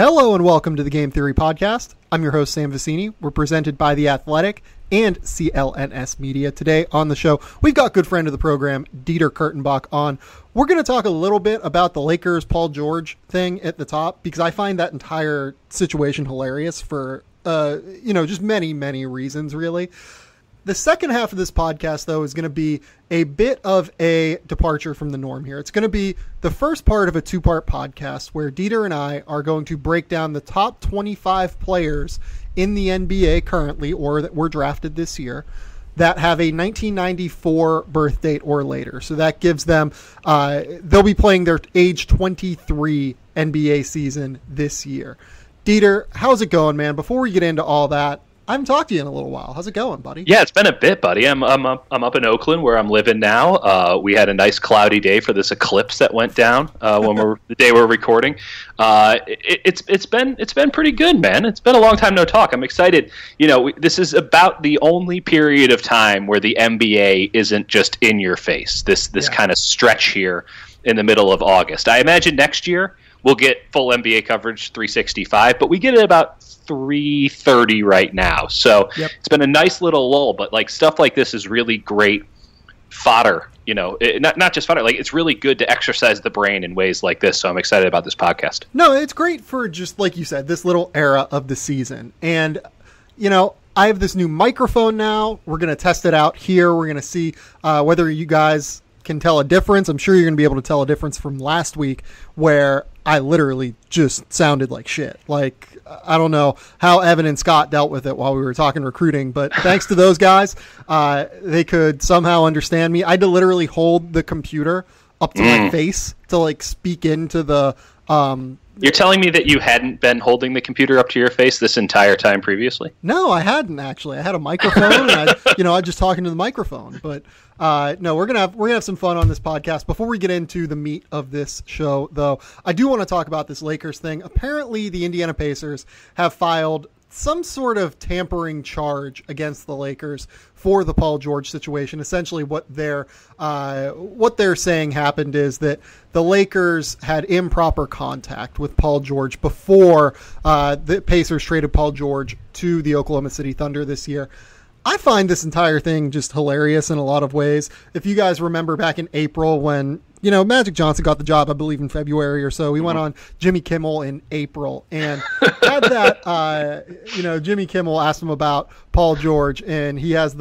Hello and welcome to the Game Theory Podcast. I'm your host, Sam Vicini. We're presented by The Athletic and CLNS Media. Today on the show, we've got good friend of the program, Dieter Kurtenbach, on. We're going to talk a little bit about the Lakers Paul George thing at the top, because I find that entire situation hilarious for, just many, many reasons, really. The second half of this podcast, though, is going to be a bit of a departure from the norm here. It's going to be the first part of a two-part podcast where Dieter and I are going to break down the top 25 players in the NBA currently, or that were drafted this year, that have a 1994 birth date or later. So that gives them, they'll be playing their age 23 NBA season this year. Dieter, how's it going, man? Before we get into all that, I haven't talked to you in a little while. How's it going, buddy? Yeah, it's been a bit, buddy. I'm up in Oakland where I'm living now. We had a nice cloudy day for this eclipse that went down the day we're recording. It's been pretty good, man. It's been a long time no talk. I'm excited. This is about the only period of time where the NBA isn't just in your face. This kind of stretch here in the middle of August. I imagine next year we'll get full NBA coverage 365, but we get it about 3:30 right now. So It's been a nice little lull, but stuff like this is really great fodder. Not just fodder. It's really good to exercise the brain in ways like this. So I'm excited about this podcast. No, it's great for, just like you said, this little era of the season. And I have this new microphone now. We're going to test it out here. We're going to see whether you guys can tell a difference. I'm sure you're going to be able to tell a difference from last week, where I literally just sounded like shit. I don't know how Evan and Scott dealt with it while we were talking recruiting, but thanks to those guys, they could somehow understand me. I had to literally hold the computer up to my face to speak into the You're telling me that you hadn't been holding the computer up to your face this entire time previously? No, I hadn't, actually. I had a microphone and I was just talking to the microphone. But no, we're gonna have some fun on this podcast. Before we get into the meat of this show, though, I do want to talk about this Lakers thing. Apparently, the Indiana Pacers have filed some sort of tampering charge against the Lakers for the Paul George situation. Essentially, what they're saying happened is that the Lakers had improper contact with Paul George before the Pacers traded Paul George to the Oklahoma City Thunder this year. I find this entire thing just hilarious in a lot of ways. If you guys remember back in April when, Magic Johnson got the job, I believe in February or so, he went on Jimmy Kimmel in April and had that, Jimmy Kimmel asked him about Paul George, and he has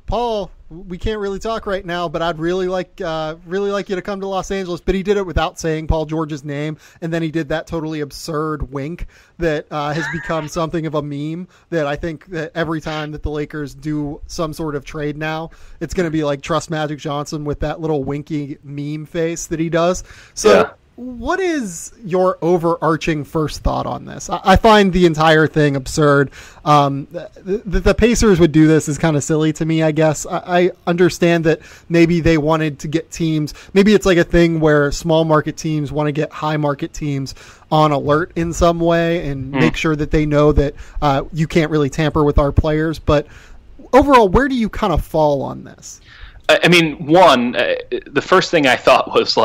Paul, we can't really talk right now, but I'd really like you to come to Los Angeles. But he did it without saying Paul George's name, and then he did that totally absurd wink that has become something of a meme. That I think that every time that the Lakers do some sort of trade now, it's going to be like Trust Magic Johnson with that little winky meme face that he does. So. Yeah. What is your overarching first thought on this? I find the entire thing absurd. The Pacers would do this is kind of silly to me, I guess. I understand that maybe they wanted to get teams. Maybe it's like a thing where small market teams want to get high market teams on alert in some way and make sure that they know that you can't really tamper with our players. But overall, where do you kind of fall on this? I mean, the first thing I thought was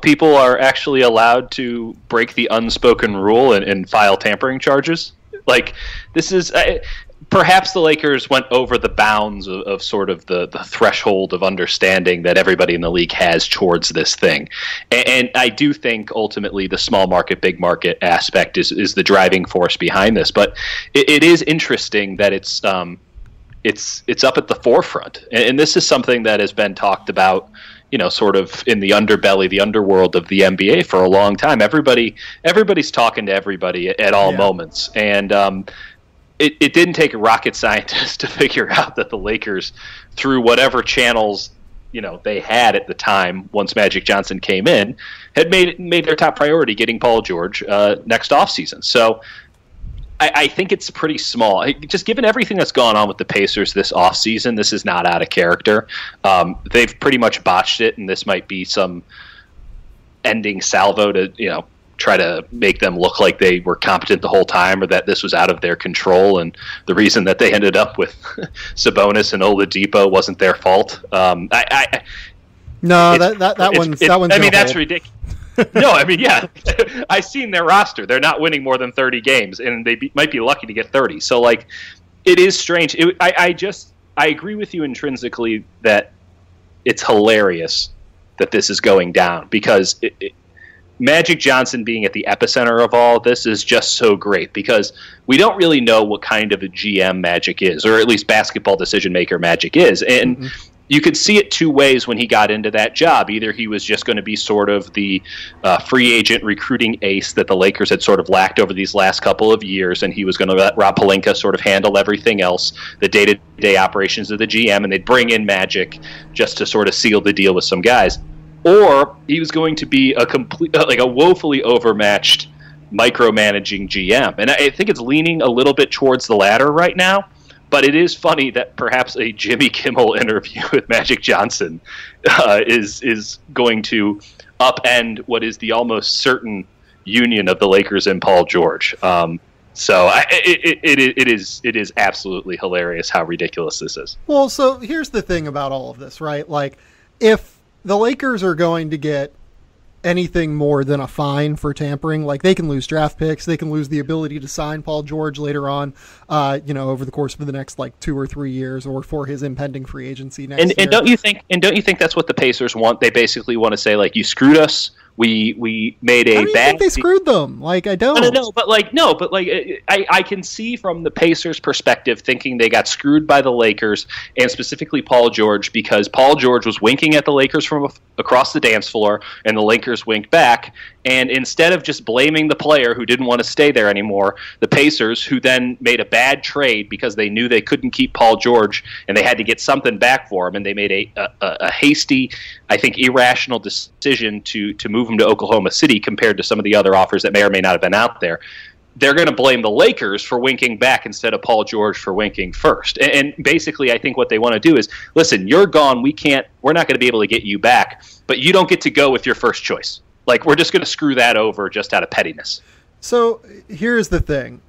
people are actually allowed to break the unspoken rule and file tampering charges. This is perhaps the Lakers went over the bounds of sort of the threshold of understanding that everybody in the league has towards this thing. And I do think ultimately the small market, big market aspect is the driving force behind this. But it is interesting that it's up at the forefront. And this is something that has been talked about, sort of in the underbelly, the underworld of the NBA for a long time. Everybody's talking to everybody at all moments. And it didn't take a rocket scientist to figure out that the Lakers, through whatever channels, they had at the time, once Magic Johnson came in, had made their top priority getting Paul George next offseason. So I think it's pretty small. Just given everything that's gone on with the Pacers this offseason, this is not out of character. They've pretty much botched it, and this might be some ending salvo to, try to make them look like they were competent the whole time or that this was out of their control. And the reason that they ended up with Sabonis and Oladipo wasn't their fault. That one's. I mean, that's ridiculous. No, I mean, yeah, I've seen their roster. They're not winning more than 30 games, and they might be lucky to get 30. So, like, it is strange. I agree with you intrinsically that it's hilarious that this is going down because Magic Johnson being at the epicenter of all this is just so great because we don't really know what kind of a GM Magic is, or at least basketball decision maker Magic is. And you could see it two ways when he got into that job. Either he was just going to be sort of the free agent recruiting ace that the Lakers had sort of lacked over these last couple of years, and he was going to let Rob Pelinka sort of handle everything else, the day-to-day operations of the GM, and they'd bring in Magic just to sort of seal the deal with some guys. Or he was going to be a woefully overmatched micromanaging GM. And I think it's leaning a little bit towards the latter right now. But it is funny that perhaps a Jimmy Kimmel interview with Magic Johnson is going to upend what is the almost certain union of the Lakers and Paul George. It is absolutely hilarious how ridiculous this is. Well, so here's the thing about all of this, right? Like, if the Lakers are going to get anything more than a fine for tampering, like they can lose draft picks, they can lose the ability to sign Paul George later on, over the course of the next 2 or 3 years, or for his impending free agency next year. And don't you think that's what the Pacers want? They basically want to say, like, you screwed us. We made a bad. Think they screwed them. I don't. No, but I can see from the Pacers' perspective thinking they got screwed by the Lakers, and specifically Paul George, because Paul George was winking at the Lakers from across the dance floor, and the Lakers winked back. And instead of just blaming the player who didn't want to stay there anymore, the Pacers, who then made a bad trade because they knew they couldn't keep Paul George and they had to get something back for him, and they made a hasty, I think, irrational decision to move him to Oklahoma City compared to some of the other offers that may or may not have been out there. They're going to blame the Lakers for winking back instead of Paul George for winking first. And basically, I think what they want to do is, listen, you're gone. We're not going to be able to get you back, but you don't get to go with your first choice. We're just going to screw that over just out of pettiness. So here's the thing.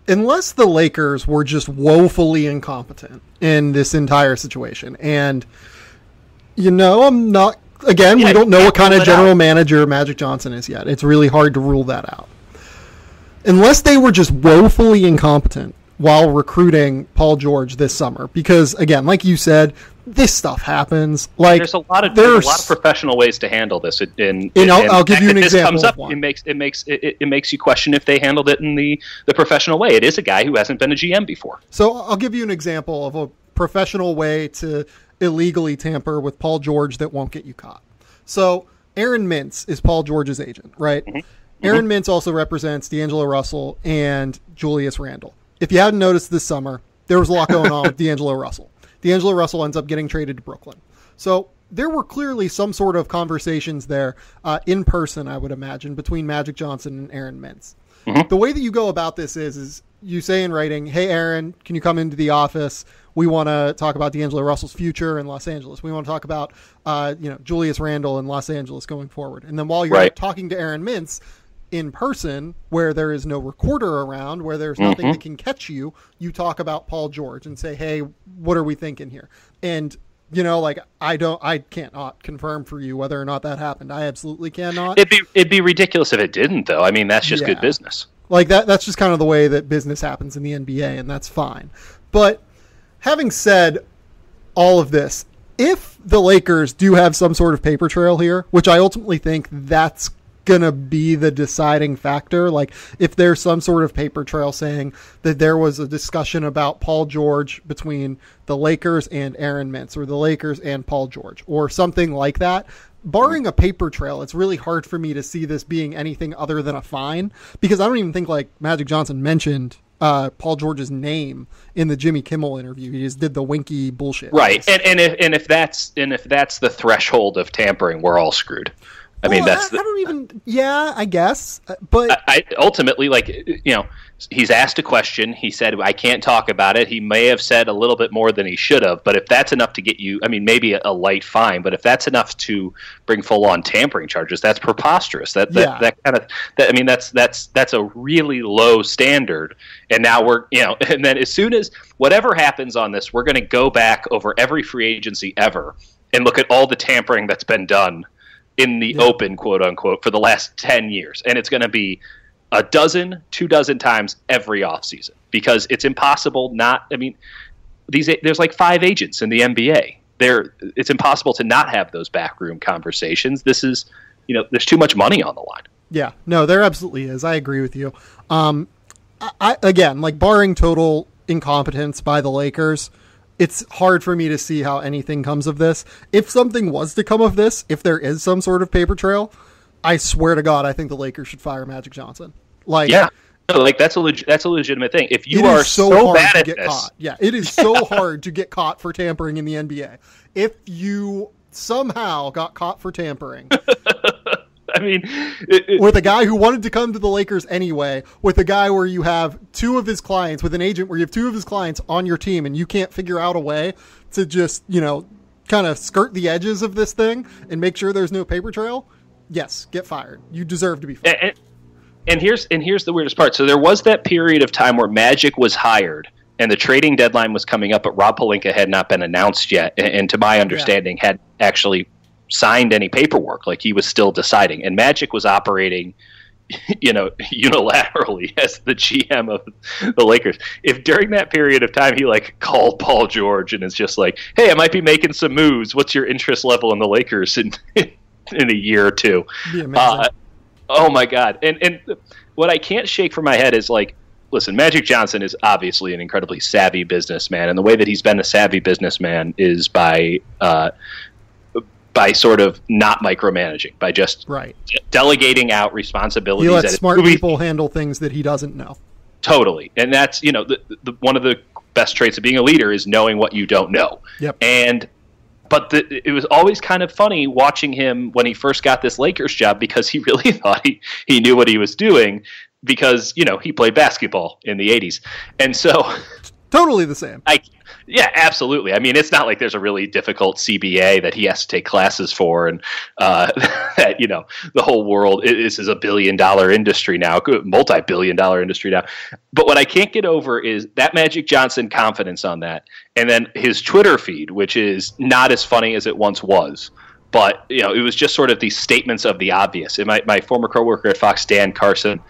Unless the Lakers were just woefully incompetent in this entire situation, and, I'm not, again, we don't know what kind of general manager Magic Johnson is yet. It's really hard to rule that out. Unless they were just woefully incompetent while recruiting Paul George this summer, because, again, like you said, this stuff happens. There's a lot of professional ways to handle this. I'll give you an example. It makes you question if they handled it in the professional way. It is a guy who hasn't been a GM before. So I'll give you an example of a professional way to illegally tamper with Paul George that won't get you caught. So Aaron Mintz is Paul George's agent, right? Mm-hmm. Aaron Mintz also represents D'Angelo Russell and Julius Randle. If you hadn't noticed this summer, there was a lot going on with D'Angelo Russell. D'Angelo Russell ends up getting traded to Brooklyn. So there were clearly some sort of conversations there in person, I would imagine, between Magic Johnson and Aaron Mintz. Mm-hmm. The way that you go about this is you say in writing, hey, Aaron, can you come into the office? We want to talk about D'Angelo Russell's future in Los Angeles. We want to talk about Julius Randle in Los Angeles going forward. And then while you're talking to Aaron Mintz in person, where there is no recorder around, where there's nothing that can catch you, you talk about Paul George and say, hey, what are we thinking here? And, I cannot confirm for you whether or not that happened. I absolutely cannot. It'd be ridiculous if it didn't, though. I mean, that's just good business. That's just kind of the way that business happens in the NBA, and that's fine. But having said all of this, if the Lakers do have some sort of paper trail here, which I ultimately think that's going to be the deciding factor, if there's some sort of paper trail saying that there was a discussion about Paul George between the Lakers and Aaron Mintz, or the Lakers and Paul George, or something like that, barring a paper trail, it's really hard for me to see this being anything other than a fine, because I don't even think Magic Johnson mentioned Paul George's name in the Jimmy Kimmel interview. He just did the winky bullshit. Right. And if that's the threshold of tampering, we're all screwed. I guess. But I ultimately, he's asked a question. He said, I can't talk about it. He may have said a little bit more than he should have. But if that's enough to get you, maybe a light fine, but if that's enough to bring full-on tampering charges, that's preposterous. That's a really low standard. And now and then as soon as whatever happens on this, we're going to go back over every free agency ever and look at all the tampering that's been done in the open, quote unquote, for the last 10 years. And it's going to be a dozen, 24 times every offseason because it's impossible there's like 5 agents in the NBA. It's impossible to not have those backroom conversations. This is, there's too much money on the line. Yeah, no, there absolutely is. I agree with you. Again, like barring total incompetence by the Lakers, it's hard for me to see how anything comes of this. If something was to come of this, if there is some sort of paper trail, I swear to God, I think the Lakers should fire Magic Johnson. That's a legitimate thing. If you are so bad at this, caught. Yeah, it is so hard to get caught for tampering in the NBA. If you somehow got caught for tampering, with a guy who wanted to come to the Lakers anyway, with a guy where you have 2 of his clients, with an agent where you have 2 of his clients on your team, and you can't figure out a way to just kind of skirt the edges of this thing and make sure there's no paper trail. Yes, get fired. You deserve to be fired. And here's the weirdest part. So there was that period of time where Magic was hired and the trading deadline was coming up, but Rob Pelinka had not been announced yet. And to my understanding, had actually signed any paperwork. Like he was still deciding. And Magic was operating, unilaterally as the GM of the Lakers. If during that period of time he called Paul George and is just like, hey, I might be making some moves. What's your interest level in the Lakers in a year or two? Oh my God. And what I can't shake from my head is listen, Magic Johnson is obviously an incredibly savvy businessman. And the way that he's been a savvy businessman is by sort of not micromanaging, by just delegating out responsibilities. He lets smart people handle things that he doesn't know. Totally. And that's, one of the best traits of being a leader is knowing what you don't know. Yep. But it was always kind of funny watching him when he first got this Lakers job because he really thought he knew what he was doing because, he played basketball in the 80s. And so... Totally the same. Yeah, absolutely. I mean, it's not like there's a really difficult CBA that he has to take classes for and that, the whole world is a $1 billion industry now, multi-billion-dollar industry now. But what I can't get over is that Magic Johnson confidence on that. And then his Twitter feed, which is not as funny as it once was. But, it was just sort of these statements of the obvious. And my former coworker at Fox, Dan Carson,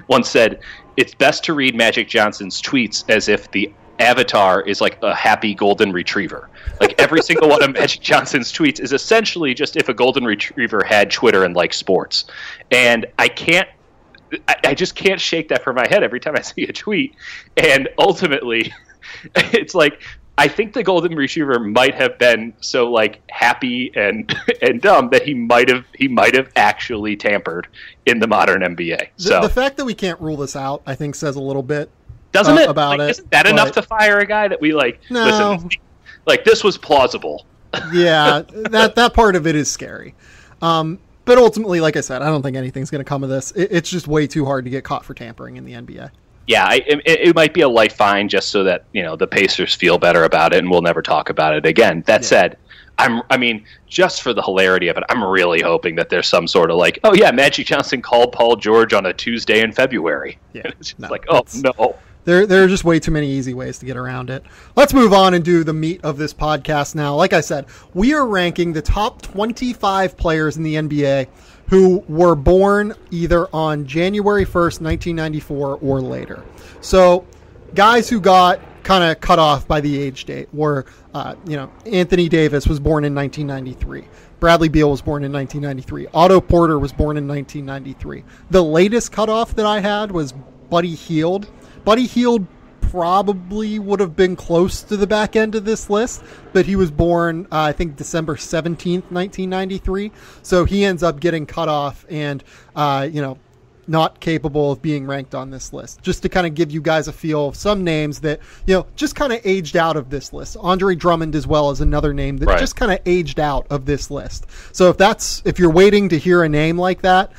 once said, it's best to read Magic Johnson's tweets as if the avatar is like a happy golden retriever. Like every single one of Magic Johnson's tweets is essentially just if a golden retriever had Twitter and liked sports. And I just can't shake that from my head every time I see a tweet. And ultimately, it's like, I think the golden retriever might have been so happy and dumb that he might have actually tampered in the modern NBA. So the fact that we can't rule this out, I think, says a little bit. Doesn't it? About it? Isn't that enough to fire a guy that we No. Listen, this was plausible. Yeah, that part of it is scary. But ultimately, like I said, I don't think anything's going to come of this. It's just way too hard to get caught for tampering in the NBA. Yeah, it might be a light fine just so that the Pacers feel better about it, and we'll never talk about it again. That said, just for the hilarity of it, I'm really hoping that there's some sort of Magic Johnson called Paul George on a Tuesday in February. Yeah, it's just no. There are just way too many easy ways to get around it. Let's move on and do the meat of this podcast now. Like I said, we are ranking the top 25 players in the NBA who were born either on January 1st, 1994 or later. So guys who got kind of cut off by the age date were, Anthony Davis was born in 1993. Bradley Beal was born in 1993. Otto Porter was born in 1993. The latest cutoff that I had was Buddy Hield. Buddy Hield probably would have been close to the back end of this list, but he was born, I think, December 17th, 1993. So he ends up getting cut off and, not capable of being ranked on this list. Just to kind of give you guys a feel of some names that, just kind of aged out of this list. Andre Drummond as well is another name that just kind of aged out of this list. So if you're waiting to hear a name like that,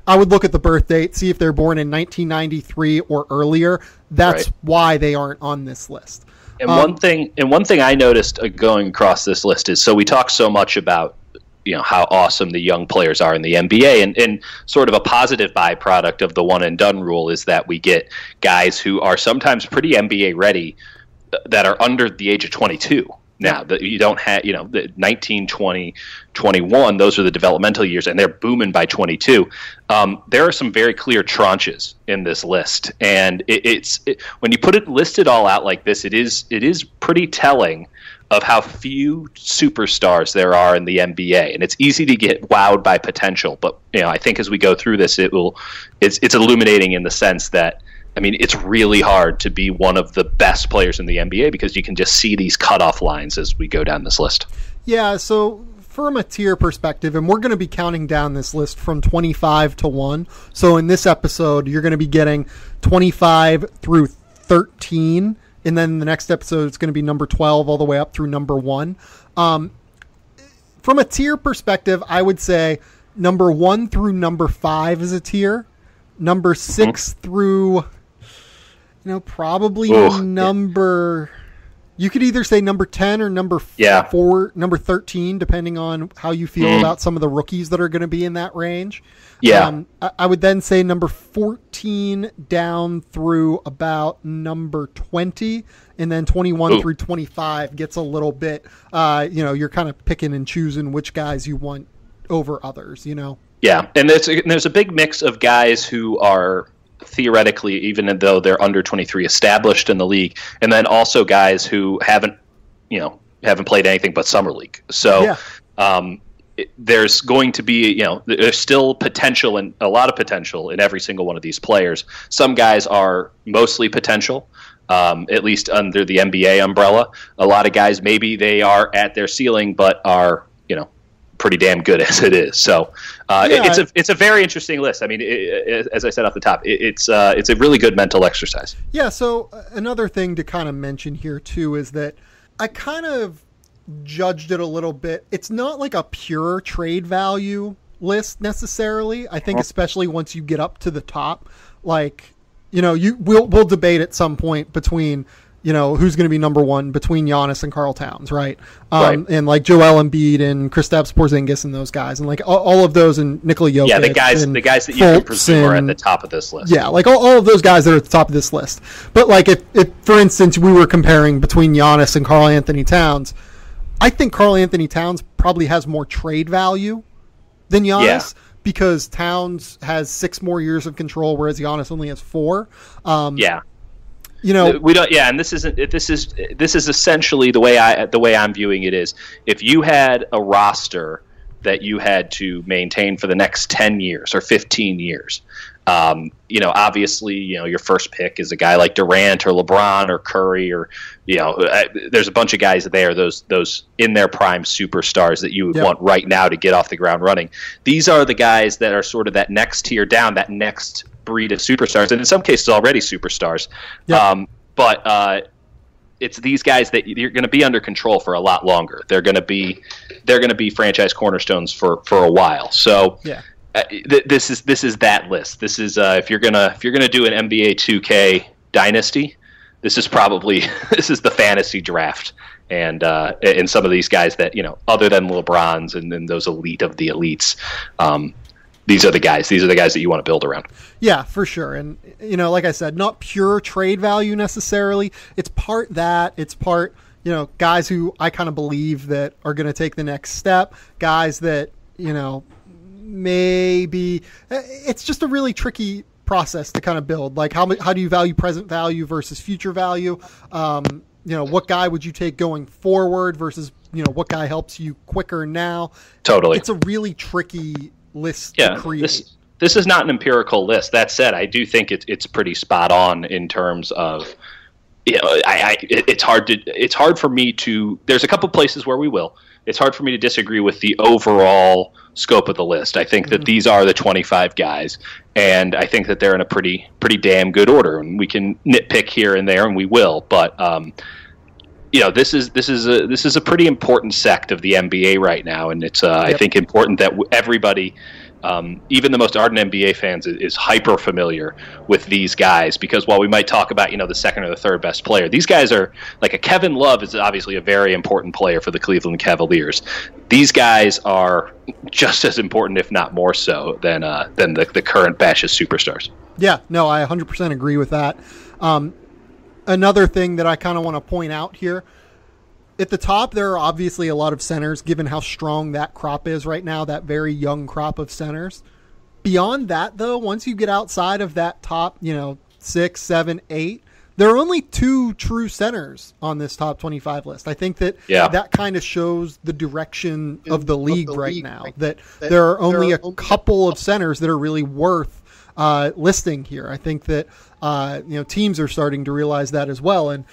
I would look at the birth date, see if they're born in 1993 or earlier. That's why they aren't on this list. And one thing I noticed going across this list is, so we talk so much about how awesome the young players are in the NBA, and sort of a positive byproduct of the one and done rule is that we get guys who are sometimes pretty NBA ready that are under the age of 22. now. That you don't have, the 19, 20, 21, those are the developmental years, and they're booming by 22. There are some very clear tranches in this list, and when you put it listed all out like this, it is pretty telling of how few superstars there are in the NBA, and it's easy to get wowed by potential. But I think as we go through this, it's illuminating in the sense that, it's really hard to be one of the best players in the NBA because you can just see these cutoff lines as we go down this list. Yeah, so from a tier perspective, and we're going to be counting down this list from 25 to 1. So in this episode, you're going to be getting 25 through 13, and then the next episode it's going to be number 12 all the way up through number 1. From a tier perspective, I would say number 1 through number 5 is a tier. Number 6 through... probably number... You could either say number 10 or number 4, number 13, depending on how you feel about some of the rookies that are going to be in that range. Yeah. I would then say number 14 down through about number 20, and then 21 through 25 gets a little bit, you're kind of picking and choosing which guys you want over others, Yeah, and there's a big mix of guys who are theoretically, even though they're under 23, established in the league, and then also guys who haven't played anything but summer league. So there's going to be, there's still potential, and a lot of potential in every single one of these players. Some guys are mostly potential, at least under the NBA umbrella. A lot of guys, maybe they are at their ceiling, but are, pretty damn good as it is. So it's a very interesting list. As I said off the top, it's a really good mental exercise. Yeah. So another thing to kind of mention here too is that I kind of judged it a little bit. It's not like a pure trade value list necessarily. I think especially once you get up to the top, like, we'll debate at some point between, who's going to be number 1 between Giannis and Karl Towns, right? And like Joel Embiid and Kristaps Porzingis and those guys, and like all of those, and Nikola Jokic. Yeah, the guys that you can presume are at the top of this list. Yeah, like all of those guys that are at the top of this list. But like if for instance we were comparing between Giannis and Karl Anthony Towns, I think Karl Anthony Towns probably has more trade value than Giannis. Yeah. Because Towns has 6 more years of control, whereas Giannis only has 4. We don't. Yeah, and this is essentially the way I'm viewing it is, if you had a roster that you had to maintain for the next 10 years or 15 years, obviously, your first pick is a guy like Durant or LeBron or Curry, or there's a bunch of guys there, those in their prime superstars that you would want right now to get off the ground running. These are the guys that are sort of that next tier down, that next breed of superstars, and in some cases already superstars. But it's these guys that you're going to be under control for a lot longer. They're going to be franchise cornerstones for a while. So this is that list. This is if you're gonna do an NBA 2K dynasty, this is the fantasy draft. And some of these guys that, other than LeBron's and those elite of the elites, these are the guys that you want to build around. Yeah, for sure. And, like I said, not pure trade value necessarily. It's part that, it's part, guys who I kind of believe that are going to take the next step, guys that, maybe it's just a really tricky process to kind of build. Like how do you value present value versus future value? What guy would you take going forward versus, what guy helps you quicker now? Totally. It's a really tricky list to create. This is not an empirical list. That said, I do think it's pretty spot on in terms of, it's hard for me to, there's a couple places where we will. It's hard for me to disagree with the overall scope of the list. I think that these are the 25 guys, and I think that they're in a pretty damn good order. And we can nitpick here and there, and we will. But this is a pretty important sect of the NBA right now, and it's I think important that everybody, even the most ardent NBA fans, is hyper familiar with these guys, because while we might talk about the second or the third best player, these guys are like, a Kevin Love is obviously a very important player for the Cleveland Cavaliers. These guys are just as important, if not more so, than the current batch of superstars. Yeah, no, I 100% agree with that. Another thing that I kind of want to point out here, at the top, there are obviously a lot of centers, given how strong that crop is right now, that very young crop of centers. Beyond that, though, once you get outside of that top, 6, 7, 8, there are only 2 true centers on this top 25 list. I think that that kind of shows the direction of the league right now, that there are only a couple of centers that are really worth listing here. I think that teams are starting to realize that as well. And,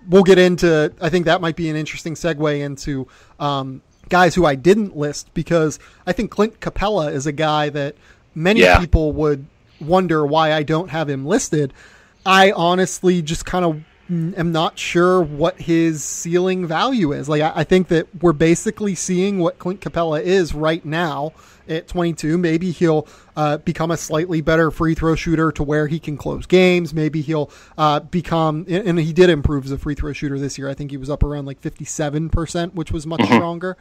we'll get into, I think that might be an interesting segue into guys who I didn't list, because I think Clint Capella is a guy that many people would wonder why I don't have him listed. I honestly just kind of am not sure what his ceiling value is. Like, I think that we're basically seeing what Clint Capella is right now at 22. Maybe he'll become a slightly better free throw shooter to where he can close games. Maybe he'll become, and he did improve as a free throw shooter this year. I think he was up around like 57%, which was much stronger.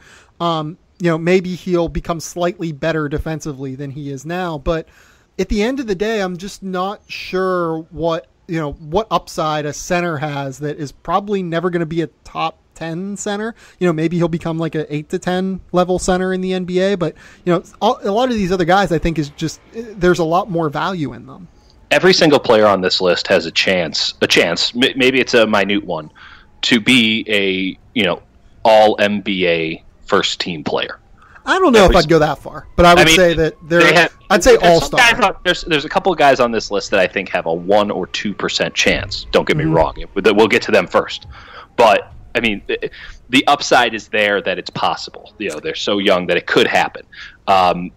Maybe he'll become slightly better defensively than he is now. But at the end of the day, I'm just not sure what upside a center has that is probably never going to be a top 10 center. Maybe he'll become like an 8 to 10 level center in the NBA, but a lot of these other guys, I think, is just, there's a lot more value in them. Every single player on this list has a chance, maybe it's a minute one, to be a, all NBA first team player. I don't know if I'd go that far, but I would say that I'd say all-star. There's a couple of guys on this list that I think have a 1 or 2% chance. Don't get me wrong. We'll get to them first. But, I mean, the upside is there that it's possible. They're so young that it could happen. And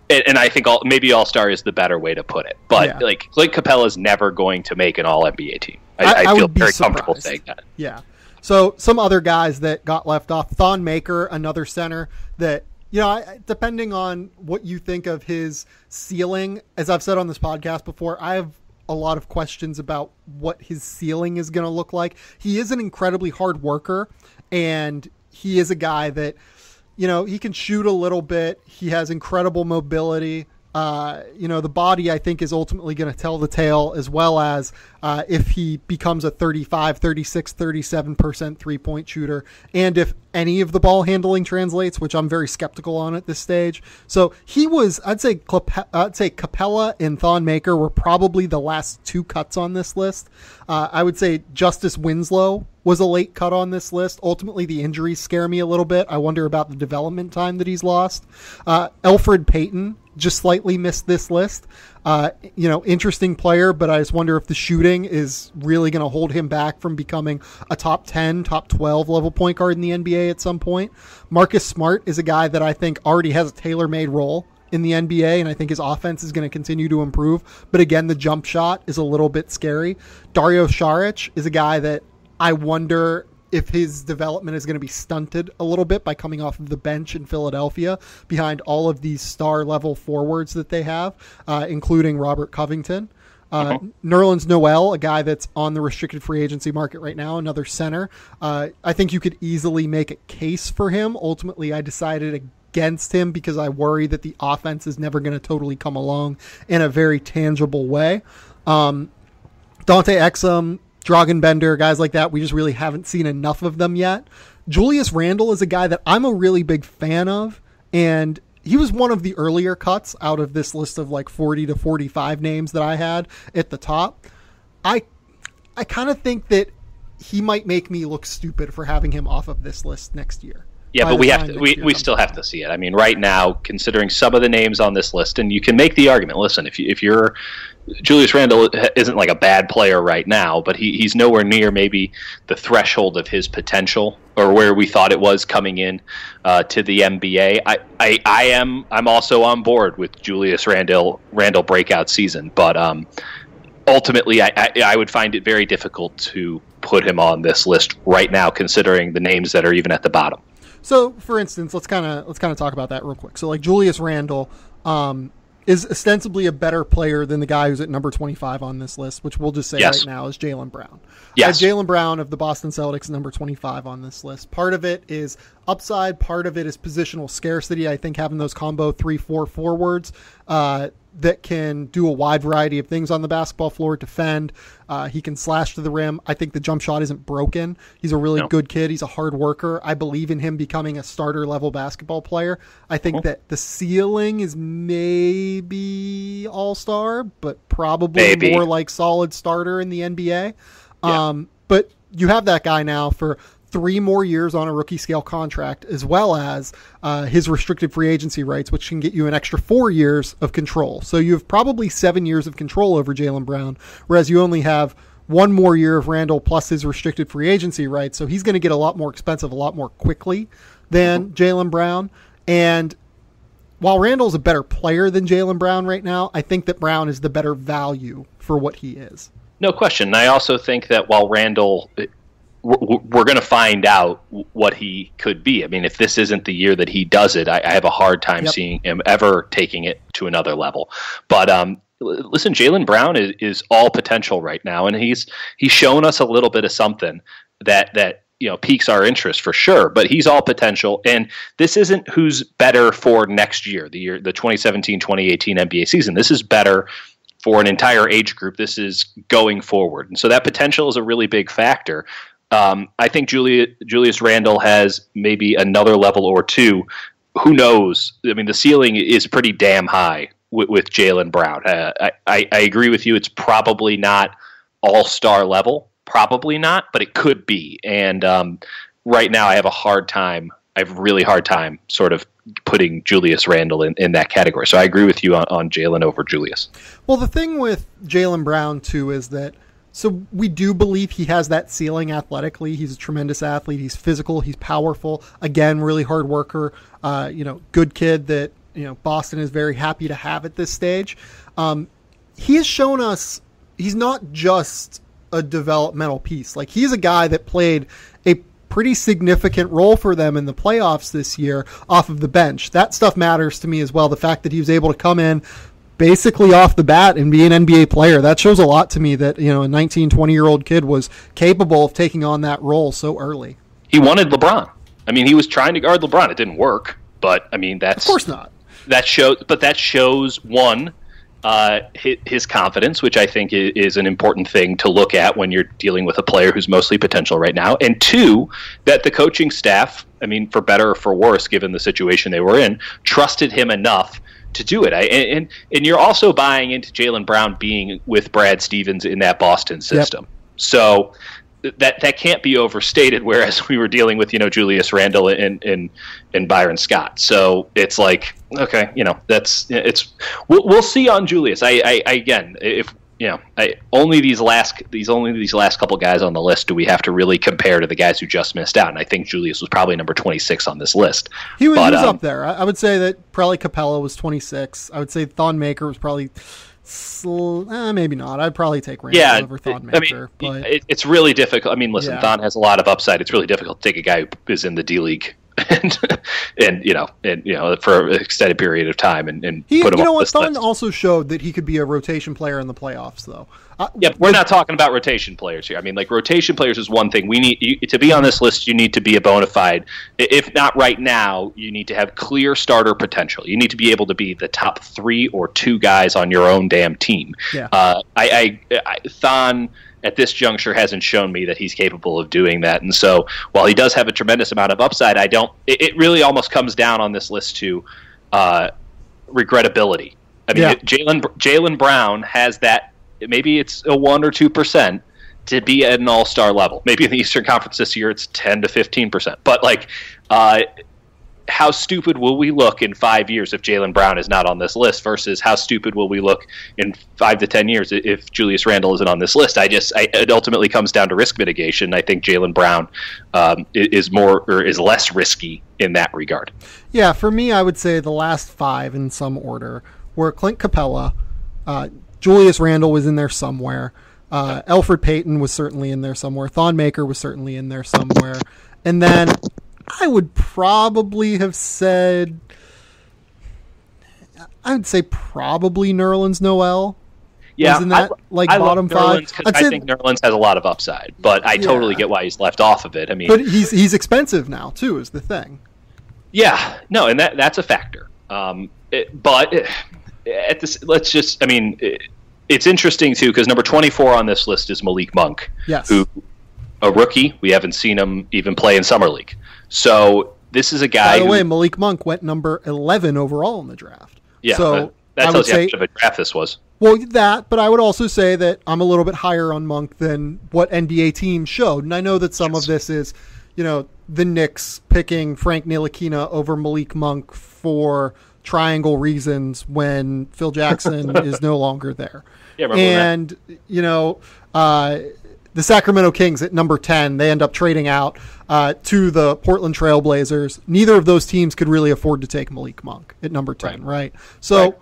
I think maybe all-star is the better way to put it. But, Clint Capella is never going to make an all-NBA team. I feel very comfortable saying that. Yeah. So some other guys that got left off. Thon Maker, another center that, depending on what you think of his ceiling, as I've said on this podcast before, I have a lot of questions about what his ceiling is going to look like. He is an incredibly hard worker, and he is a guy that, he can shoot a little bit. He has incredible mobility. The body, I think, is ultimately going to tell the tale, as well as if he becomes a 35, 36, 37% three-point shooter, and if any of the ball handling translates, which I'm very skeptical on at this stage. So he was, I'd say Capella and Thon Maker were probably the last 2 cuts on this list. I would say Justice Winslow was a late cut on this list. Ultimately, the injuries scare me a little bit. I wonder about the development time that he's lost. Elfrid Payton just slightly missed this list. Interesting player, but I just wonder if the shooting is really going to hold him back from becoming a top 10, top 12 level point guard in the NBA at some point. Marcus Smart is a guy that I think already has a tailor-made role in the NBA, and I think his offense is going to continue to improve. But again, the jump shot is a little bit scary. Dario Saric is a guy that I wonder if his development is going to be stunted a little bit by coming off of the bench in Philadelphia behind all of these star-level forwards that they have, including Robert Covington. Nerlens Noel, a guy that's on the restricted free agency market right now, another center. I think you could easily make a case for him. Ultimately, I decided against him because I worry that the offense is never going to totally come along in a very tangible way. Dante Exum, Dragan Bender, guys like that, we just really haven't seen enough of them yet. Julius Randle is a guy that I'm a really big fan of, and he was one of the earlier cuts out of this list of like 40 to 45 names that I had at the top. I kind of think that he might make me look stupid for having him off of this list next year. Yeah, but we still have to see it. I mean, right now, considering some of the names on this list, and you can make the argument, listen, if you're Julius Randle isn't like a bad player right now, but he's nowhere near maybe the threshold of his potential or where we thought it was coming in to the NBA. I'm also on board with Julius Randle breakout season, but ultimately I would find it very difficult to put him on this list right now, considering the names that are even at the bottom. So, for instance, let's kind of talk about that real quick. So, like, Julius Randle is ostensibly a better player than the guy who's at number 25 on this list, which we'll just say right now is Jaylen Brown. Yes. Jaylen Brown of the Boston Celtics, number 25 on this list. Part of it is upside. Part of it is positional scarcity. I think having those combo 3-4 forwards that can do a wide variety of things on the basketball floor, defend. He can slash to the rim. I think the jump shot isn't broken. He's a really good kid. He's a hard worker. I believe in him becoming a starter level basketball player. I think that the ceiling is maybe all-star, but probably more like solid starter in the NBA. But you have that guy now for 3 more years on a rookie scale contract, as well as his restricted free agency rights, which can get you an extra 4 years of control. So you have probably 7 years of control over Jaylen Brown, whereas you only have 1 more year of Randle plus his restricted free agency rights. So he's going to get a lot more expensive, a lot more quickly than Jaylen Brown. And while Randle's a better player than Jaylen Brown right now, I think that Brown is the better value for what he is. No question. And I also think that while Randle, we're going to find out what he could be. I mean, if this isn't the year that he does it, I have a hard time seeing him ever taking it to another level. But listen, Jaylen Brown is all potential right now, and he's shown us a little bit of something that piques our interest for sure. But he's all potential, and this isn't who's better for next year, the 2017-2018 NBA season. This is better for an entire age group. This is going forward, and so that potential is a really big factor. I think Julius Randle has maybe another level or two. Who knows? I mean, the ceiling is pretty damn high with Jaylen Brown. I agree with you. It's probably not all-star level. Probably not, but it could be. And right now I have a really hard time sort of putting Julius Randle in that category. So I agree with you on Jaylen over Julius. Well, the thing with Jaylen Brown, too, is that so we do believe he has that ceiling athletically. He's a tremendous athlete. He's physical. He's powerful. Again, really hard worker. Good kid that Boston is very happy to have at this stage. He has shown us he's not just a developmental piece. Like, he's a guy that played a pretty significant role for them in the playoffs this year off of the bench. That stuff matters to me as well. The fact that he was able to come in basically off the bat and be an NBA player, that shows a lot to me that, a 19, 20-year-old kid was capable of taking on that role so early. He wanted LeBron. I mean, he was trying to guard LeBron. It didn't work, but I mean, that's... Of course not. That shows one, his confidence, which I think is an important thing to look at when you're dealing with a player who's mostly potential right now. And two, that the coaching staff, I mean, for better or for worse, given the situation they were in, trusted him enough to do it. And you're also buying into Jaylen Brown being with Brad Stevens in that Boston system. Yep. So that can't be overstated, whereas we were dealing with, Julius Randle and Byron Scott. So it's like, okay, we'll see on Julius. Only these last couple guys on the list do we have to really compare to the guys who just missed out. And I think Julius was probably number 26 on this list. He was up there. I would say that probably Capella was 26. I would say Thon Maker was probably maybe not. I'd probably take Randle over Thon Maker. It's really difficult. I mean, listen, Thon has a lot of upside. It's really difficult to take a guy who is in the D League and for an extended period of time and put him on this list. Thon also showed that he could be a rotation player in the playoffs, though. We're not talking about rotation players here. I mean, like, rotation players is one thing. We need to be on this list. You need to be a bona fide. If not right now, you need to have clear starter potential. You need to be able to be the top 3 or 2 guys on your own damn team. Yeah. Thon at this juncture hasn't shown me that he's capable of doing that. And so while he does have a tremendous amount of upside, it really almost comes down on this list to regrettability. I mean, Jaylen Brown has that. Maybe it's a 1 or 2% to be at an all-star level. Maybe in the Eastern Conference this year it's 10 to 15%. But how stupid will we look in 5 years if Jaylen Brown is not on this list versus how stupid will we look in 5 to 10 years if Julius Randle isn't on this list? It ultimately comes down to risk mitigation. I think Jaylen Brown is less risky in that regard. Yeah, for me, I would say the last 5 in some order were Clint Capella, Julius Randle was in there somewhere, Elfrid Payton was certainly in there somewhere, Thon Maker was certainly in there somewhere, and then I would probably have said, probably Nerlens Noel. Yeah, in that bottom 5. I think Nerlens has a lot of upside, but I totally get why he's left off of it. I mean, but he's expensive now too, is the thing. Yeah, no, and that's a factor. at this, it's interesting too because number 24 on this list is Malik Monk, yes, who a rookie. We haven't seen him even play in summer league. So this is a guy. By the way, Malik Monk went number 11 overall in the draft. Yeah, so that tells you how much of a draft this was. Well, but I would also say that I'm a little bit higher on Monk than what NBA teams showed. And I know that some of this is, the Knicks picking Frank Ntilikina over Malik Monk for triangle reasons when Phil Jackson is no longer there. Yeah, and, the Sacramento Kings at number 10, they end up trading out to the Portland Trail Blazers. Neither of those teams could really afford to take Malik Monk at number 10, right? So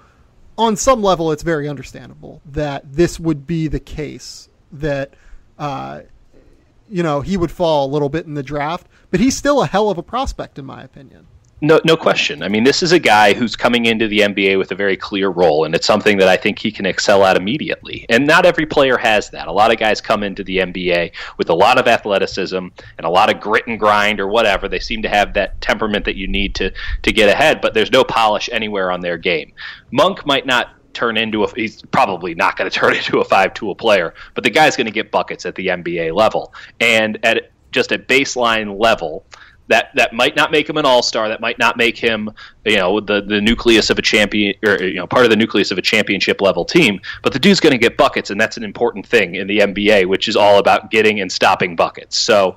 on some level, it's very understandable that this would be the case, that, he would fall a little bit in the draft, but he's still a hell of a prospect, in my opinion. No question. I mean, this is a guy who's coming into the NBA with a very clear role, and it's something that I think he can excel at immediately. And not every player has that. A lot of guys come into the NBA with a lot of athleticism and a lot of grit and grind or whatever. They seem to have that temperament that you need to get ahead, but there's no polish anywhere on their game. Monk might not turn into he's probably not going to turn into a 5-tool player, but the guy's going to get buckets at the NBA level. And at just a baseline level, that might not make him an all-star, that might not make him, the nucleus of a champion, or part of the nucleus of a championship level team, but the dude's going to get buckets, and that's an important thing in the NBA, which is all about getting and stopping buckets. So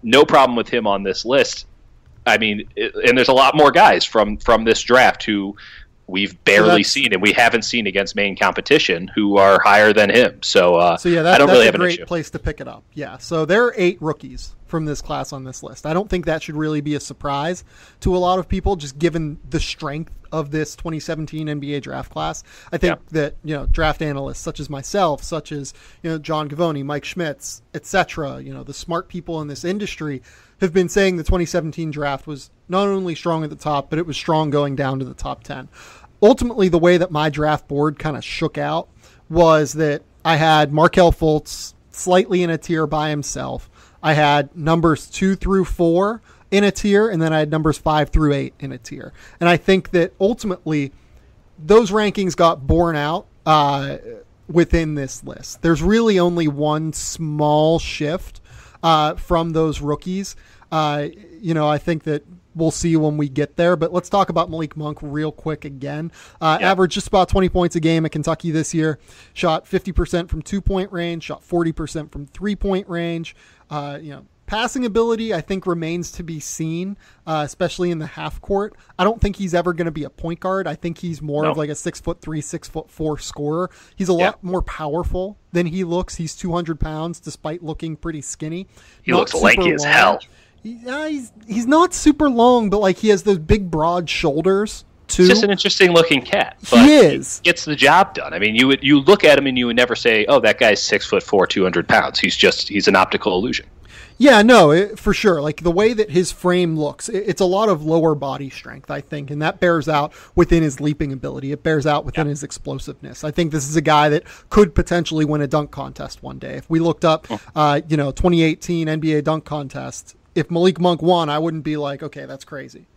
no problem with him on this list. I mean, and there's a lot more guys from this draft who we've barely seen and we haven't seen against main competition who are higher than him. So I don't really have an issue. That's a great place to pick it up. Yeah. So there are 8 rookies from this class on this list. I don't think that should really be a surprise to a lot of people, just given the strength of this 2017 NBA draft class. I think that, draft analysts such as myself, such as, John Gavoni, Mike Schmitz, etc., the smart people in this industry have been saying the 2017 draft was not only strong at the top, but it was strong going down to the top 10. Ultimately, the way that my draft board kind of shook out was that I had Markelle Fultz slightly in a tier by himself. I had numbers 2 through 4 in a tier, and then I had numbers 5 through 8 in a tier. And I think that ultimately those rankings got borne out within this list. There's really only one small shift from those rookies. I think that we'll see when we get there, but let's talk about Malik Monk real quick again. Averaged just about 20 points a game at Kentucky this year. Shot 50% from 2-point range, shot 40% from 3-point range. Passing ability, I think, remains to be seen, especially in the half court. I don't think he's ever going to be a point guard. I think he's more of like a 6'3", 6'4" scorer. He's a lot more powerful than he looks. He's 200 pounds, despite looking pretty skinny. He looks lanky as hell. He's not super long, but like he has those big, broad shoulders too. He's just an interesting looking cat. But he is. He gets the job done. I mean, you look at him and you would never say, "Oh, that guy's 6'4", 200 pounds." He's an optical illusion. Yeah, no, for sure. Like the way that his frame looks, it's a lot of lower body strength, I think, and that bears out within his leaping ability. It bears out within his explosiveness. I think this is a guy that could potentially win a dunk contest one day. If we looked up, 2018 NBA dunk contest, if Malik Monk won, I wouldn't be like, okay, that's crazy.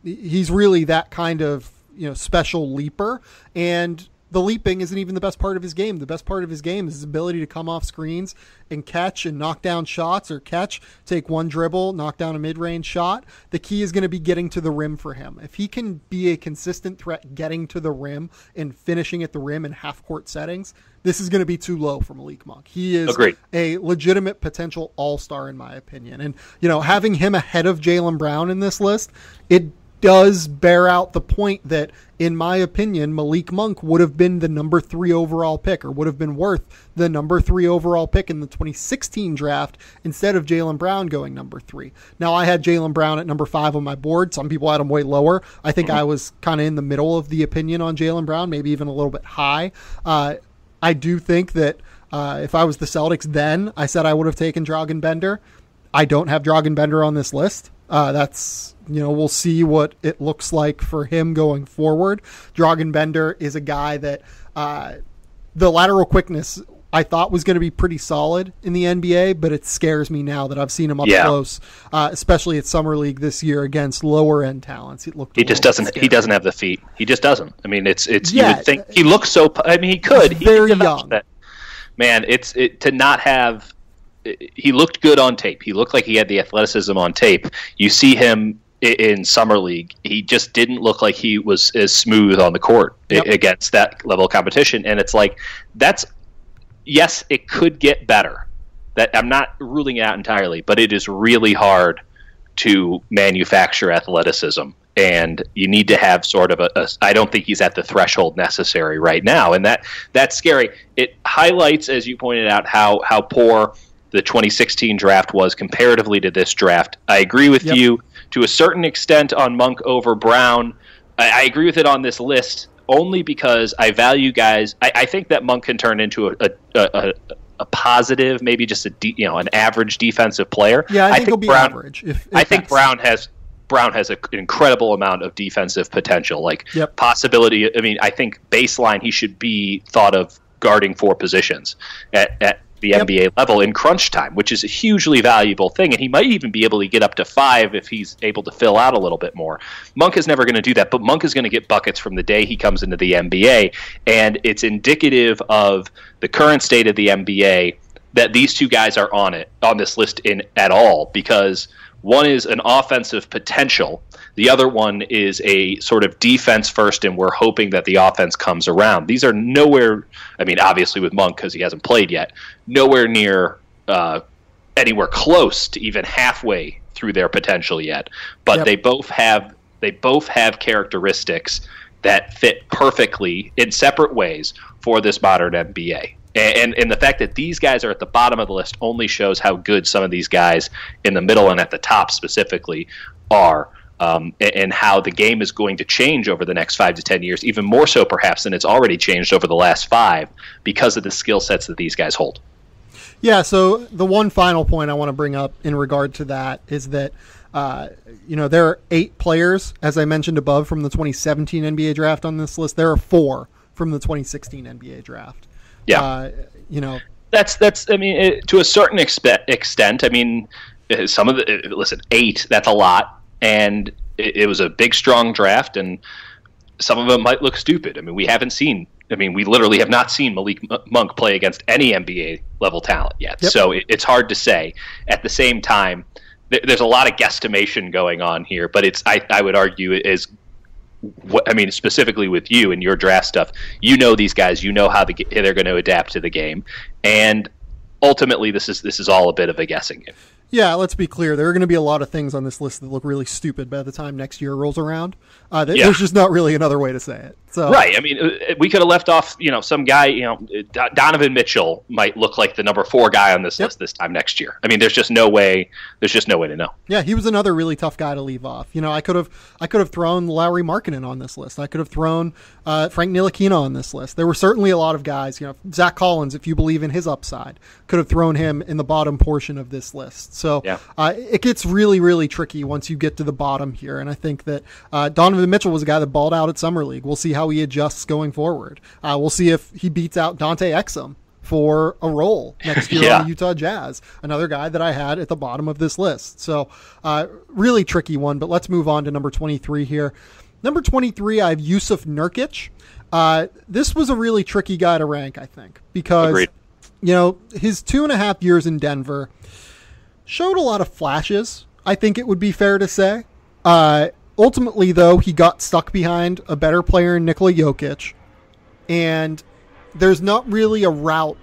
He's really that kind of, special leaper, and the leaping isn't even the best part of his game. The best part of his game is his ability to come off screens and catch and knock down shots, or take one dribble, knock down a mid-range shot. The key is going to be getting to the rim for him. If he can be a consistent threat getting to the rim and finishing at the rim in half-court settings, this is going to be too low for Malik Monk. He is a legitimate potential all-star in my opinion. And, having him ahead of Jaylen Brown in this list, it does bear out the point that, in my opinion, Malik Monk would have been the number 3 overall pick, or would have been worth the number 3 overall pick in the 2016 draft instead of Jaylen Brown going number 3. Now, I had Jaylen Brown at number 5 on my board. Some people had him way lower. I think I was kind of in the middle of the opinion on Jaylen Brown, maybe even a little bit high. I do think that if I was the Celtics then, I said I would have taken Dragan Bender. I don't have Dragan Bender on this list. That's, we'll see what it looks like for him going forward. Dragan Bender is a guy that the lateral quickness I thought was going to be pretty solid in the NBA, but it scares me now that I've seen him up close, especially at Summer League this year against lower end talents. He just doesn't. He doesn't have the feet. He just doesn't. I mean, it's. You would think he looks so. I mean, he could. He's very young. Man, to not have. He looked good on tape. He looked like he had the athleticism on tape. You see him in Summer League, he just didn't look like he was as smooth on the court against that level of competition. And it's like, yes, it could get better. That I'm not ruling it out entirely, but it is really hard to manufacture athleticism. And you need to have sort of I don't think he's at the threshold necessary right now. And that's scary. It highlights, as you pointed out, how poor the 2016 draft was comparatively to this draft. I agree with you to a certain extent on Monk over Brown. I agree with it on this list only because I value guys. I think that Monk can turn into a positive, maybe just an average defensive player. Yeah, I think he'll be average. I think Brown has an incredible amount of defensive potential, possibility. I mean, I think baseline he should be thought of guarding 4 positions at the NBA level in crunch time, which is a hugely valuable thing, and he might even be able to get up to 5 if he's able to fill out a little bit more. Monk is never going to do that, but Monk is going to get buckets from the day he comes into the NBA, and it's indicative of the current state of the NBA that these two guys are on this list at all, because one is an offensive potential. The other one is a sort of defense first, and we're hoping that the offense comes around. These are nowhere, I mean, obviously with Monk because he hasn't played yet, nowhere near anywhere close to even halfway through their potential yet. But they both have characteristics that fit perfectly in separate ways for this modern NBA. And the fact that these guys are at the bottom of the list only shows how good some of these guys in the middle and at the top specifically are, and how the game is going to change over the next 5 to 10 years, even more so perhaps than it's already changed over the last 5 because of the skill sets that these guys hold. Yeah, so the one final point I want to bring up in regard to that is that there are 8 players, as I mentioned above, from the 2017 NBA draft on this list. There are 4 from the 2016 NBA draft. Yeah, that's. I mean, to a certain extent. I mean, some of 8. That's a lot, and it was a big, strong draft, and some of them might look stupid. I mean, we literally have not seen Malik Monk play against any NBA level talent yet. So it's hard to say. At the same time, there's a lot of guesstimation going on here, but I would argue it is. Specifically with you and your draft stuff, these guys, how they're going to adapt to the game, and ultimately this is all a bit of a guessing game. Yeah, let's be clear. There are going to be a lot of things on this list that look really stupid by the time next year rolls around. There's just not really another way to say it. So. Right. I mean, we could have left off, some guy, Donovan Mitchell might look like the number 4 guy on this list this time next year. I mean, there's just no way to know. Yeah, he was another really tough guy to leave off. I could have thrown Lauri Markkanen on this list. I could have thrown Frank Ntilikina on this list. There were certainly a lot of guys, Zach Collins, if you believe in his upside, could have thrown him in the bottom portion of this list. So it gets really, really tricky once you get to the bottom here. And I think that Donovan Mitchell was a guy that balled out at Summer League. We'll see how he adjusts going forward. We'll see if he beats out Dante Exum for a role next year on the Utah Jazz, another guy that I had at the bottom of this list. So really tricky one, but let's move on to number 23 here. Number 23, I have Yusef Nurkic. This was a really tricky guy to rank, I think, because Agreed. His 2.5 years in Denver showed a lot of flashes, I think it would be fair to say. Ultimately, though, he got stuck behind a better player in Nikola Jokic, and there's not really a route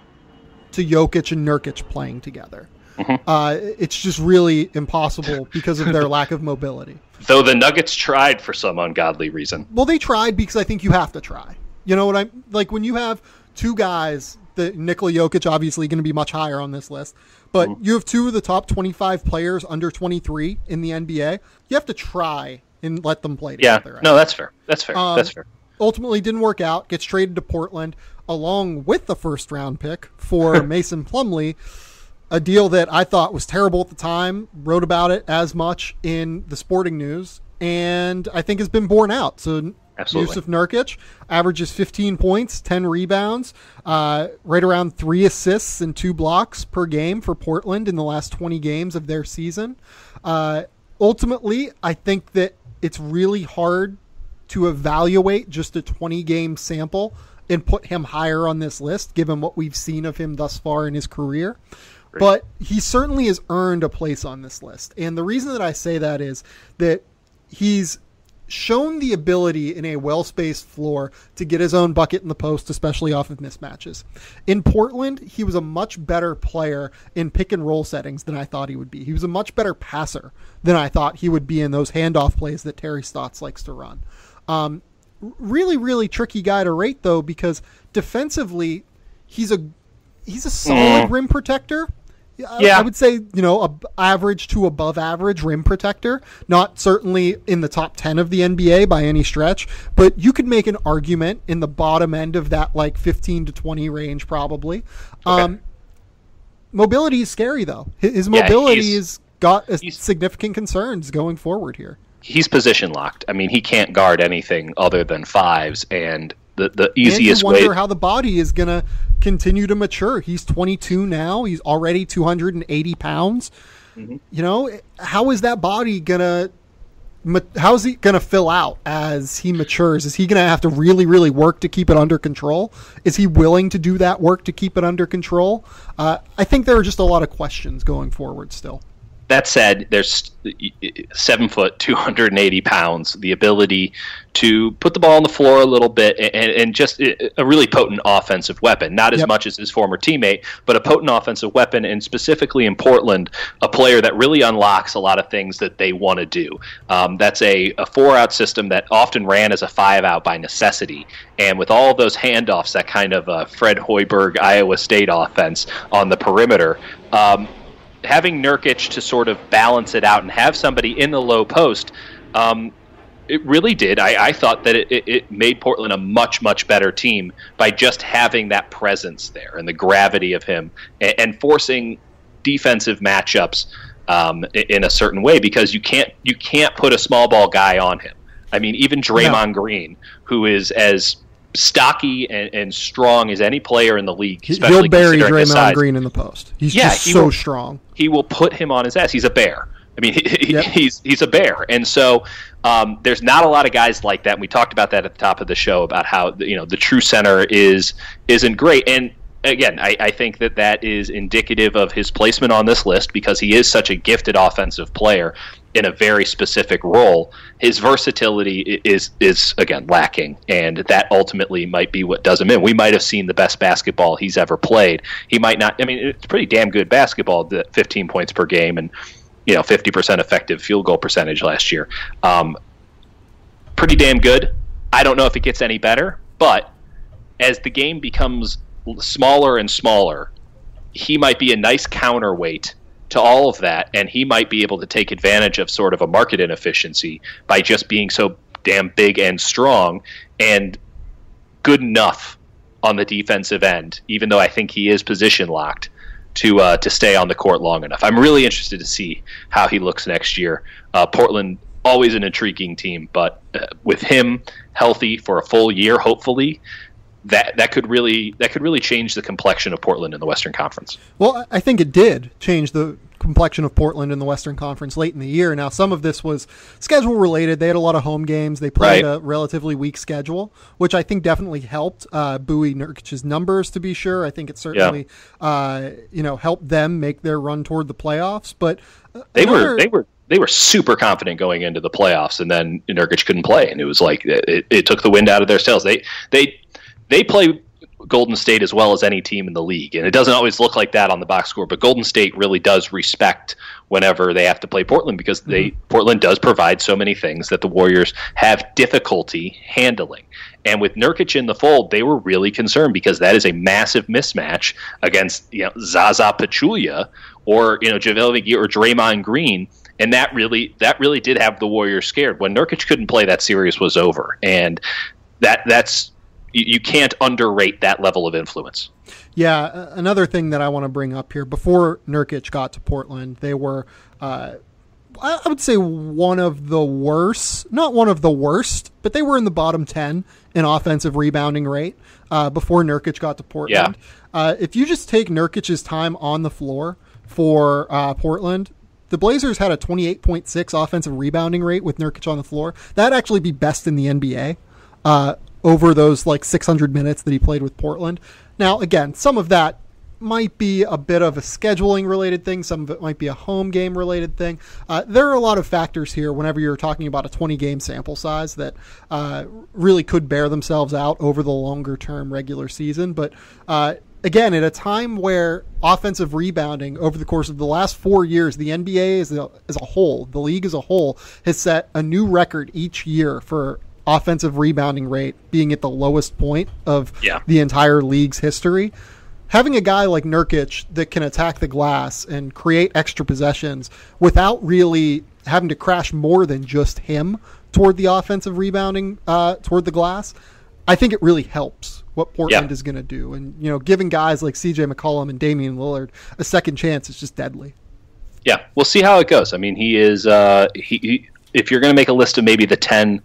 to Jokic and Nurkic playing together. Mm-hmm. It's just really impossible because of their lack of mobility. Though the Nuggets tried for some ungodly reason. Well, they tried because I think you have to try. You know what I'm like when you have 2 guys. Nikola Jokic obviously going to be much higher on this list, but you have 2 of the top 25 players under 23 in the NBA. You have to try and let them play together. Yeah, no, that's fair. That's fair. Ultimately, didn't work out. Gets traded to Portland along with the first-round pick for Mason Plumlee, a deal that I thought was terrible at the time. Wrote about it as much in the Sporting News, and I think has been borne out. So Absolutely. Yusef Nurkic averages 15 points, 10 rebounds, right around 3 assists and 2 blocks per game for Portland in the last 20 games of their season. Ultimately, I think that it's really hard to evaluate just a 20-game sample and put him higher on this list, given what we've seen of him thus far in his career. Great. But he certainly has earned a place on this list. And the reason that I say that is that he's shown the ability in a well-spaced floor to get his own bucket in the post, especially off of mismatches. In Portland, he was a much better player in pick-and-roll settings than I thought he would be. He was a much better passer than I thought he would be in those handoff plays that Terry Stotts likes to run. Really, really tricky guy to rate, though, because defensively, he's a solid rim protector. I would say, average to above average rim protector, not certainly in the top 10 of the NBA by any stretch, but you could make an argument in the bottom end of that, like 15 to 20 range, probably. Okay. Mobility is scary, though. His mobility has got significant concerns going forward here. He's position locked. I mean, he can't guard anything other than fives, and the easiest way. And you wonder how the body is going to continue to mature. He's 22 now. He's already 280 pounds. Mm-hmm. How is that body how is he going to fill out as he matures? Is he going to have to really, really work to keep it under control? Is he willing to do that work to keep it under control? I think there are just a lot of questions going forward still. That said, there's 7 foot, 280 pounds, the ability to put the ball on the floor a little bit, and just a really potent offensive weapon. Not as much as his former teammate, but a potent offensive weapon, and specifically in Portland, a player that really unlocks a lot of things that they want to do. That's a 4-out system that often ran as a 5-out by necessity. And with all of those handoffs, that kind of Fred Hoiberg, Iowa State offense on the perimeter, having Nurkic to sort of balance it out and have somebody in the low post, it really did. I thought that it made Portland a much, much better team by just having that presence there and the gravity of him and forcing defensive matchups in a certain way, because you can't put a small ball guy on him. I mean, even Draymond Green, who is as stocky and strong as any player in the league. He'll bury Draymond Green in the post. He's just so strong. He will put him on his ass. He's a bear. I mean, he's a bear. And so there's not a lot of guys like that. And we talked about that at the top of the show about how the true center isn't great. And again, I think that is indicative of his placement on this list, because he is such a gifted offensive player in a very specific role. His versatility is again lacking, and that ultimately might be what does him in. We might have seen the best basketball he's ever played. He might not. I mean, it's pretty damn good basketball, 15 points per game and 50% effective field goal percentage last year. Pretty damn good. I don't know if it gets any better, but as the game becomes smaller and smaller, he might be a nice counterweight to all of that, and he might be able to take advantage of sort of a market inefficiency by just being so damn big and strong and good enough on the defensive end, even though I think he is position locked to stay on the court long enough. I'm really interested to see how he looks next year. Portland, always an intriguing team, but with him healthy for a full year, hopefully, that could really change the complexion of Portland in the Western Conference. Well, I think it did change the complexion of Portland in the Western Conference late in the year. Now, some of this was schedule related. They had a lot of home games. They played a relatively weak schedule, which I think definitely helped buoy Nurkic's numbers, to be sure. I think it certainly helped them make their run toward the playoffs. But they were super confident going into the playoffs, and then Nurkic couldn't play, and it was like it took the wind out of their sails. They play Golden State as well as any team in the league, and it doesn't always look like that on the box score, but Golden State really does respect whenever they have to play Portland, because Portland does provide so many things that the Warriors have difficulty handling. And with Nurkic in the fold, they were really concerned, because that is a massive mismatch against Zaza Pachulia or JaVale McGee or Draymond Green. And that really did have the Warriors scared. When Nurkic couldn't play, that series was over. And that's you can't underrate that level of influence. Yeah, another thing that I want to bring up here, before Nurkic got to Portland, they were I would say one of the worst, not one of the worst, but they were in the bottom 10 in offensive rebounding rate before Nurkic got to Portland. Yeah. If you just take Nurkic's time on the floor for Portland, the Blazers had a 28.6 offensive rebounding rate with Nurkic on the floor. That'd actually be best in the NBA over those like 600 minutes that he played with Portland. Now, again, some of that might be a bit of a scheduling related thing. Some of it might be a home game related thing. There are a lot of factors here whenever you're talking about a 20 game sample size that really could bear themselves out over the longer term regular season. But again, at a time where offensive rebounding over the course of the last 4 years, the NBA as a whole, the league as a whole, has set a new record each year for offensive rebounding rate being at the lowest point of the entire league's history. Having a guy like Nurkic that can attack the glass and create extra possessions without really having to crash more than just him toward the offensive rebounding toward the glass, I think it really helps what Portland is going to do. And, you know, giving guys like CJ McCollum and Damian Lillard a second chance is just deadly. Yeah, we'll see how it goes. I mean, he is if you're going to make a list of maybe the 10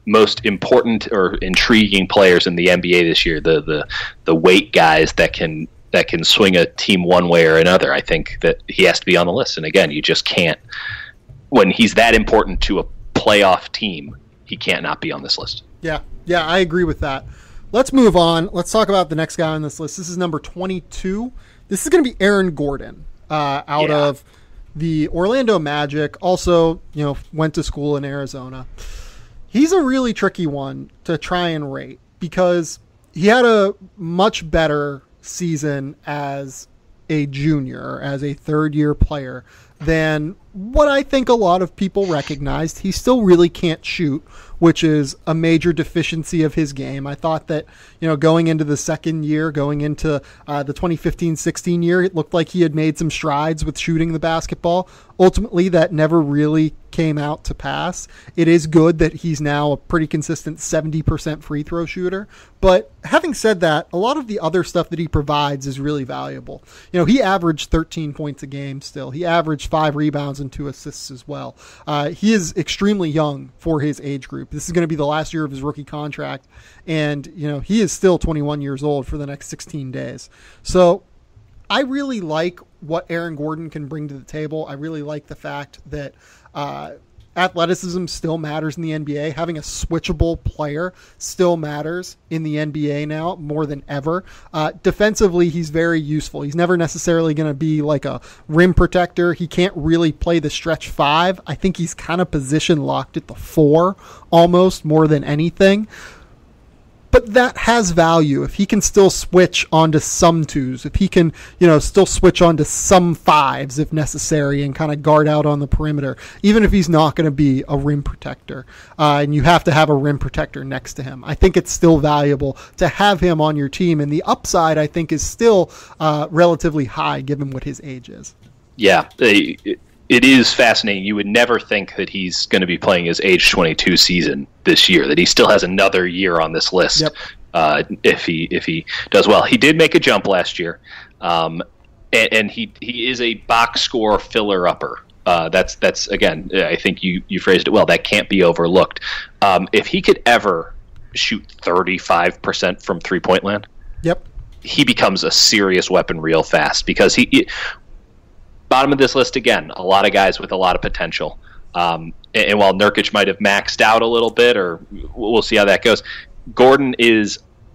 most important or intriguing players in the NBA this year, the weight guys that can swing a team one way or another, I think that he has to be on the list. And again, you just can't, when he's that important to a playoff team, he can't not be on this list. Yeah, I agree with that. Let's move on. Let's talk about the next guy on this list. This is number 22. This is going to be Aaron Gordon out of the Orlando Magic. Also, you know, went to school in Arizona. He's a really tricky one to try and rate because he had a much better season as a junior, as a third-year player, than what I think a lot of people recognized. He still really can't shoot, which is a major deficiency of his game. I thought that, you know, going into the second year, going into the 2015-16 year, it looked like he had made some strides with shooting the basketball. Ultimately, that never really came out to pass. It is good that he's now a pretty consistent 70% free throw shooter. But having said that, a lot of the other stuff that he provides is really valuable. You know, he averaged 13 points a game still. He averaged 5 rebounds and 2 assists as well. He is extremely young for his age group. This is going to be the last year of his rookie contract. And, you know, he is still 21 years old for the next 16 days. So I really like what Aaron Gordon can bring to the table. I really like the fact that athleticism still matters in the NBA. Having a switchable player still matters in the NBA now more than ever. Defensively, he's very useful. He's never necessarily going to be like a rim protector. He can't really play the stretch 5. I think he's kind of position locked at the 4 almost more than anything. But that has value if he can still switch onto some 2s, if he can, you know, still switch onto some 5s if necessary and kind of guard out on the perimeter, even if he's not going to be a rim protector. And you have to have a rim protector next to him. I think it's still valuable to have him on your team. And the upside, I think, is still relatively high given what his age is. Yeah, it is fascinating. You would never think that he's going to be playing his age 22 season this year, that he still has another year on this list. If he does well. He did make a jump last year, and he is a box score filler-upper. That's again, I think you phrased it well. That can't be overlooked. If he could ever shoot 35% from three-point land, he becomes a serious weapon real fast because he bottom of this list again, a lot of guys with a lot of potential. And while Nurkic might have maxed out a little bit, or we'll see how that goes, Gordon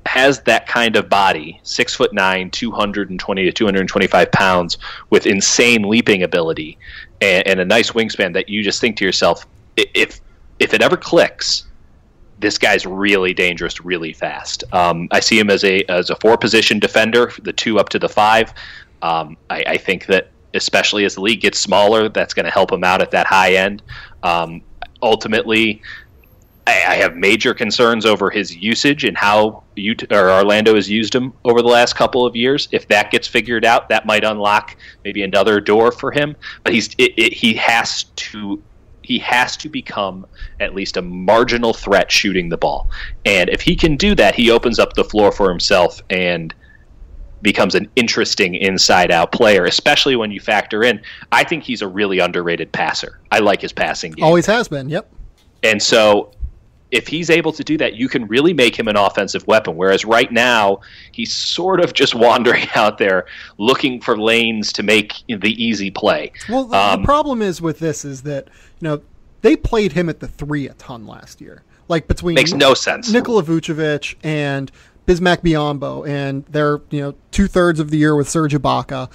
has that kind of body, 6'9", 220 to 225 pounds, with insane leaping ability and a nice wingspan that you just think to yourself, if it ever clicks, this guy's really dangerous, really fast. I see him as a 4-position defender, the 2 up to the 5. I think that, especially as the league gets smaller, that's going to help him out at that high end. Ultimately, I have major concerns over his usage and how Orlando has used him over the last couple of years. If that gets figured out, that might unlock maybe another door for him. But he has to become at least a marginal threat shooting the ball. And if he can do that, he opens up the floor for himself. And becomes an interesting inside-out player, especially when you factor in, I think he's a really underrated passer. I like his passing game. Always has been, yep. And so if he's able to do that, you can really make him an offensive weapon, whereas right now he's sort of just wandering out there looking for lanes to make the easy play. Well, the problem is with this is that, they played him at the 3 a ton last year. Like between makes no sense. Nikola Vucevic and Bismack Biyombo, and they're 2/3 of the year with Serge Ibaka.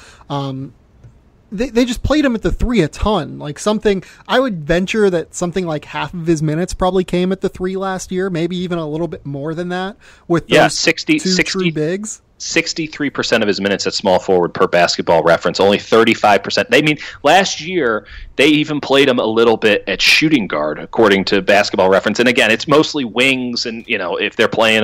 They just played him at the 3 a ton. Like something, I would venture that something like half of his minutes probably came at the 3 last year, maybe even a little bit more than that. With those 60 true bigs. 63% of his minutes at small forward per Basketball Reference, only 35%. Last year they even played him a little bit at shooting guard, according to Basketball Reference. And again, it's mostly wings, and if they're playing,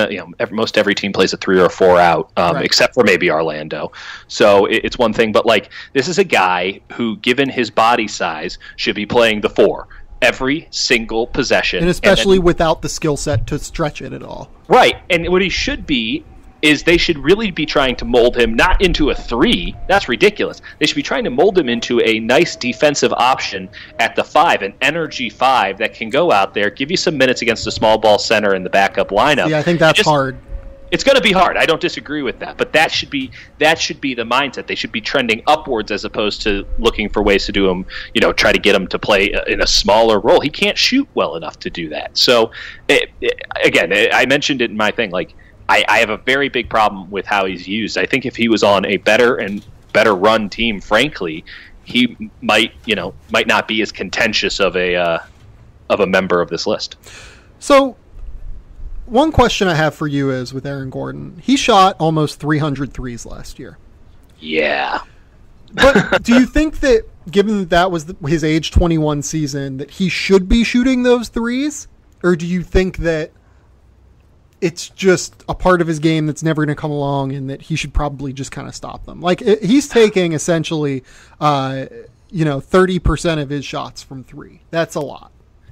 most every team plays a 3 or a 4 out, right, except for maybe Orlando. So it's one thing, but this is a guy who, given his body size, should be playing the 4 every single possession, and especially without the skill set to stretch it at all. Right, and what he should be is they should really be trying to mold him not into a 3. That's ridiculous. They should be trying to mold him into a nice defensive option at the 5, an energy 5 that can go out there, give you some minutes against a small ball center in the backup lineup. Yeah, I think that's hard. It's going to be hard. I don't disagree with that, but that should be the mindset. They should be trending upwards as opposed to looking for ways to do him, try to get him to play in a smaller role. He can't shoot well enough to do that. So, again, I mentioned it in my thing, I have a very big problem with how he's used. I think if he was on a better run team, frankly, he might not be as contentious of a member of this list. So, one question I have for you is with Aaron Gordon. He shot almost 300 threes last year. Yeah. But do you think that, given that was his age 21 season, that he should be shooting those threes? Or do you think that it's just a part of his game that's never going to come along and that he should probably just kind of stop them? He's taking essentially, 30% of his shots from 3. That's a lot.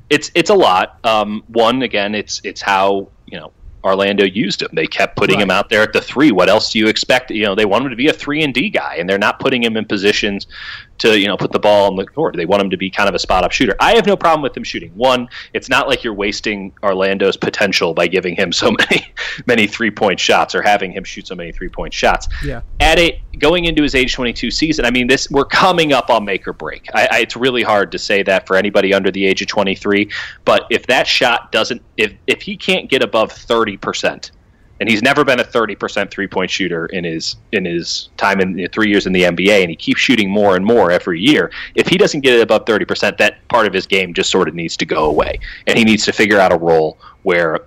It's a lot. One, again, it's how, Orlando used him. They kept putting him out there at the 3. What else do you expect? They want him to be a 3-and-D guy, and they're not putting him in positions to, put the ball on the court. They want him to be kind of a spot-up shooter. I have no problem with him shooting. One, it's not like you're wasting Orlando's potential by giving him so many three-point shots or having him shoot so many three-point shots. Yeah. Going into his age 22 season, we're coming up on make or break. It's really hard to say that for anybody under the age of 23, but if that shot doesn't, if he can't get above 30%, and he's never been a 30% three-point shooter in his time in 3 years in the NBA, and he keeps shooting more and more every year. If he doesn't get it above 30%, that part of his game just sort of needs to go away, and he needs to figure out a role where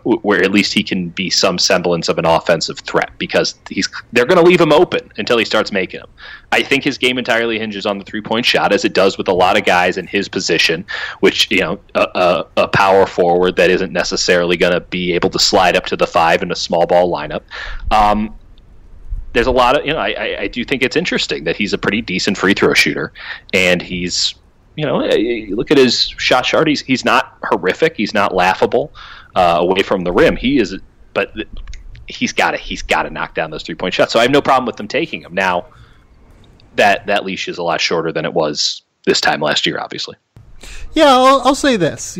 where at least he can be some semblance of an offensive threat, because they're going to leave him open until he starts making them. I think his game entirely hinges on the three-point shot, as it does with a lot of guys in his position, which, a power forward that isn't necessarily going to be able to slide up to the 5 in a small ball lineup. There's a lot of, I do think it's interesting that he's a pretty decent free throw shooter, and he's, you look at his shot chart, he's not horrific, he's not laughable away from the rim. He is, but he's got to knock down those 3-point shots. So I have no problem with them taking him. Now, that leash is a lot shorter than it was this time last year, obviously. Yeah, I'll say this.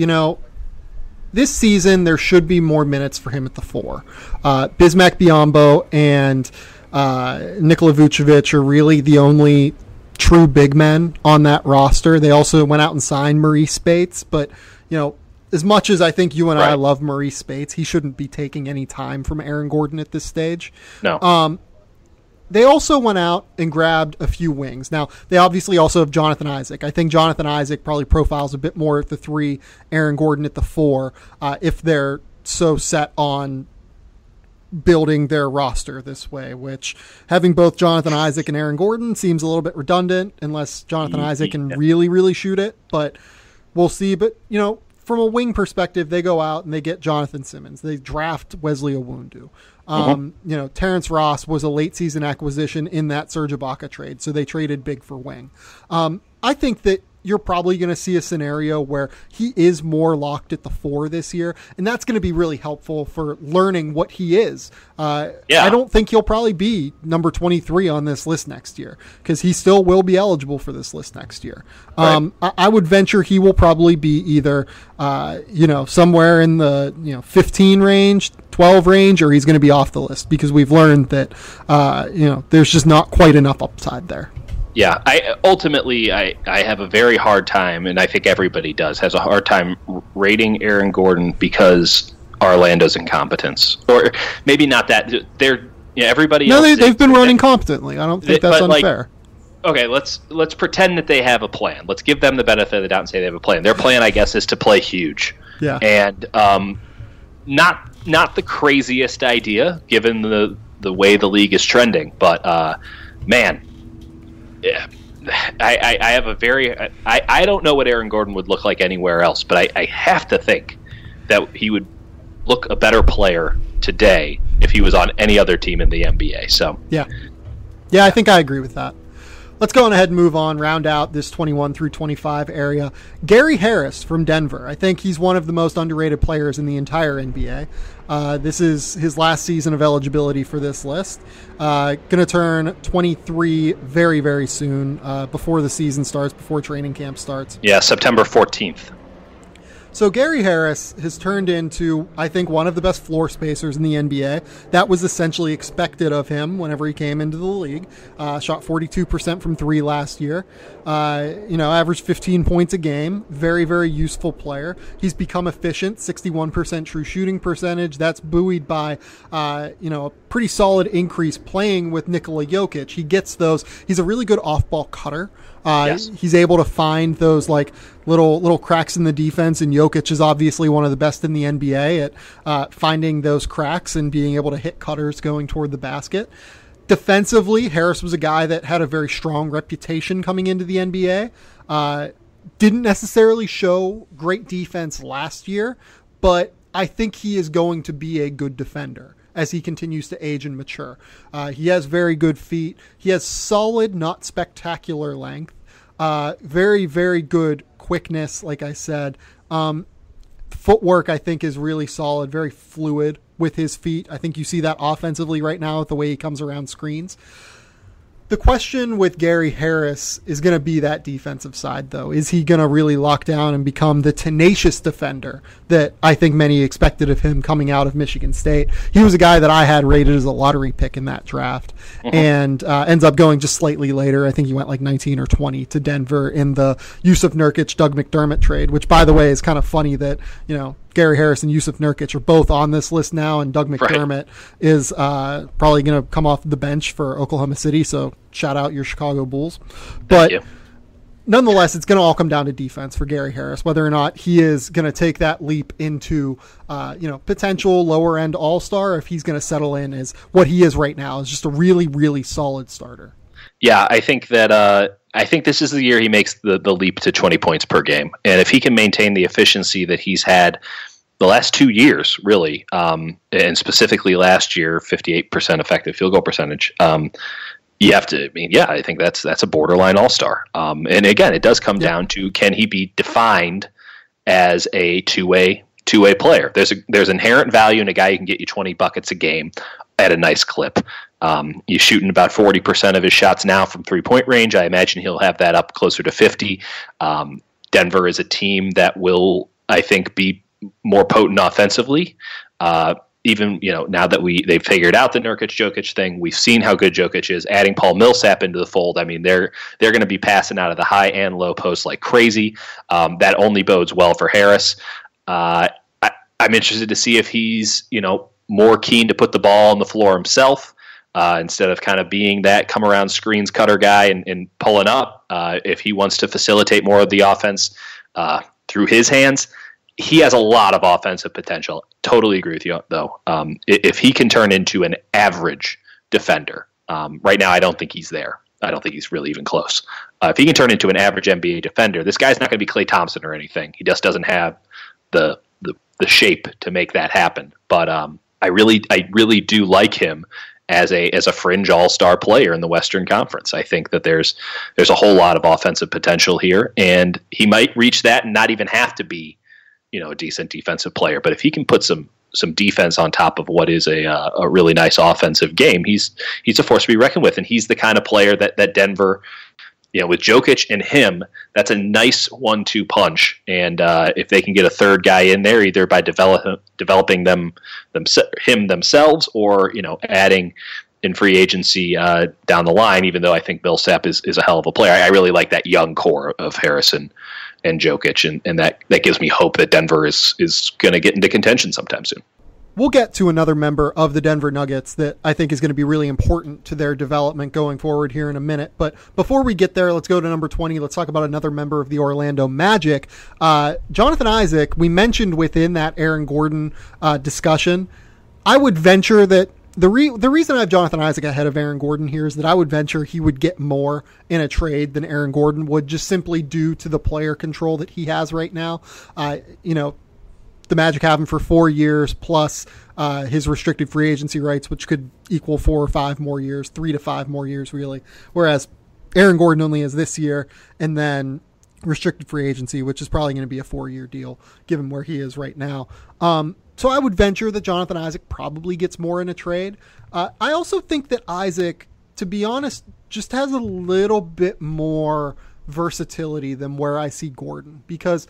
This season there should be more minutes for him at the 4. Bismack Biyombo and Nikola Vucevic are really the only true big men on that roster. They also went out and signed Maurice Spates, but as much as I think you and I love Maurice Spates, he shouldn't be taking any time from Aaron Gordon at this stage. No. They also went out and grabbed a few wings. Now, they obviously also have Jonathan Isaac. I think Jonathan Isaac probably profiles a bit more at the 3, Aaron Gordon at the 4, if they're so set on building their roster this way, which having both Jonathan Isaac and Aaron Gordon seems a little bit redundant unless Jonathan Isaac can really, really shoot it. But we'll see. But, from a wing perspective, they go out and they get Jonathan Simmons. They draft Wesley Owundu. Terrence Ross was a late season acquisition in that Serge Ibaka trade, so they traded big for wing. I think that you're probably going to see a scenario where he is more locked at the 4 this year, and that's going to be really helpful for learning what he is. I don't think he'll probably be number 23 on this list next year, because he still will be eligible for this list next year. Right. I would venture he will probably be either somewhere in the 15 range, 12 range, or he's going to be off the list, because we've learned that there's just not quite enough upside there. Yeah, I have a very hard time, and I think everybody has a hard time rating Aaron Gordon because Orlando's incompetence, or maybe not that everybody. No, they've been running competently. I don't think that's unfair. Okay, let's pretend that they have a plan. Let's give them the benefit of the doubt and say they have a plan. Their plan, I guess, is to play huge. Yeah, and not the craziest idea given the way the league is trending, but man. Yeah, I have a very I don't know what Aaron Gordon would look like anywhere else, but I have to think that he would look a better player today if he was on any other team in the NBA. So yeah, I think I agree with that. Let's go on ahead and move on, round out this 21 through 25 area. Gary Harris from Denver. I think he's one of the most underrated players in the entire NBA. This is his last season of eligibility for this list. Going to turn 23 very, very soon, before the season starts, before training camp starts. Yeah, September 14th. So Gary Harris has turned into, I think, one of the best floor spacers in the NBA. That was essentially expected of him whenever he came into the league. Shot 42% from 3 last year. Averaged 15 points a game. Very, very useful player. He's become efficient, 61% true shooting percentage. That's buoyed by, a pretty solid increase playing with Nikola Jokic. He gets those. He's a really good off-ball cutter. Yes. He's able to find those little cracks in the defense, and Jokic is obviously one of the best in the NBA at finding those cracks and being able to hit cutters going toward the basket. Defensively, Harris was a guy that had a very strong reputation coming into the NBA. Didn't necessarily show great defense last year, but I think he is going to be a good defender as he continues to age and mature. He has very good feet. He has solid, not spectacular length. Very, very good quickness, like I said. Footwork, I think, is really solid, very fluid with his feet. I think you see that offensively right now with the way he comes around screens. The question with Gary Harris is going to be that defensive side, though. Is he going to really lock down and become the tenacious defender that I think many expected of him coming out of Michigan State? He was a guy that I had rated as a lottery pick in that draft, and ends up going just slightly later. I think he went like 19 or 20 to Denver in the Yusef Nurkic, Doug McDermott trade, which, by the way, is kind of funny that, Gary Harris and Yusef Nurkic are both on this list now, and Doug McDermott is probably going to come off the bench for Oklahoma City, so shout out your Chicago Bulls. But nonetheless, it's going to all come down to defense for Gary Harris, whether or not he is going to take that leap into potential lower-end all-star, or if he's going to settle in as what he is right now, is just a really, really solid starter. Yeah, I think that I think this is the year he makes the leap to 20 points per game. And if he can maintain the efficiency that he's had the last 2 years, really, and specifically last year, 58% effective field goal percentage, you have to, I think that's a borderline all-star. And again, it does come down to, can he be defined as a two-way player? There's inherent value in a guy who can get you 20 buckets a game at a nice clip. He's shooting about 40% of his shots now from three-point range. I imagine he'll have that up closer to 50. Denver is a team that will, I think, be more potent offensively. Even now that they've figured out the Nurkic-Jokic thing, we've seen how good Jokic is. Adding Paul Millsap into the fold, they're going to be passing out of the high and low post like crazy. That only bodes well for Harris. I'm interested to see if he's more keen to put the ball on the floor himself. Instead of kind of being that come around screens cutter guy and pulling up, if he wants to facilitate more of the offense through his hands, he has a lot of offensive potential. Totally agree with you, though. If he can turn into an average defender, right now I don't think he's there. I don't think he's really even close. If he can turn into an average NBA defender, this guy's not going to be Klay Thompson or anything. He just doesn't have the shape to make that happen. But I really do like him as a fringe all-star player in the Western Conference. I think that there's a whole lot of offensive potential here, and he might reach that and not even have to be, a decent defensive player. But if he can put some defense on top of what is a really nice offensive game, he's a force to be reckoned with, and he's the kind of player that Denver, with Jokic and him, that's a nice 1-2 punch. And if they can get a third guy in there, either by developing him themselves, or adding in free agency down the line, even though I think Millsap is a hell of a player, I really like that young core of Harrison and Jokic, and that gives me hope that Denver is going to get into contention sometime soon. We'll get to another member of the Denver Nuggets that I think is going to be really important to their development going forward here in a minute. But before we get there, let's go to number 20. Let's talk about another member of the Orlando Magic. Jonathan Isaac, we mentioned within that Aaron Gordon discussion. I would venture that the reason I have Jonathan Isaac ahead of Aaron Gordon here is that I would venture he would get more in a trade than Aaron Gordon would, just simply due to the player control that he has right now. The Magic have him for 4 years plus his restricted free agency rights, which could equal 4 or 5 more years, 3 to 5 more years, really. Whereas Aaron Gordon only has this year, and then restricted free agency, which is probably going to be a 4-year deal, given where he is right now. So I would venture that Jonathan Isaac probably gets more in a trade. I also think that Isaac, to be honest, just has a little bit more versatility than where I see Gordon, because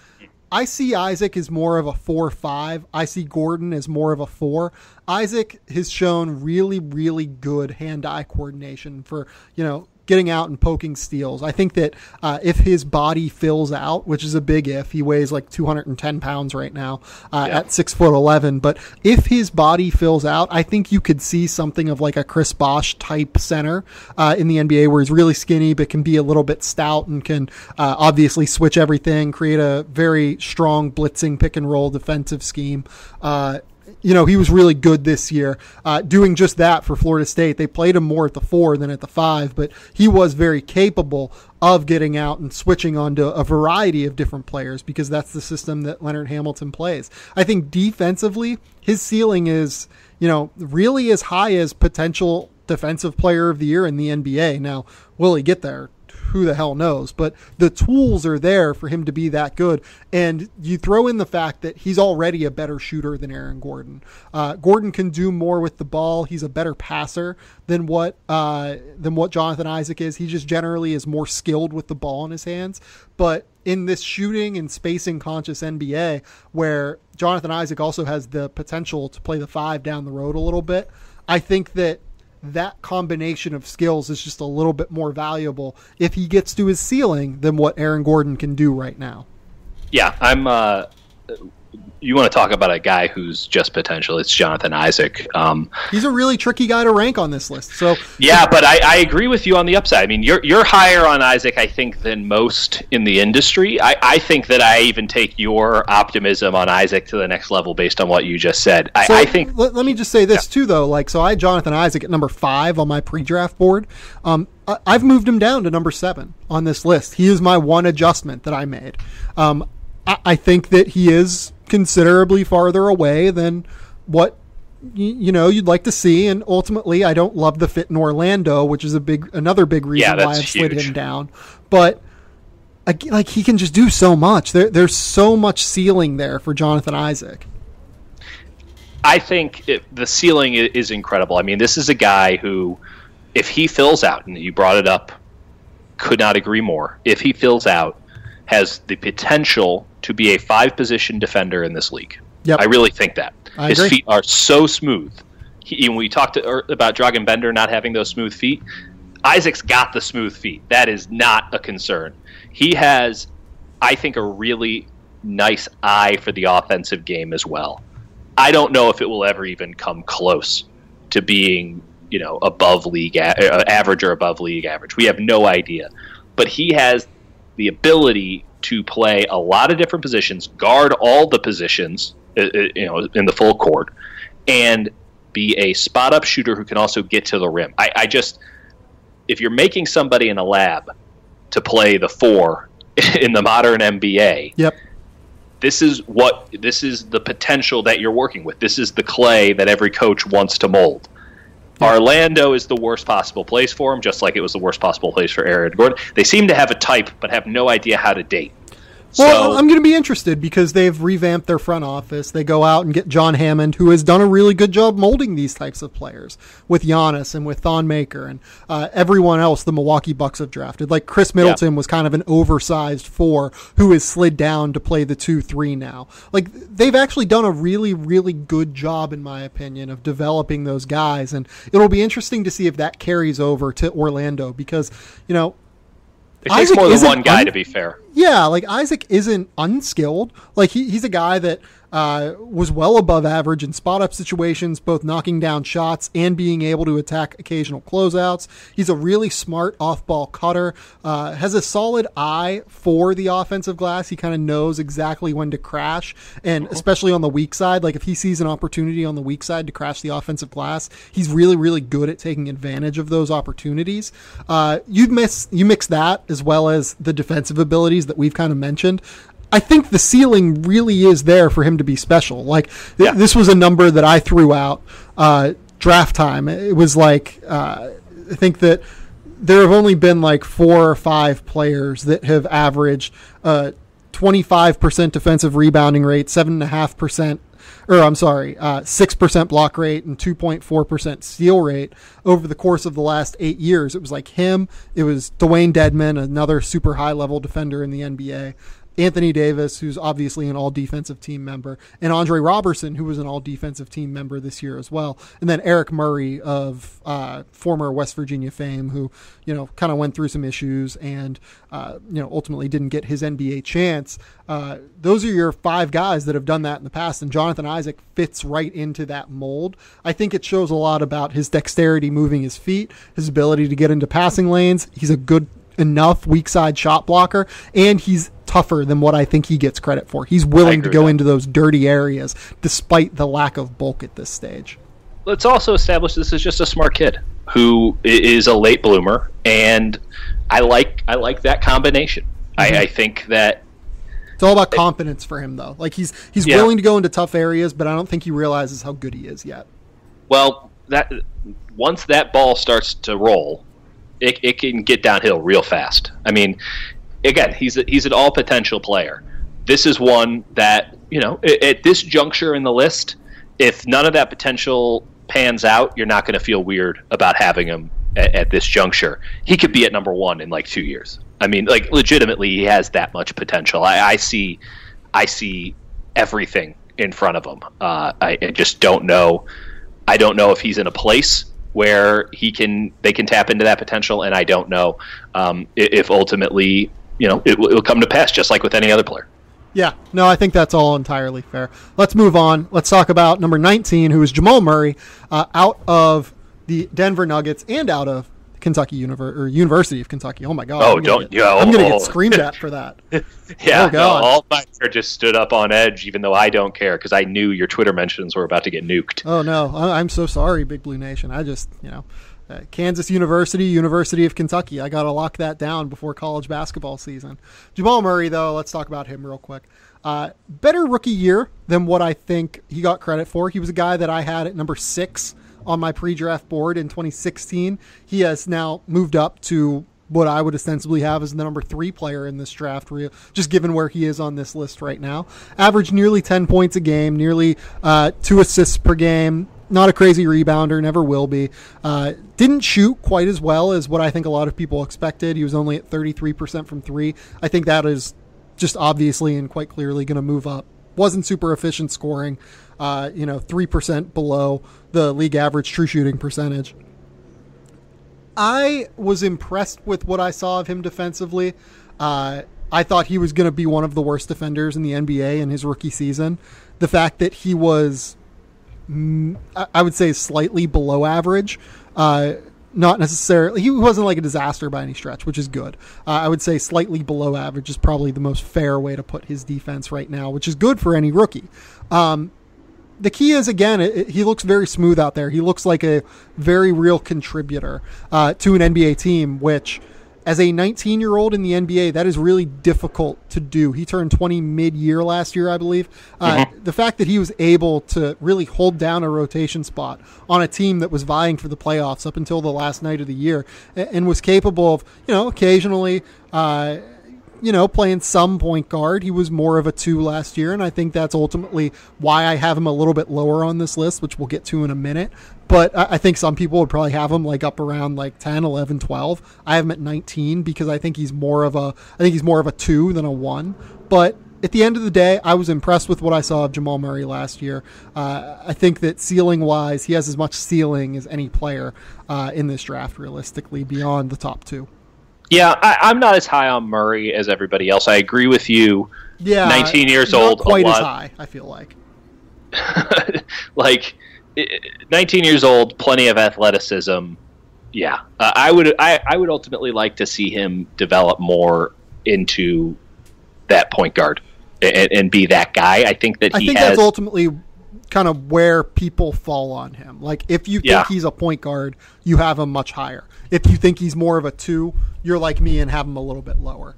I see Isaac as more of a 4-5. I see Gordon as more of a 4. Isaac has shown really, really good hand-eye coordination for, getting out and poking steals. I think that if his body fills out, which is a big if, he weighs like 210 pounds right now at 6'11", but if his body fills out, I think you could see something of like a Chris Bosh type center in the NBA, where he's really skinny but can be a little bit stout and can obviously switch everything, create a very strong blitzing pick and roll defensive scheme. He was really good this year doing just that for Florida State. They played him more at the 4 than at the 5, but he was very capable of getting out and switching onto a variety of different players, because that's the system that Leonard Hamilton plays. I think defensively, his ceiling is, really as high as potential defensive player of the year in the NBA. Now, will he get there? Who the hell knows? But the tools are there for him to be that good. And you throw in the fact that he's already a better shooter than Aaron Gordon. Gordon can do more with the ball. He's a better passer than what Jonathan Isaac is. He just generally is more skilled with the ball in his hands. But in this shooting and spacing conscious NBA, where Jonathan Isaac also has the potential to play the 5 down the road a little bit, I think that combination of skills is just a little bit more valuable if he gets to his ceiling than what Aaron Gordon can do right now. Yeah, you want to talk about a guy who's just potential. It's Jonathan Isaac. He's a really tricky guy to rank on this list. So yeah, but I agree with you on the upside. I mean, you're higher on Isaac, I think, than most in the industry. I think that I even take your optimism on Isaac to the next level based on what you just said. I think. Let me just say this too, though. So I had Jonathan Isaac at number 5 on my pre-draft board. I've moved him down to number 7 on this list. He is my one adjustment that I made. I think that he is considerably farther away than what you'd like to see, and ultimately I don't love the fit in Orlando, which is another big reason why I've slid him down. But he can just do so much. There's so much ceiling there for Jonathan Isaac. I think the ceiling is incredible. I mean, this is a guy who, if he fills out, and you brought it up, could not agree more. If he fills out, has the potential to be a 5-position defender in this league. Yep. I really think that. His agree. feet are so smooth. When we talked about Dragan Bender not having those smooth feet, Isaac's got the smooth feet. That is not a concern. He has, I think, a really nice eye for the offensive game as well. I don't know if it will ever even come close to being, above league average or above league average. We have no idea. But he has the ability to play a lot of different positions, guard all the positions, in the full court, and be a spot-up shooter who can also get to the rim. I just, if you're making somebody in a lab to play the 4 in the modern NBA, yep, this is the potential that you're working with. This is the clay that every coach wants to mold. Orlando is the worst possible place for him, just like it was the worst possible place for Aaron Gordon. They seem to have a type, but have no idea how to date. Well, I'm going to be interested because they've revamped their front office. They go out and get John Hammond, who has done a really good job molding these types of players with Giannis and with Thon Maker and everyone else the Milwaukee Bucks have drafted. Like Chris Middleton was kind of an oversized 4 who has slid down to play the 2-3 now. Like they've actually done a really, really good job, in my opinion, of developing those guys. And it'll be interesting to see if that carries over to Orlando because, you know, it takes more than one guy, to be fair. Yeah, like Isaac isn't unskilled. Like he's a guy that was well above average in spot-up situations, both knocking down shots and being able to attack occasional closeouts. He's a really smart off-ball cutter, has a solid eye for the offensive glass. He kind of knows exactly when to crash, and especially on the weak side, like if he sees an opportunity on the weak side to crash the offensive glass, he's really, really good at taking advantage of those opportunities. You mix that as well as the defensive abilities that we've kind of mentioned. I think the ceiling really is there for him to be special. Like this was a number that I threw out draft time. It was like I think that there have only been like 4 or 5 players that have averaged 25% defensive rebounding rate, 6% block rate, and 2.4% steal rate over the course of the last 8 years. It was like him. It was Dwayne Dedmon, another super high level defender in the NBA. Anthony Davis, who's obviously an all-defensive team member, and Andre Robertson, who was an all-defensive team member this year as well, and then Eric Murray of former West Virginia fame, who kind of went through some issues and ultimately didn't get his NBA chance. Those are your 5 guys that have done that in the past, and Jonathan Isaac fits right into that mold. I think it shows a lot about his dexterity moving his feet, his ability to get into passing lanes. He's a good enough weak side shot blocker, and he's tougher than what I think he gets credit for. He's willing to go into those dirty areas despite the lack of bulk at this stage. Let's also establish this is just a smart kid who is a late bloomer, and I like that combination. Mm-hmm. I think that it's all about confidence for him, though. Like he's willing to go into tough areas, but I don't think he realizes how good he is yet. Well, that once that ball starts to roll, it can get downhill real fast. I mean, again, he's an all potential player. This is one that, at this juncture in the list, if none of that potential pans out, you're not going to feel weird about having him at this juncture. He could be at number 1 in like 2 years. I mean, like legitimately, he has that much potential. I see everything in front of him. I just don't know. I don't know if he's in a place where they can tap into that potential, and I don't know if ultimately it will come to pass, just like with any other player. Yeah, no, I think that's all entirely fair. Let's move on. Let's talk about number 19, who is Jamal Murray, out of the Denver Nuggets and out of Kentucky University of Kentucky. Oh my God! Oh, I'm gonna get screamed at for that. Yeah, all my hair just stood up on edge, even though I don't care because I knew your Twitter mentions were about to get nuked. Oh no, I'm so sorry, Big Blue Nation. I just Kansas University of Kentucky. I got to lock that down before college basketball season. Jamal Murray, though, let's talk about him real quick. Better rookie year than what I think he got credit for. He was a guy that I had at number 6 on my pre-draft board in 2016. He has now moved up to what I would ostensibly have as the number 3 player in this draft, just given where he is on this list right now. Averaged nearly 10 points a game, nearly 2 assists per game. Not a crazy rebounder, never will be. Didn't shoot quite as well as what I think a lot of people expected. He was only at 33% from 3. I think that is just obviously and quite clearly going to move up. Wasn't super efficient scoring, 3% below the league average true shooting percentage. I was impressed with what I saw of him defensively. I thought he was going to be one of the worst defenders in the NBA in his rookie season. The fact that he was, I would say, slightly below average, not necessarily, he wasn't like a disaster by any stretch, which is good. I would say slightly below average is probably the most fair way to put his defense right now, which is good for any rookie. The key is, again, he looks very smooth out there. He looks like a very real contributor to an NBA team, which as a 19-year-old in the NBA, that is really difficult to do. He turned 20 mid-year last year, I believe. The fact that he was able to really hold down a rotation spot on a team that was vying for the playoffs up until the last night of the year and was capable of, occasionally, playing some point guard. He was more of a 2 last year, and I think that's ultimately why I have him a little bit lower on this list, which we'll get to in a minute. But I think some people would probably have him like up around like 10, 11, 12. I have him at 19 because I think he's more of a 2 than a 1. But at the end of the day, I was impressed with what I saw of Jamal Murray last year. I think that ceiling-wise, he has as much ceiling as any player in this draft, realistically, beyond the top 2. Yeah, I'm not as high on Murray as everybody else. I agree with you. Yeah, 19 years not old, quite as high, I feel like. Like 19 years old, plenty of athleticism. Yeah, I would ultimately like to see him develop more into that point guard and be that guy. I think that's ultimately kind of where people fall on him. Like if you think he's a point guard, you have him much higher. If you think he's more of a 2, you're like me and have him a little bit lower.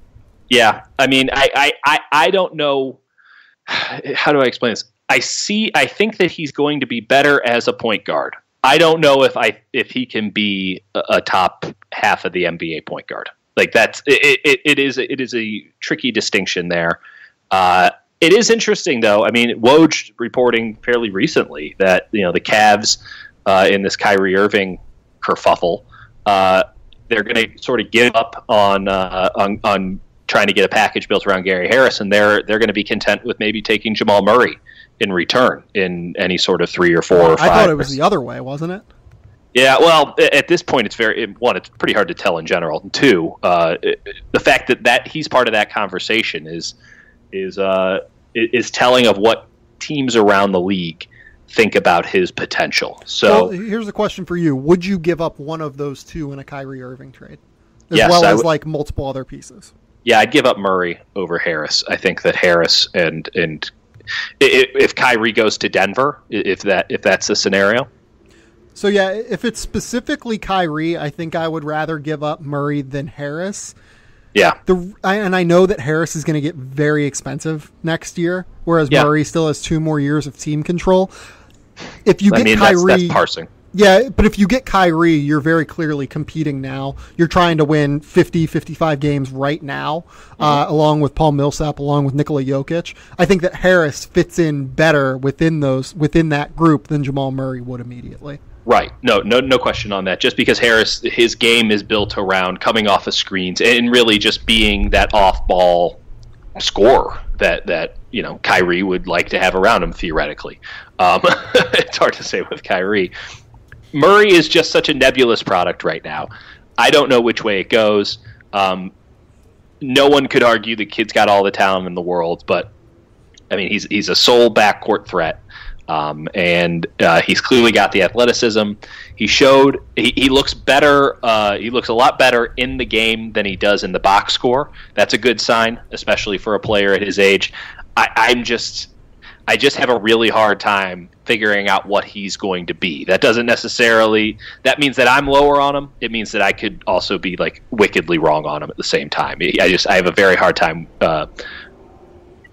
Yeah, I mean, I don't know. How do I explain this? I think that he's going to be better as a point guard. I don't know if he can be a top half of the NBA point guard. Like that's it is a tricky distinction there. It is interesting though. I mean, Woj reporting fairly recently that the Cavs in this Kyrie Irving kerfuffle, they're going to sort of give up on trying to get a package built around Gary Harris, and they're going to be content with maybe taking Jamal Murray in return in any sort of 3 or 4 or 5. I thought it was the other way, wasn't it? Yeah, well, at this point, it's it's pretty hard to tell in general. And 2, the fact that he's part of that conversation is telling of what teams around the league think about his potential. So here's a question for you: would you give up one of those 2 in a Kyrie Irving trade, as well as like multiple other pieces? Yeah, I'd give up Murray over Harris. I think that Harris and if Kyrie goes to Denver, if that's the scenario. So yeah, if it's specifically Kyrie, I think I would rather give up Murray than Harris. Yeah. And I know that Harris is going to get very expensive next year, whereas Murray still has 2 more years of team control. If you get Kyrie, that's parsing. Yeah, but if you get Kyrie, you're very clearly competing now. You're trying to win 50, 55 games right now, along with Paul Millsap, along with Nikola Jokic. I think that Harris fits in better within that group than Jamal Murray would immediately. Right. No question on that. Just because Harris, his game is built around coming off of screens and really just being that off-ball scorer that Kyrie would like to have around him theoretically. It's hard to say with Kyrie. Murray is just such a nebulous product right now. I don't know which way it goes. No one could argue the kid's got all the talent in the world, but I mean, he's a sole backcourt threat. And he's clearly got the athleticism. He showed he looks better. He looks a lot better in the game than he does in the box score. That's a good sign, especially for a player at his age. I just have a really hard time figuring out what he's going to be. That doesn't necessarily that means that I'm lower on him. It means that I could also be like wickedly wrong on him at the same time. I have a very hard time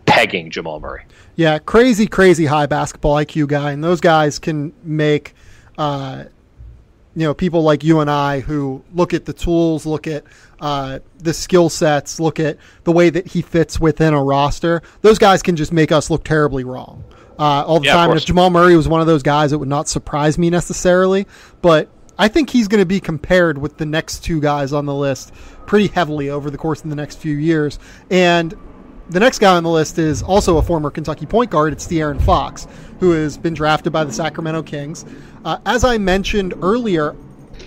pegging Jamal Murray. Yeah, crazy high basketball IQ guy, and those guys can make people like you and I who look at the tools, look at the skill sets, look at the way that he fits within a roster. Those guys can just make us look terribly wrong all the time. And if Jamal Murray was one of those guys, it would not surprise me necessarily, but I think he's going to be compared with the next 2 guys on the list pretty heavily over the course of the next few years. And the next guy on the list is also a former Kentucky point guard. It's De'Aaron Fox, who has been drafted by the Sacramento Kings. As I mentioned earlier,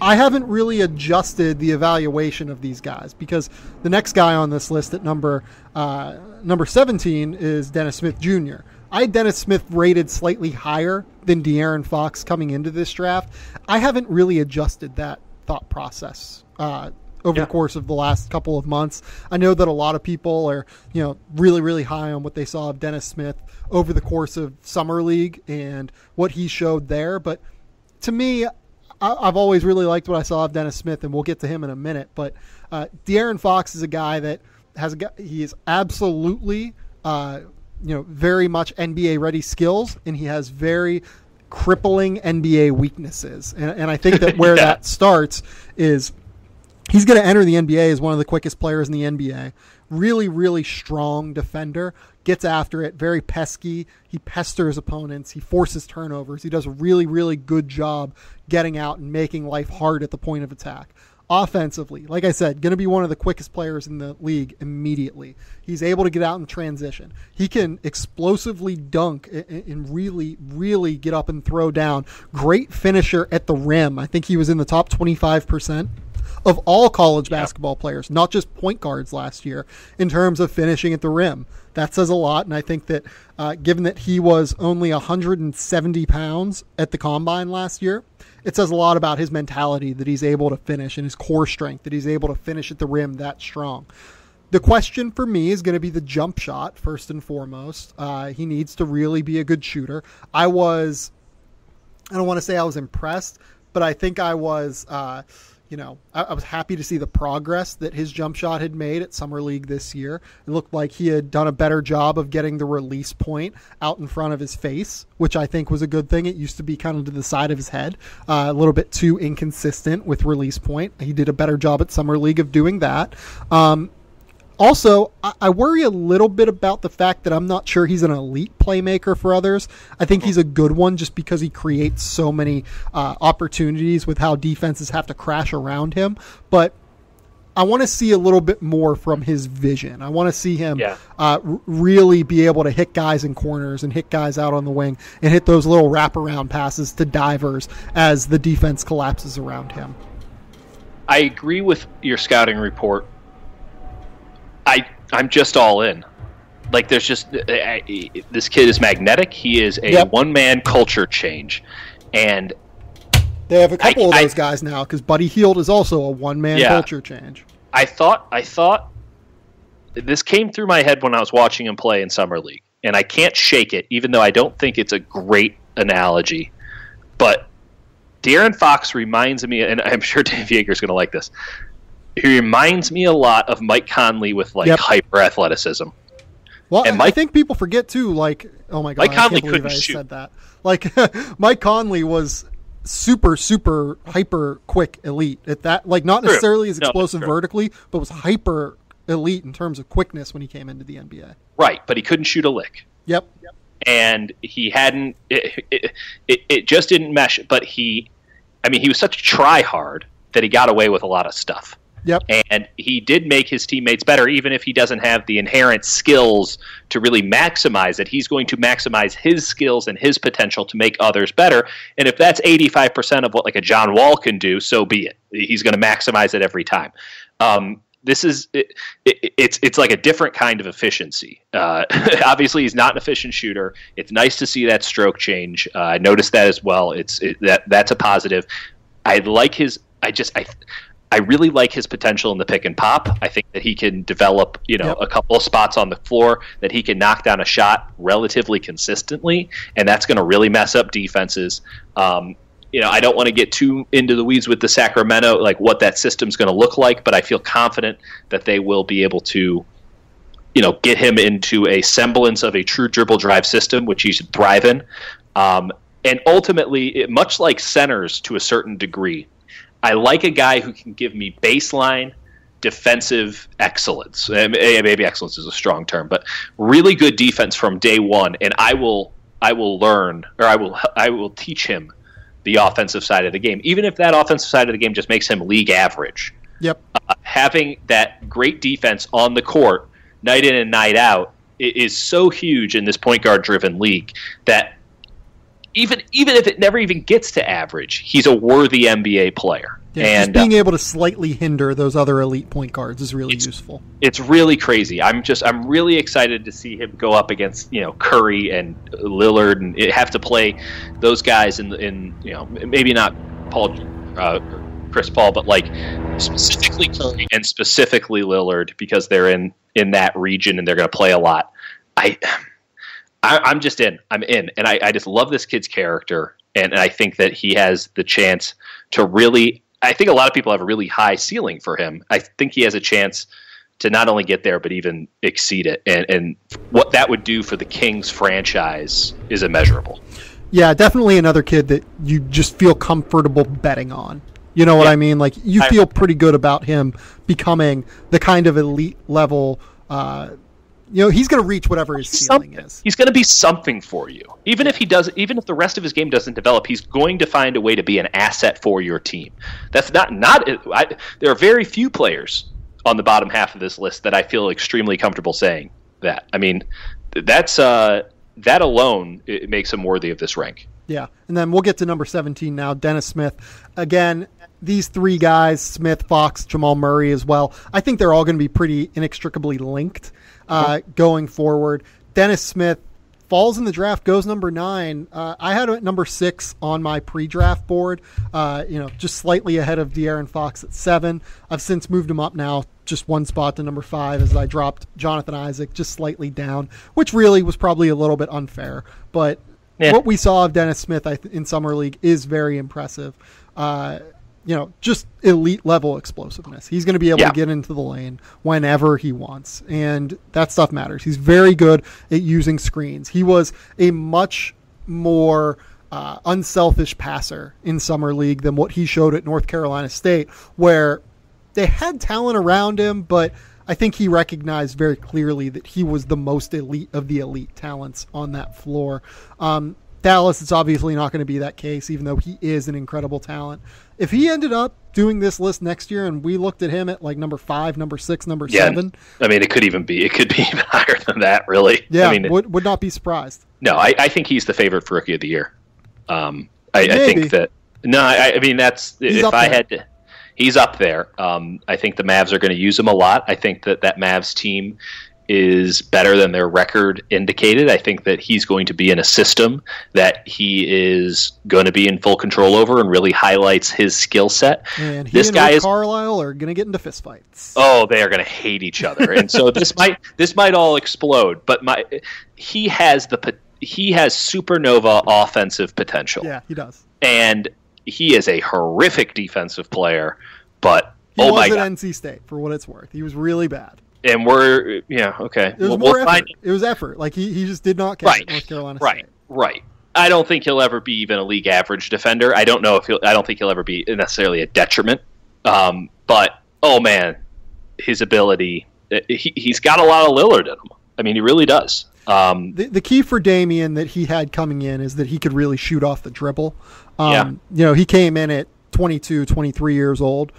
I haven't really adjusted the evaluation of these guys because the next guy on this list at number 17 is Dennis Smith Jr. I had Dennis Smith rated slightly higher than De'Aaron Fox coming into this draft. I haven't really adjusted that thought process over the course of the last couple of months. I know that a lot of people are, really, really high on what they saw of Dennis Smith over the course of Summer League and what he showed there. But to me, I've always really liked what I saw of Dennis Smith, and we'll get to him in a minute. But De'Aaron Fox is a guy that he is absolutely very much NBA ready skills, and he has very crippling NBA weaknesses. And I think that where that starts is he's going to enter the NBA as one of the quickest players in the NBA. Really, really strong defender, gets after it, very pesky. He pesters opponents. He forces turnovers. He does a really, really good job getting out and making life hard at the point of attack. Offensively, like I said, going to be one of the quickest players in the league immediately. He's able to get out in transition. He can explosively dunk and really, really get up and throw down. Great finisher at the rim. I think he was in the top 25% of all college basketball players, not just point guards last year, in terms of finishing at the rim. That says a lot, and I think that given that he was only 170 pounds at the Combine last year, it says a lot about his mentality that he's able to finish and his core strength, that he's able to finish at the rim that strong. The question for me is going to be the jump shot, first and foremost. He needs to really be a good shooter. I don't want to say I was impressed, but I think I was... I was happy to see the progress that his jump shot had made at Summer League this year. It looked like he had done a better job of getting the release point out in front of his face, which I think was a good thing. It used to be kind of to the side of his head, a little bit too inconsistent with release point. He did a better job at Summer League of doing that. Also, I worry a little bit about the fact that I'm not sure he's an elite playmaker for others. I think he's a good one just because he creates so many opportunities with how defenses have to crash around him. But I want to see a little bit more from his vision. I want to see him really be able to hit guys in corners and hit guys out on the wing and hit those little wraparound passes to divers as the defense collapses around him. I agree with your scouting report. I'm just all in. Like, there's just this kid is magnetic. He is a one-man culture change, and they have a couple of those guys now because Buddy Hield is also a one-man culture change. I thought this came through my head when I was watching him play in Summer League, and I can't shake it, even though I don't think it's a great analogy. But De'Aaron Fox reminds me, and I'm sure Dave Yeager's going to like this. He reminds me a lot of Mike Conley with hyper athleticism. Well, and I think people forget too. Like, oh my god, Mike Conley I can't believe couldn't I shoot. said that. Like, Mike Conley was super, super hyper quick elite at that. Like, not necessarily as explosive vertically, but was hyper elite in terms of quickness when he came into the NBA. Right, but he couldn't shoot a lick. Yep. And he hadn't. It just didn't mesh. But he was such a try-hard that he got away with a lot of stuff. Yep. And he did make his teammates better, even if he doesn't have the inherent skills to really maximize it. He's going to maximize his skills and his potential to make others better. And if that's 85% of what like a John Wall can do, so be it. He's going to maximize it every time. It's like a different kind of efficiency. Obviously, he's not an efficient shooter. It's nice to see that stroke change. I noticed that as well. That's a positive. I really like his potential in the pick and pop. I think that he can develop, a couple of spots on the floor that he can knock down a shot relatively consistently, and that's going to really mess up defenses. I don't want to get too into the weeds with the Sacramento, like what that system's going to look like, but I feel confident that they will be able to, get him into a semblance of a true dribble drive system, which he should thrive in. And ultimately, much like centers to a certain degree, I like a guy who can give me baseline defensive excellence. Maybe excellence is a strong term, but really good defense from day one. And I will learn, or I will teach him the offensive side of the game, even if that offensive side of the game just makes him league average. Yep. Having that great defense on the court night in and night out is so huge in this point guard driven league that even if it never even gets to average, he's a worthy NBA player. Yeah, and just being able to slightly hinder those other elite point guards is really useful. It's really crazy. I'm really excited to see him go up against Curry and Lillard and have to play those guys in maybe not Chris Paul, but like specifically Curry and specifically Lillard because they're in that region and they're going to play a lot. I'm just in. I'm in, and I just love this kid's character. And I think that he has the chance to really, I think a lot of people have a really high ceiling for him. I think he has a chance to not only get there, but even exceed it. And what that would do for the Kings franchise is immeasurable. Yeah, definitely another kid that you just feel comfortable betting on. You know what I mean? Like, you feel pretty good about him becoming the kind of elite level. He's going to reach whatever his ceiling is. He's going to be something for you. Even if the rest of his game doesn't develop, he's going to find a way to be an asset for your team. That's there are very few players on the bottom half of this list that I feel extremely comfortable saying that. I mean, that's that alone, it makes him worthy of this rank. Yeah, and then we'll get to number 17 now, Dennis Smith. Again, these three guys, Smith, Fox, Jamal Murray as well, I think they're all going to be pretty inextricably linked going forward. Dennis Smith falls in the draft, goes number 9. I had him at number 6 on my pre-draft board, just slightly ahead of De'Aaron Fox at 7. I've since moved him up now just one spot to number 5 as I dropped Jonathan Isaac just slightly down, which really was probably a little bit unfair. But what we saw of Dennis Smith in Summer League is very impressive. Just elite level explosiveness. He's going to be able to get into the lane whenever he wants, and that stuff matters. He's very good at using screens. He was a much more unselfish passer in Summer League than what he showed at North Carolina State, where they had talent around him, but I think he recognized very clearly that he was the most elite of the elite talents on that floor. Dallas, it's obviously not going to be that case, even though he is an incredible talent. If he ended up doing this list next year and we looked at him at like number 5, number 6, number 7. I mean, it could be even higher than that, really. Yeah, I mean, would not be surprised. No, I think he's the favorite for Rookie of the Year. I think that, I mean, that's, he's up there. I think the Mavs are going to use him a lot. I think that Mavs team is better than their record indicated. I think that he's going to be in a system that he is going to be in full control over and really highlights his skill set. And this guy Carlisle are going to get into fistfights. Oh, they are going to hate each other, and so this might all explode. But he has supernova offensive potential. Yeah, he does, and he is a horrific defensive player. But he was at NC State for what it's worth. He was really bad. And okay. It was more effort. It was effort. Like he just did not catch North Carolina State. Right. I don't think he'll ever be even a league average defender. I don't think he'll ever be necessarily a detriment. But oh man, his ability. He's got a lot of Lillard in him. I mean, he really does. The key for Damian that he had coming in is that he could really shoot off the dribble. He came in at 22, 23 years old.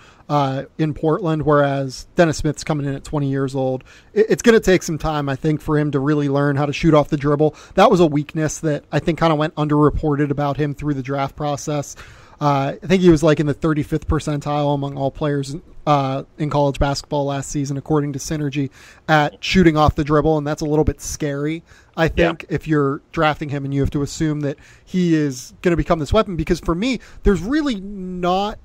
In Portland, whereas Dennis Smith's coming in at 20 years old. It's going to take some time, I think, for him to really learn how to shoot off the dribble. That was a weakness that I think kind of went underreported about him through the draft process. I think he was like in the 35th percentile among all players in college basketball last season, according to Synergy, at shooting off the dribble, and that's a little bit scary, I think, if you're drafting him and you have to assume that he is going to become this weapon, because for me, there's really not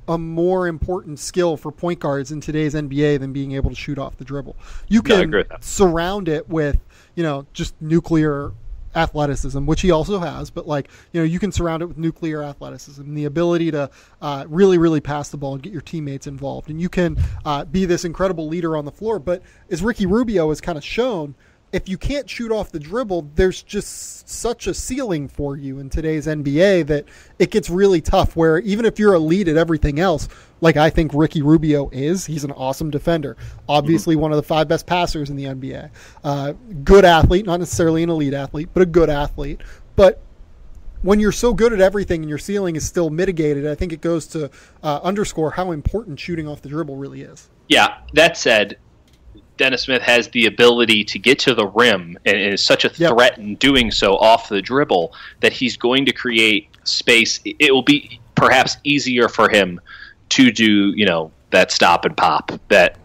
a more important skill for point guards in today's NBA than being able to shoot off the dribble. You can surround it with, just nuclear athleticism, which he also has, but you can surround it with nuclear athleticism, the ability to really, really pass the ball and get your teammates involved. And you can be this incredible leader on the floor. But as Ricky Rubio has kind of shown, if you can't shoot off the dribble, there's just such a ceiling for you in today's NBA that it gets really tough, where even if you're elite at everything else, like I think Ricky Rubio is, he's an awesome defender. Obviously one of the 5 best passers in the NBA. Good athlete, not necessarily an elite athlete, but a good athlete. But when you're so good at everything and your ceiling is still mitigated, I think it goes to underscore how important shooting off the dribble really is. Yeah, that said, Dennis Smith has the ability to get to the rim and is such a threat in doing so off the dribble that he's going to create space. It will be perhaps easier for him to do, that stop and pop. That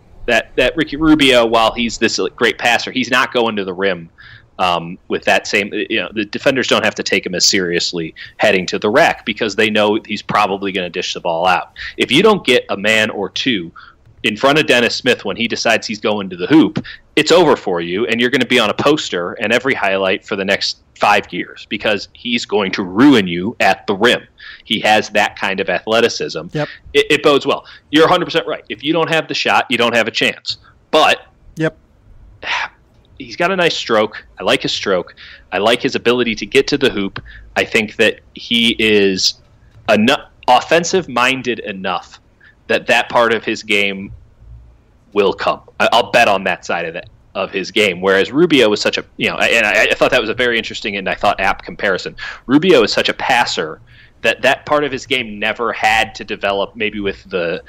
Ricky Rubio, while he's this great passer, he's not going to the rim with that same. The defenders don't have to take him as seriously heading to the rack because they know he's probably going to dish the ball out. If you don't get a man or two in front of Dennis Smith when he decides he's going to the hoop, it's over for you, and you're going to be on a poster and every highlight for the next 5 years because he's going to ruin you at the rim. He has that kind of athleticism. Yep. It bodes well. You're 100% right. If you don't have the shot, you don't have a chance. But yep, he's got a nice stroke. I like his stroke. I like his ability to get to the hoop. I think that he is offensive-minded enough that part of his game will come. I'll bet on that side of his game, whereas Rubio was such a, and I thought that was a very interesting and I thought apt comparison. Rubio is such a passer that part of his game never had to develop, maybe with the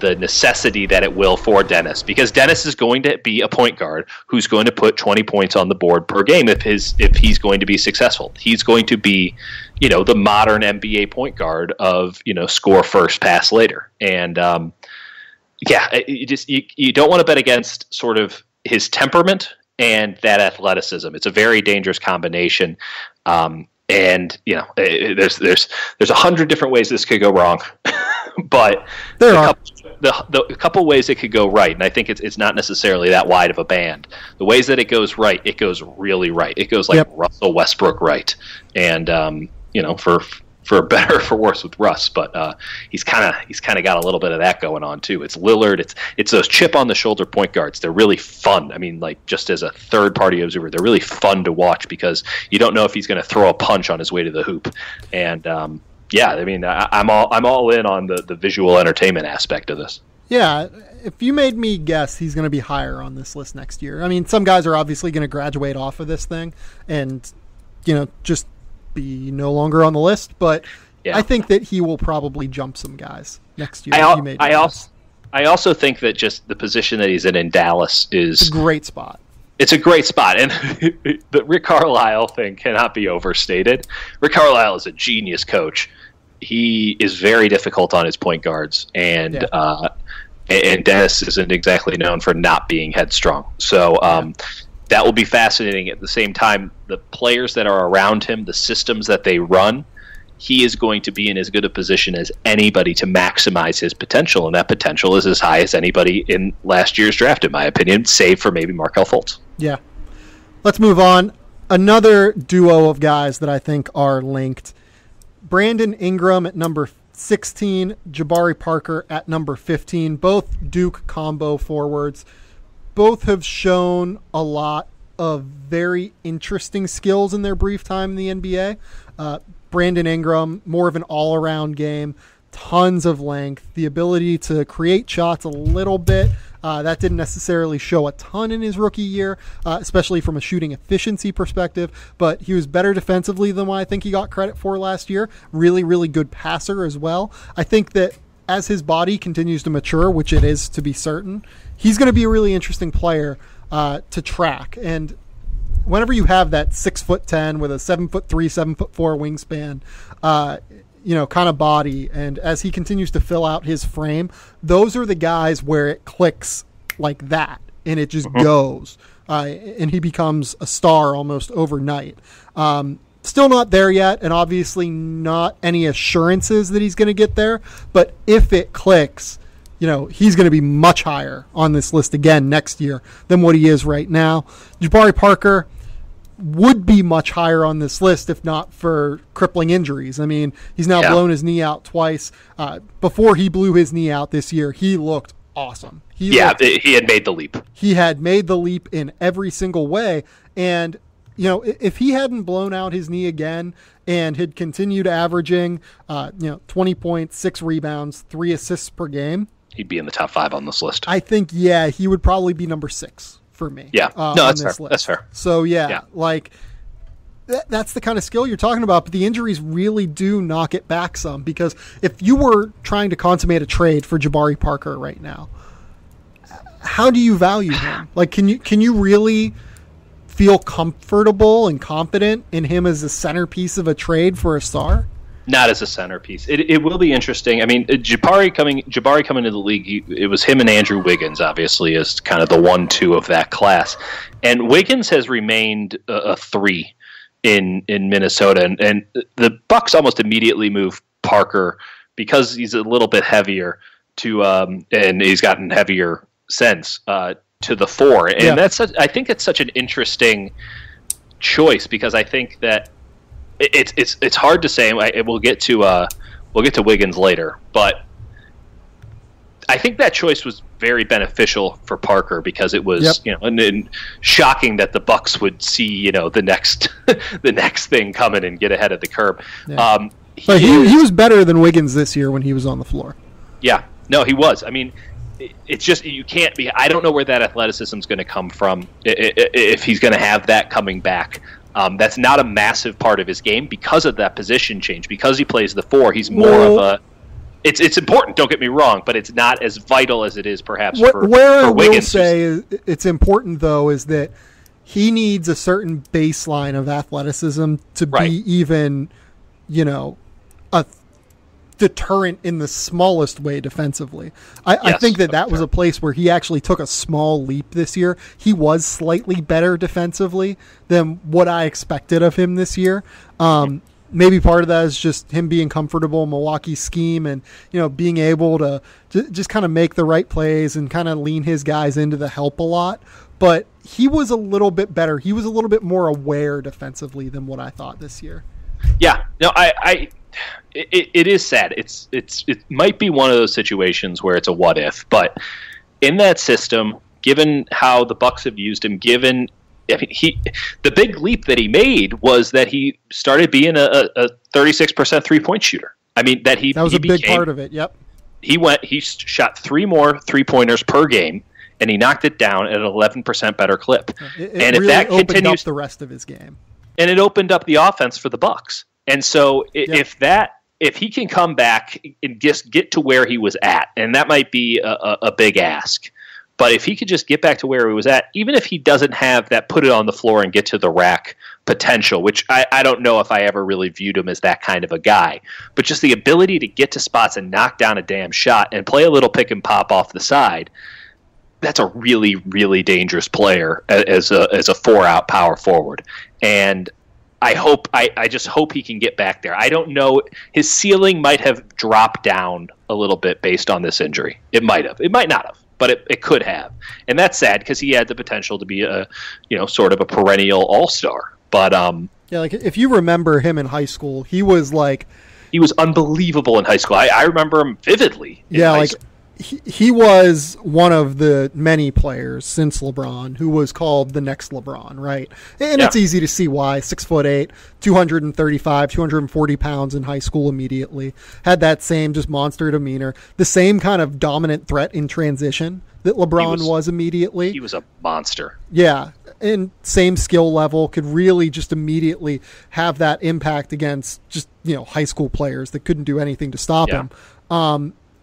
necessity that it will for Dennis, because Dennis is going to be a point guard who's going to put 20 points on the board per game if he's going to be successful. He's going to be, the modern NBA point guard of, score first, pass later. And you don't want to bet against sort of his temperament and that athleticism. It's a very dangerous combination. And there's 100 different ways this could go wrong, but there are a couple ways it could go right, and I think it's not necessarily that wide of a band. The ways that it goes right, it goes really right. It goes like Russell Westbrook right, and for better or for worse with Russ, but he's kind of got a little bit of that going on too. It's Lillard, it's those chip on the shoulder point guards. They're really fun. I mean, like just as a third party observer, they're really fun to watch because you don't know if he's going to throw a punch on his way to the hoop. And I'm all in on the visual entertainment aspect of this. Yeah, if you made me guess, he's going to be higher on this list next year. I mean, some guys are obviously going to graduate off of this thing and just be no longer on the list, but I think that he will probably jump some guys next year. I also think that just the position that he's in Dallas is a great spot. It's a great spot, and the Rick Carlisle thing cannot be overstated. Rick Carlisle is a genius coach. He is very difficult on his point guards, and Dennis isn't exactly known for not being headstrong. So that will be fascinating. At the same time, the players that are around him, the systems that they run, he is going to be in as good a position as anybody to maximize his potential, and that potential is as high as anybody in last year's draft, in my opinion, save for maybe Markelle Fultz. Yeah. Let's move on. Another duo of guys that I think are linked. Brandon Ingram at number 16, Jabari Parker at number 15, both Duke combo forwards. Both have shown a lot of very interesting skills in their brief time in the NBA. Brandon Ingram, more of an all-around game, tons of length, the ability to create shots a little bit. That didn't necessarily show a ton in his rookie year, especially from a shooting efficiency perspective, but he was better defensively than what I think he got credit for last year. Really, really good passer as well. I think that as his body continues to mature, which it is to be certain, he's going to be a really interesting player to track. And whenever you have that 6'10" with a 7'3", 7'4" wingspan, kind of body, and as he continues to fill out his frame, those are the guys where it clicks like that, and it just goes, and he becomes a star almost overnight. Still not there yet, and obviously not any assurances that he's going to get there, but if it clicks, he's going to be much higher on this list again next year than what he is right now. Jabari Parker would be much higher on this list if not for crippling injuries. I mean, he's now blown his knee out twice. Before he blew his knee out this year, he looked awesome. He had made the leap. He had made the leap in every single way. And, if he hadn't blown out his knee again and had continued averaging, 20 points, 6 rebounds, 3 assists per game, he'd be in the top 5 on this list. I think, he would probably be number 6 for me. Yeah. That's fair. That's fair. So, that's the kind of skill you're talking about, but the injuries really do knock it back some, because if you were trying to consummate a trade for Jabari Parker right now, how do you value him? Like, can you really feel comfortable and confident in him as a centerpiece of a trade for a star? Not as a centerpiece. It will be interesting. I mean, Jabari coming into the league, it was him and Andrew Wiggins, obviously, as kind of the 1-2 of that class. And Wiggins has remained a 3 in Minnesota, and the Bucks almost immediately moved Parker because he's a little bit heavier and he's gotten heavier since to the 4, and I think it's such an interesting choice because I think that it's hard to say. We'll get to Wiggins later, but I think that choice was very beneficial for Parker because it was and shocking that the Bucks would see the next the next thing coming and get ahead of the curve. Yeah. But he was better than Wiggins this year when he was on the floor. Yeah, no, he was. I mean, it's just you can't be. I don't know where that athleticism is going to come from if he's going to have that coming back. That's not a massive part of his game because of that position change. Because he plays the 4, he's more of a. It's important. Don't get me wrong, but it's not as vital as it is perhaps for Wiggins. Where I will say it's important though is that he needs a certain baseline of athleticism to be even, a deterrent in the smallest way defensively. I think that was a place where he actually took a small leap this year. He was slightly better defensively than what I expected of him this year. Maybe part of that is just him being comfortable in Milwaukee's scheme and, being able to just kind of make the right plays and kind of lean his guys into the help a lot. But he was a little bit better. He was a little bit more aware defensively than what I thought this year. Yeah, no, it is sad. It might be one of those situations where it's a what if, but in that system, given how the Bucks have used him, the big leap that he made was that he started being a 36% 3-point shooter. I mean that was a big part of it. Yep. He shot 3 more 3-pointers per game, and he knocked it down at an 11% better clip. It and really if that opened continues, up the rest of his game, and it opened up the offense for the Bucks. And so if he can come back and just get to where he was at, and that might be a big ask. But if he could just get back to where he was at, even if he doesn't have that put it on the floor and get to the rack potential, which I don't know if I ever really viewed him as that kind of a guy, but just the ability to get to spots and knock down a damn shot and play a little pick and pop off the side, that's a really, really dangerous player as a 4-out power forward. And I just hope he can get back there. I don't know. His ceiling might have dropped down a little bit based on this injury. It might have. It might not have. But it could have, and that's sad because he had the potential to be a, sort of a perennial all-star. But like if you remember him in high school, he was unbelievable in high school. I remember him vividly. He was one of the many players since LeBron who was called the next LeBron, right? And it's easy to see why. 6'8", 235, 240 pounds in high school immediately. Had that same just monster demeanor. The same kind of dominant threat in transition that LeBron was immediately. He was a monster. Yeah. And same skill level, could really just immediately have that impact against just, high school players that couldn't do anything to stop him.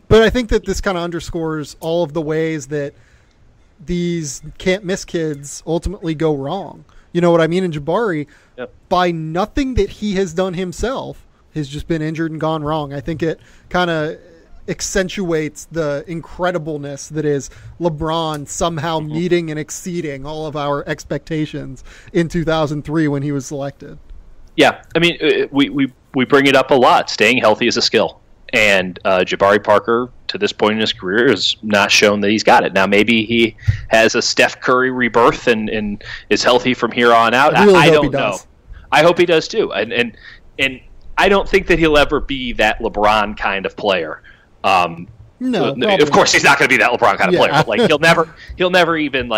But I think that this kind of underscores all of the ways that these can't-miss kids ultimately go wrong. You know what I mean? And Jabari, by nothing that he has done himself, has just been injured and gone wrong. I think it kind of accentuates the incredibleness that is LeBron somehow meeting and exceeding all of our expectations in 2003 when he was selected. Yeah, I mean, we bring it up a lot. Staying healthy is a skill. And Jabari Parker, to this point in his career, has not shown that he's got it. Now, maybe he has a Steph Curry rebirth and is healthy from here on out. I don't know. I hope he does too. And I don't think that he'll ever be that LeBron kind of player. No, of course he's not going to be that LeBron kind of player. But he'll never even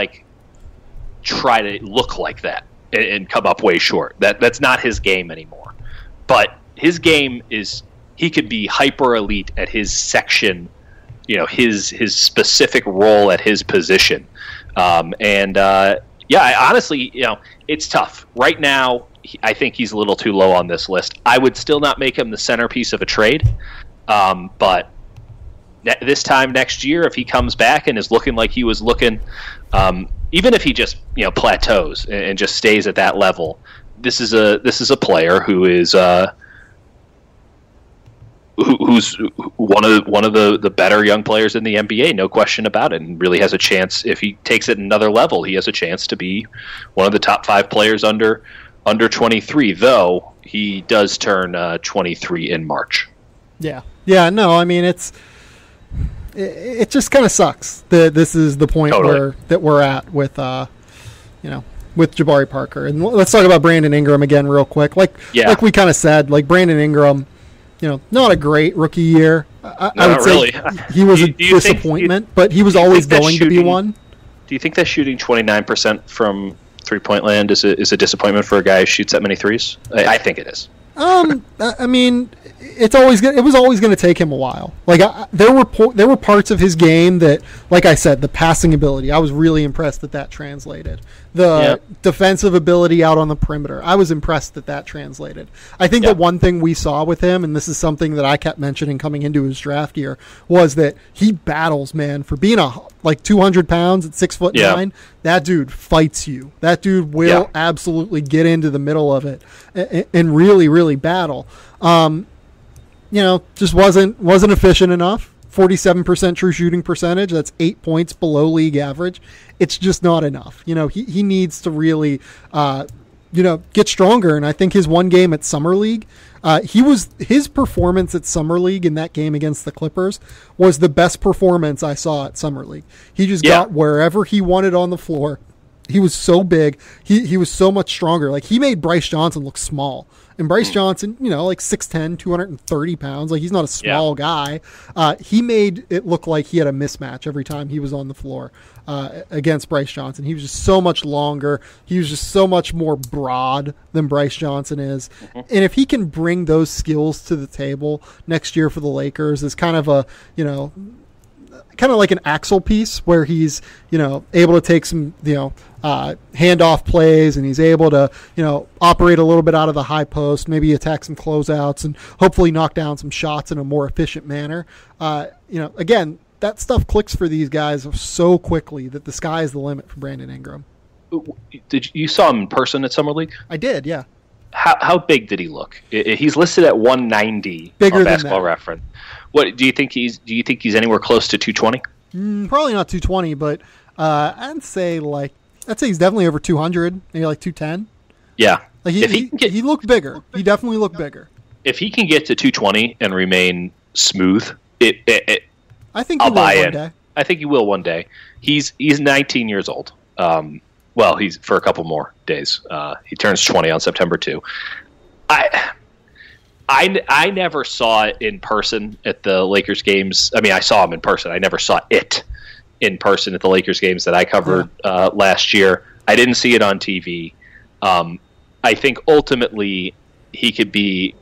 try to look like that and come up way short. That's not his game anymore. But his game is. He could be hyper elite at his section, his specific role at his position. Honestly, it's tough. Right now, I think he's a little too low on this list. I would still not make him the centerpiece of a trade. But this time next year, if he comes back and is looking like he was looking, even if he just, plateaus and just stays at that level, this is a player who is, who's one of the better young players in the NBA, no question about it, and really has a chance. If he takes it another level, he has a chance to be one of the top 5 players under 23. Though he does turn 23 in March. Yeah. No, I mean it just kind of sucks that this is the point that we're at with with Jabari Parker. And let's talk about Brandon Ingram again real quick. Like we kind of said, like Brandon Ingram, not a great rookie year. I would say he was a disappointment, but he was always going to be one. Do you think that shooting 29% from three-point land is a disappointment for a guy who shoots that many threes? I think it is. I mean, it was always going to take him a while. Like there were parts of his game that, like I said, the passing ability, I was really impressed that translated. The defensive ability out on the perimeter, I was impressed that translated. I think that one thing we saw with him, and this is something that I kept mentioning coming into his draft year, was that he battles, man, for being 200 pounds at 6'9". That dude fights you. That dude will absolutely get into the middle of it and really, really battle. Just wasn't efficient enough. 47% true shooting percentage. That's 8 points below league average. It's just not enough. He needs to really, get stronger. And I think his one game at Summer League, his performance at Summer League in that game against the Clippers was the best performance I saw at Summer League. He just got wherever he wanted on the floor. He was so big. He was so much stronger. Like, he made Bryce Johnson look small. And Bryce Johnson, 6'10", 230 pounds. Like, he's not a small guy. He made it look like he had a mismatch every time he was on the floor against Bryce Johnson. He was just so much longer. He was just so much more broad than Bryce Johnson is. And if he can bring those skills to the table next year for the Lakers as kind of a, kind of like an Axel piece where he's, able to take some, handoff plays, and he's able to, operate a little bit out of the high post, maybe attack some closeouts, and hopefully knock down some shots in a more efficient manner. Again, that stuff clicks for these guys so quickly that the sky is the limit for Brandon Ingram. You saw him in person at Summer League? I did, yeah. How big did he look? He's listed at 190 Bigger on than Basketball that. Reference. What do you think he's anywhere close to 220? Probably not 220, but I'd say he's definitely over 200, maybe like 210. Yeah. Like he looked bigger. He definitely looked bigger. If he can get to 220 and remain smooth, I think I'll buy one in. day. I think he will one day. He's 19 years old. Well, he's for a couple more days. He turns 20 on September 2. I never saw it in person at the Lakers games. I mean, I saw him in person. I never saw it in person at the Lakers games that I covered last year. I didn't see it on TV. I think ultimately he could be...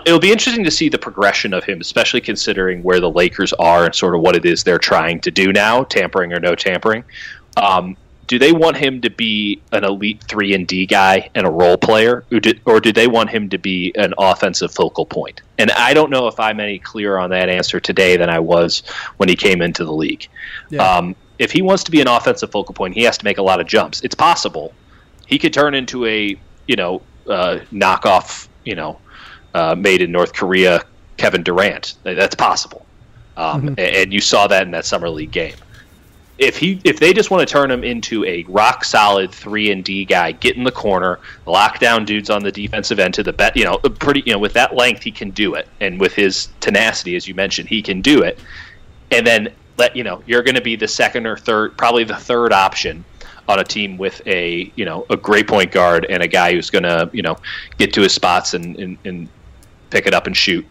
it'll be interesting to see the progression of him, especially considering where the Lakers are and sort of what it is they're trying to do now, tampering or no tampering. Do they want him to be an elite 3-and-D guy and a role player, or do they want him to be an offensive focal point? And I don't know if I'm any clearer on that answer today than I was when he came into the league. Yeah. If he wants to be an offensive focal point, he has to make a lot of jumps. It's possible. He could turn into a knockoff, made in North Korea Kevin Durant. That's possible. And you saw that in that Summer League game. If they just want to turn him into a rock solid 3-and-D guy, get in the corner, lock down dudes on the defensive end to the bet, with that length he can do it, and with his tenacity, as you mentioned, he can do it. And then you're going to be the second or third, probably the third option on a team with a great point guard and a guy who's going to get to his spots and pick it up and shoot.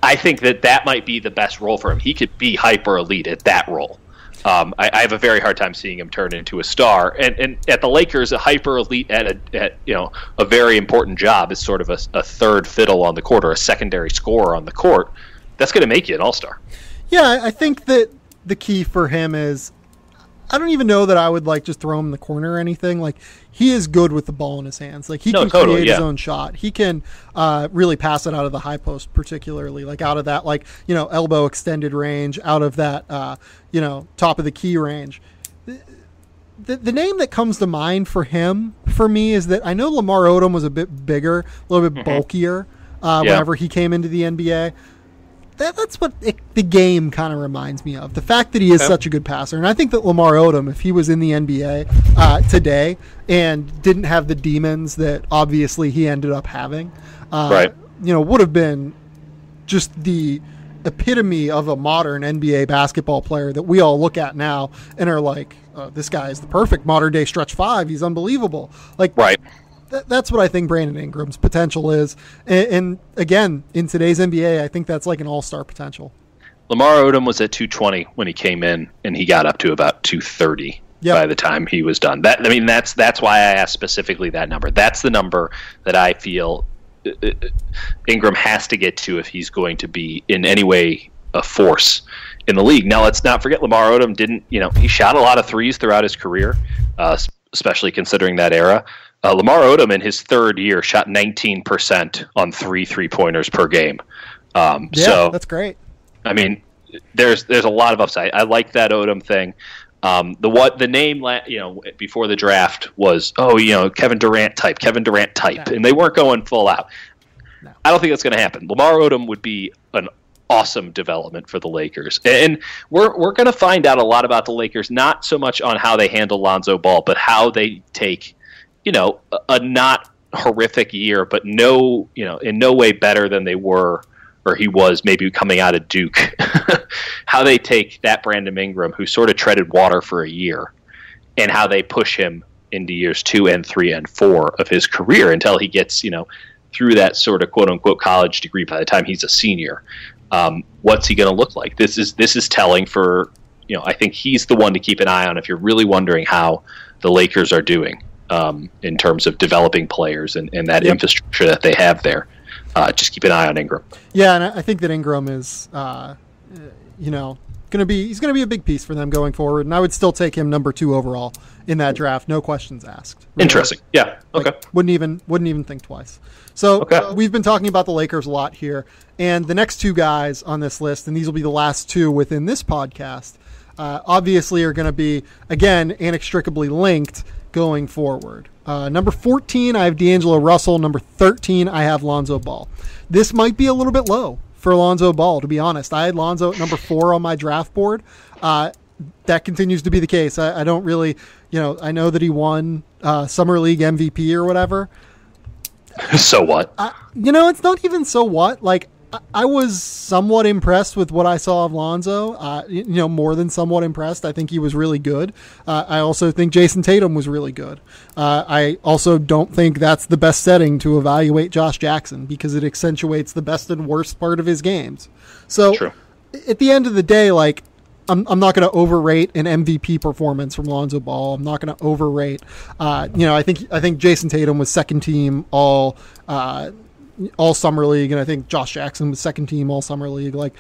I think that might be the best role for him. He could be hyper elite at that role. I have a very hard time seeing him turn into a star. And at the Lakers, a hyper elite at a very important job is sort of a third fiddle on the court or a secondary scorer on the court. That's going to make you an all-star. Yeah, I think that the key for him is, I don't even know that I would just throw him in the corner or anything. Like, he is good with the ball in his hands. Like, he can create his own shot. He can really pass it out of the high post, particularly out of that elbow extended range, out of that top of the key range. The name that comes to mind for him, for me, is that I know Lamar Odom was a bit bigger, a little bit bulkier whenever he came into the NBA. That's what the game kind of reminds me of. The fact that he is such a good passer. And I think that Lamar Odom, if he was in the NBA today and didn't have the demons that obviously he ended up having, would have been just the epitome of a modern NBA basketball player that we all look at now and are like, this guy is the perfect modern day stretch five. He's unbelievable. Like, right. That's what I think Brandon Ingram's potential is. And again, in today's NBA, I think that's like an all-star potential. Lamar Odom was at 220 when he came in, and he got up to about 230 by the time he was done. That's why I asked specifically that number. That's the number that I feel Ingram has to get to if he's going to be in any way a force in the league. Now, let's not forget Lamar Odom he shot a lot of threes throughout his career, especially considering that era. Lamar Odom in his third year shot 19% on 3-3-pointers per game. So that's great. I mean, there's a lot of upside. I like that Odom thing. The name before the draft was Kevin Durant type, and they weren't going full out. No. I don't think that's going to happen. Lamar Odom would be an awesome development for the Lakers, and we're going to find out a lot about the Lakers, not so much on how they handle Lonzo Ball, but how they take a not horrific year, but in no way better than they were, or he was maybe coming out of Duke, how they take that Brandon Ingram, who sort of treaded water for a year, and how they push him into years 2 and 3 and 4 of his career until he gets, through that sort of quote unquote college degree by the time he's a senior. What's he going to look like? This is telling for, I think he's the one to keep an eye on if you're really wondering how the Lakers are doing in terms of developing players and that infrastructure that they have there. Just keep an eye on Ingram. Yeah, and I think that Ingram is, he's going to be a big piece for them going forward, and I would still take him number 2 overall in that draft. No questions asked. Really. Interesting. Yeah. Okay. Wouldn't even think twice. So we've been talking about the Lakers a lot here, and the next 2 guys on this list, and these will be the last 2 within this podcast, obviously are going to be, again, inextricably linked going forward. Number 14, I have D'Angelo Russell. Number 13, I have Lonzo Ball. This might be a little bit low for Lonzo Ball, to be honest. I had Lonzo at number 4 on my draft board. That continues to be the case. I don't really, I know that he won Summer League MVP or whatever. So what? It's not even so what. Like, I was somewhat impressed with what I saw of Lonzo, more than somewhat impressed. I think he was really good. I also think Jason Tatum was really good. I also don't think that's the best setting to evaluate Josh Jackson because it accentuates the best and worst part of his games. So True. At the end of the day, like, I'm not going to overrate an MVP performance from Lonzo Ball. I'm not going to overrate, I think Jason Tatum was second team all Summer League, and I think Josh Jackson was second team all Summer League. Like,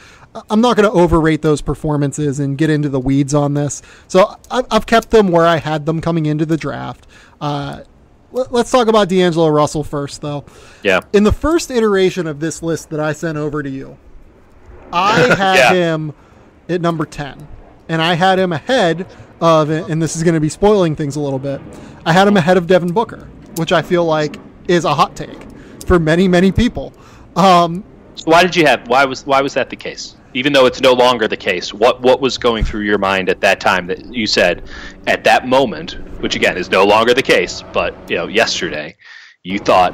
I'm not going to overrate those performances and get into the weeds on this. So I've kept them where I had them coming into the draft. Let's talk about D'Angelo Russell first, though. Yeah. In the first iteration of this list that I sent over to you, I had him at number 10, and I had him ahead of, and this is going to be spoiling things a little bit, I had him ahead of Devin Booker, which I feel like is a hot take for many, many people. So why was that the case? Even though it's no longer the case, what was going through your mind at that time that you said at that moment, which again is no longer the case, but yesterday you thought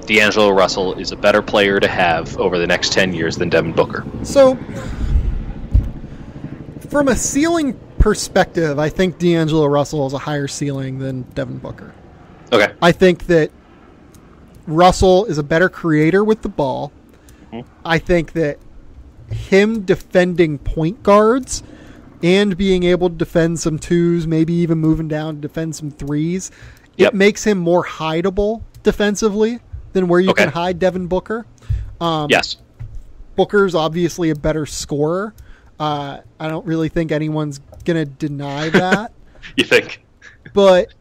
D'Angelo Russell is a better player to have over the next 10 years than Devin Booker? So from a ceiling perspective, I think D'Angelo Russell has a higher ceiling than Devin Booker. Okay. I think that Russell is a better creator with the ball. Mm-hmm. I think that him defending point guards and being able to defend some twos, maybe even moving down to defend some threes, it makes him more hideable defensively than where you can hide Devin Booker. Yes. Booker's obviously a better scorer. I don't really think anyone's going to deny that. You think? But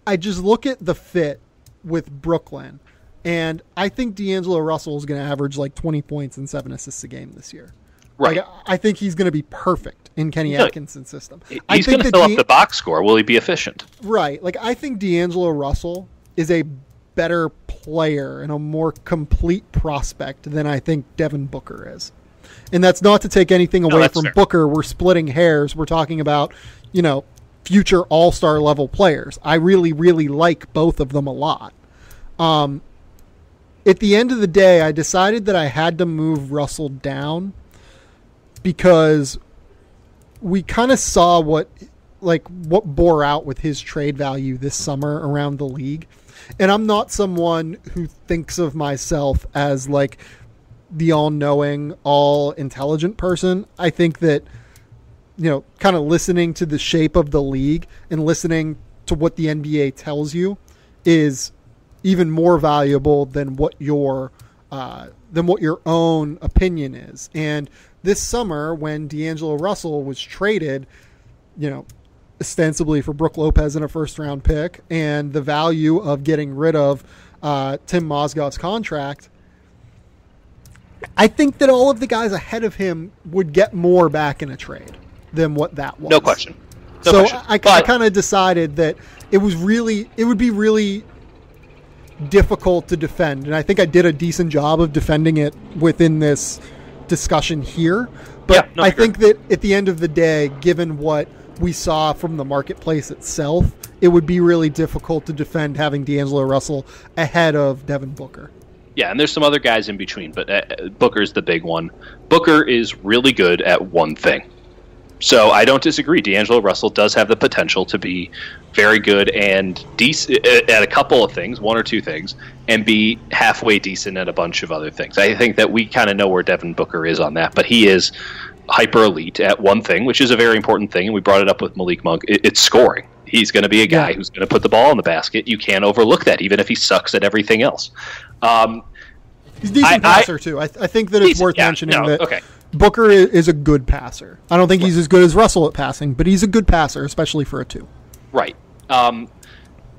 I just look at the fit with Brooklyn, and I think D'Angelo Russell is going to average like 20 points and 7 assists a game this year. Right. Like, I think he's going to be perfect in Kenny Atkinson's system. He's going to fill up the box score. Will he be efficient? Right. Like, I think D'Angelo Russell is a better player and a more complete prospect than I think Devin Booker is. And that's not to take anything away from fair. Booker. We're splitting hairs. We're talking about, future all-star level players. I really, really like both of them a lot. at the end of the day, I decided that I had to move Russell down because we kind of saw what bore out with his trade value this summer around the league. And I'm not someone who thinks of myself as like the all-knowing, all-intelligent person. I think that, kind of listening to the shape of the league and listening to what the NBA tells you is even more valuable than what your own opinion is. And this summer, when D'Angelo Russell was traded, ostensibly for Brook Lopez and a first-round pick, and the value of getting rid of Tim Mozgov's contract, I think that all of the guys ahead of him would get more back in a trade than what that was. No question. I kind of decided that it would be really difficult to defend, and I think I did a decent job of defending it within this discussion here. But I think that at the end of the day, given what we saw from the marketplace itself, it would be really difficult to defend having D'Angelo Russell ahead of Devin Booker. Yeah, and there's some other guys in between, but Booker's the big one. Booker is really good at one thing. So I don't disagree. D'Angelo Russell does have the potential to be very good and decent at a couple of things, one or two things, and be halfway decent at a bunch of other things. I think that we kind of know where Devin Booker is on that, but he is hyper elite at one thing, which is a very important thing, and we brought it up with Malik Monk. It's scoring. He's going to be a guy who's going to put the ball in the basket. You can't overlook that, even if he sucks at everything else. He's a decent passer, too. I think that it's worth mentioning that Booker is a good passer. I don't think he's as good as Russell at passing, but he's a good passer, especially for a 2. Right.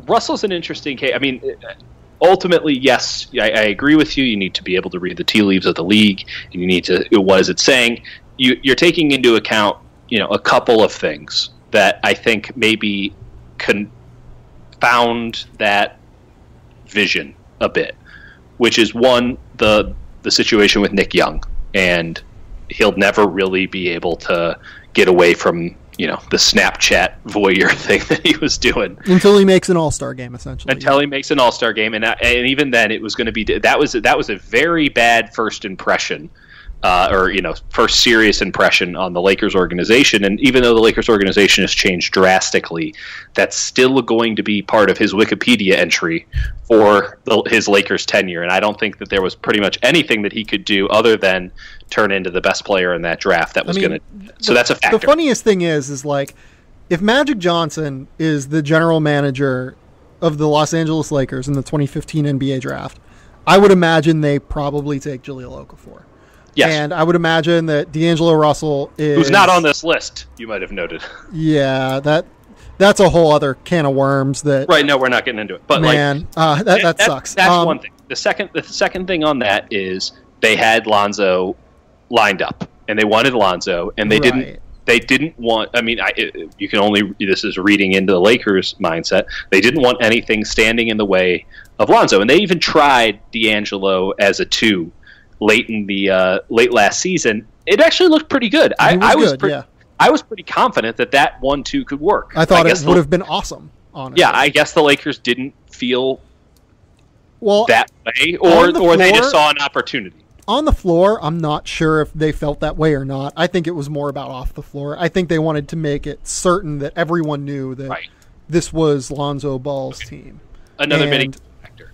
Russell's an interesting case. I mean, ultimately, yes, I agree with you. You need to be able to read the tea leaves of the league, and you need to, what is it saying? You're taking into account, a couple of things that I think maybe confound that vision a bit, which is one, the situation with Nick Young, and he'll never really be able to get away from the Snapchat voyeur thing that he was doing until he makes an All-Star game, essentially. He makes an All-Star game, and even then, it was going to be that was a very bad first impression. First serious impression on the Lakers organization. And even though the Lakers organization has changed drastically, that's still going to be part of his Wikipedia entry for his Lakers tenure. And I don't think that there was pretty much anything that he could do other than turn into the best player in that draft that was going to. So that's a factor. The funniest thing is like, if Magic Johnson is the general manager of the Los Angeles Lakers in the 2015 NBA draft, I would imagine they probably take Jahlil Okafor. Yes. And I would imagine that D'Angelo Russell is... Who's not on this list, you might have noted. Yeah, that's a whole other can of worms. That Right, no, we're not getting into it. But that sucks. That's one thing. The second thing on that is they had Lonzo lined up, and they wanted Lonzo, and they didn't want... I mean, you can only... This is reading into the Lakers' mindset. They didn't want anything standing in the way of Lonzo, and they even tried D'Angelo as a 2 late in the late last season. It actually looked pretty good. I was pretty confident that 1-2 could work. I thought it would have been awesome. Honestly. Yeah, I guess the Lakers didn't feel that way, or they just saw an opportunity. On the floor, I'm not sure if they felt that way or not. I think it was more about off the floor. I think they wanted to make it certain that everyone knew that this was Lonzo Ball's team. Another bidding factor.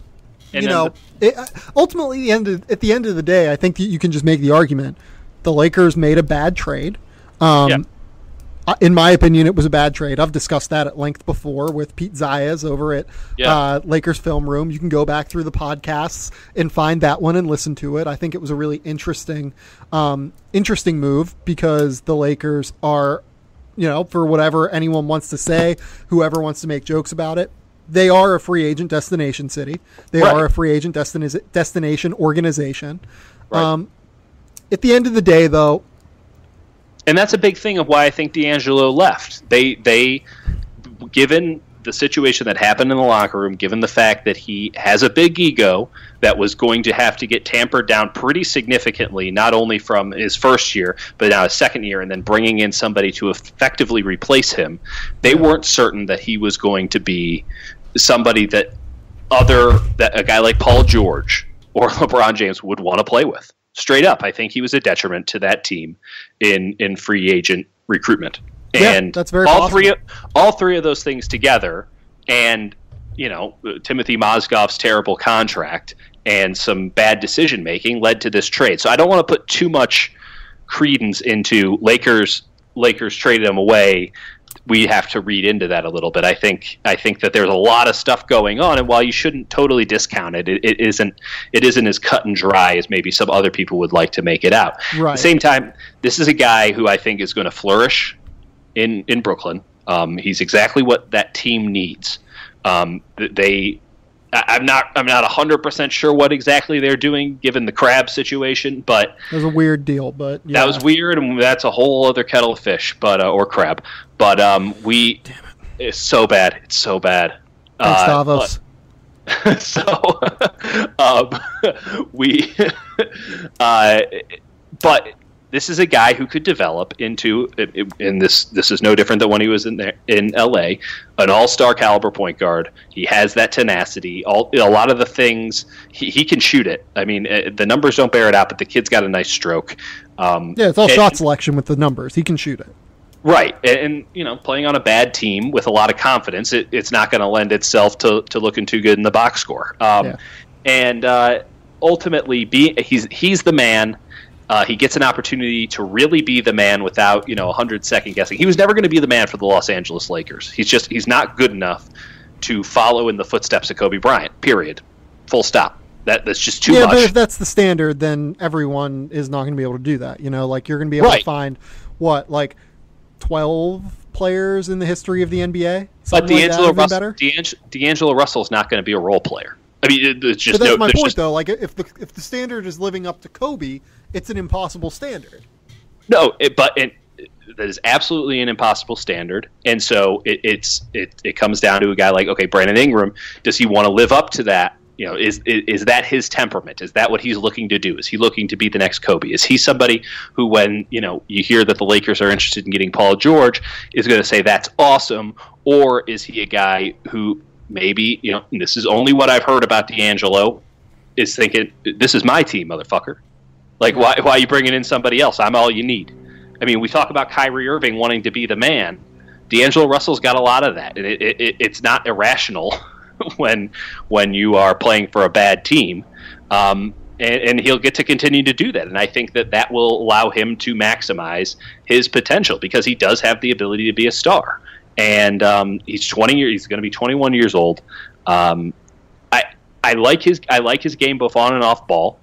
Ultimately, at the end of the day, I think you can just make the argument the Lakers made a bad trade. In my opinion, it was a bad trade. I've discussed that at length before with Pete Zayas over at Lakers Film Room. You can go back through the podcasts and find that one and listen to it. I think it was a really interesting move because the Lakers are, for whatever anyone wants to say, whoever wants to make jokes about it, they are a free agent destination city. They are a free agent destination organization. Right. At the end of the day, though, and that's a big thing of why I think D'Angelo left. They given the situation that happened in the locker room, given the fact that he has a big ego that was going to have to get tampered down pretty significantly, not only from his first year, but now his second year, and then bringing in somebody to effectively replace him, they weren't certain that he was going to be somebody that a guy like Paul George or LeBron James would want to play with. Straight up, I think he was a detriment to that team in free agent recruitment. And that's very all three of those things together, and Timothy Mozgov's terrible contract and some bad decision making led to this trade. So I don't want to put too much credence into Lakers traded him away. We have to read into that a little bit. I think that there's a lot of stuff going on, and while you shouldn't totally discount it, it isn't as cut and dry as maybe some other people would like to make it out. Right. At the same time, this is a guy who I think is going to flourish in Brooklyn. He's exactly what that team needs. I'm not 100% sure what exactly they're doing given the Crab situation, but it was a weird deal. But yeah. That was weird, and that's a whole other kettle of fish. But or crab. But it's so bad. It's so bad. Thanks, Davos. But this is a guy who could develop into, and this is no different than when he was in LA, an all-star caliber point guard. He has that tenacity. A lot of the things he can shoot it. I mean, the numbers don't bear it out, but the kid's got a nice stroke. It's all shot selection with the numbers. He can shoot it. Right, and playing on a bad team with a lot of confidence, it's not going to lend itself to looking too good in the box score. And ultimately, he's the man. He gets an opportunity to really be the man without 100 second guessing. He was never going to be the man for the Los Angeles Lakers. He's not good enough to follow in the footsteps of Kobe Bryant. Period. Full stop. That's just too much. Yeah, but if that's the standard, then everyone is not going to be able to do that. You're going to be able to find 12 players in the history of the NBA. But D'Angelo Russell's not going to be a role player. I mean, it's just. But that's my point, though. Like, if the standard is living up to Kobe, it's an impossible standard. No, that is absolutely an impossible standard, and so it comes down to a guy like, okay, Brandon Ingram. Does he want to live up to that? Is that his temperament? Is that what he's looking to do? Is he looking to be the next Kobe? Is he somebody who, when you hear that the Lakers are interested in getting Paul George, is going to say that's awesome, or is he a guy who maybe, this is only what I've heard about D'Angelo, is thinking, this is my team, motherfucker. Like, why are you bringing in somebody else? I'm all you need. I mean, we talk about Kyrie Irving wanting to be the man. D'Angelo Russell's got a lot of that. And it's not irrational when you are playing for a bad team. And he'll get to continue to do that. And I think that will allow him to maximize his potential because he does have the ability to be a star. And he's 20 years. He's going to be 21 years old. I like his game both on and off ball.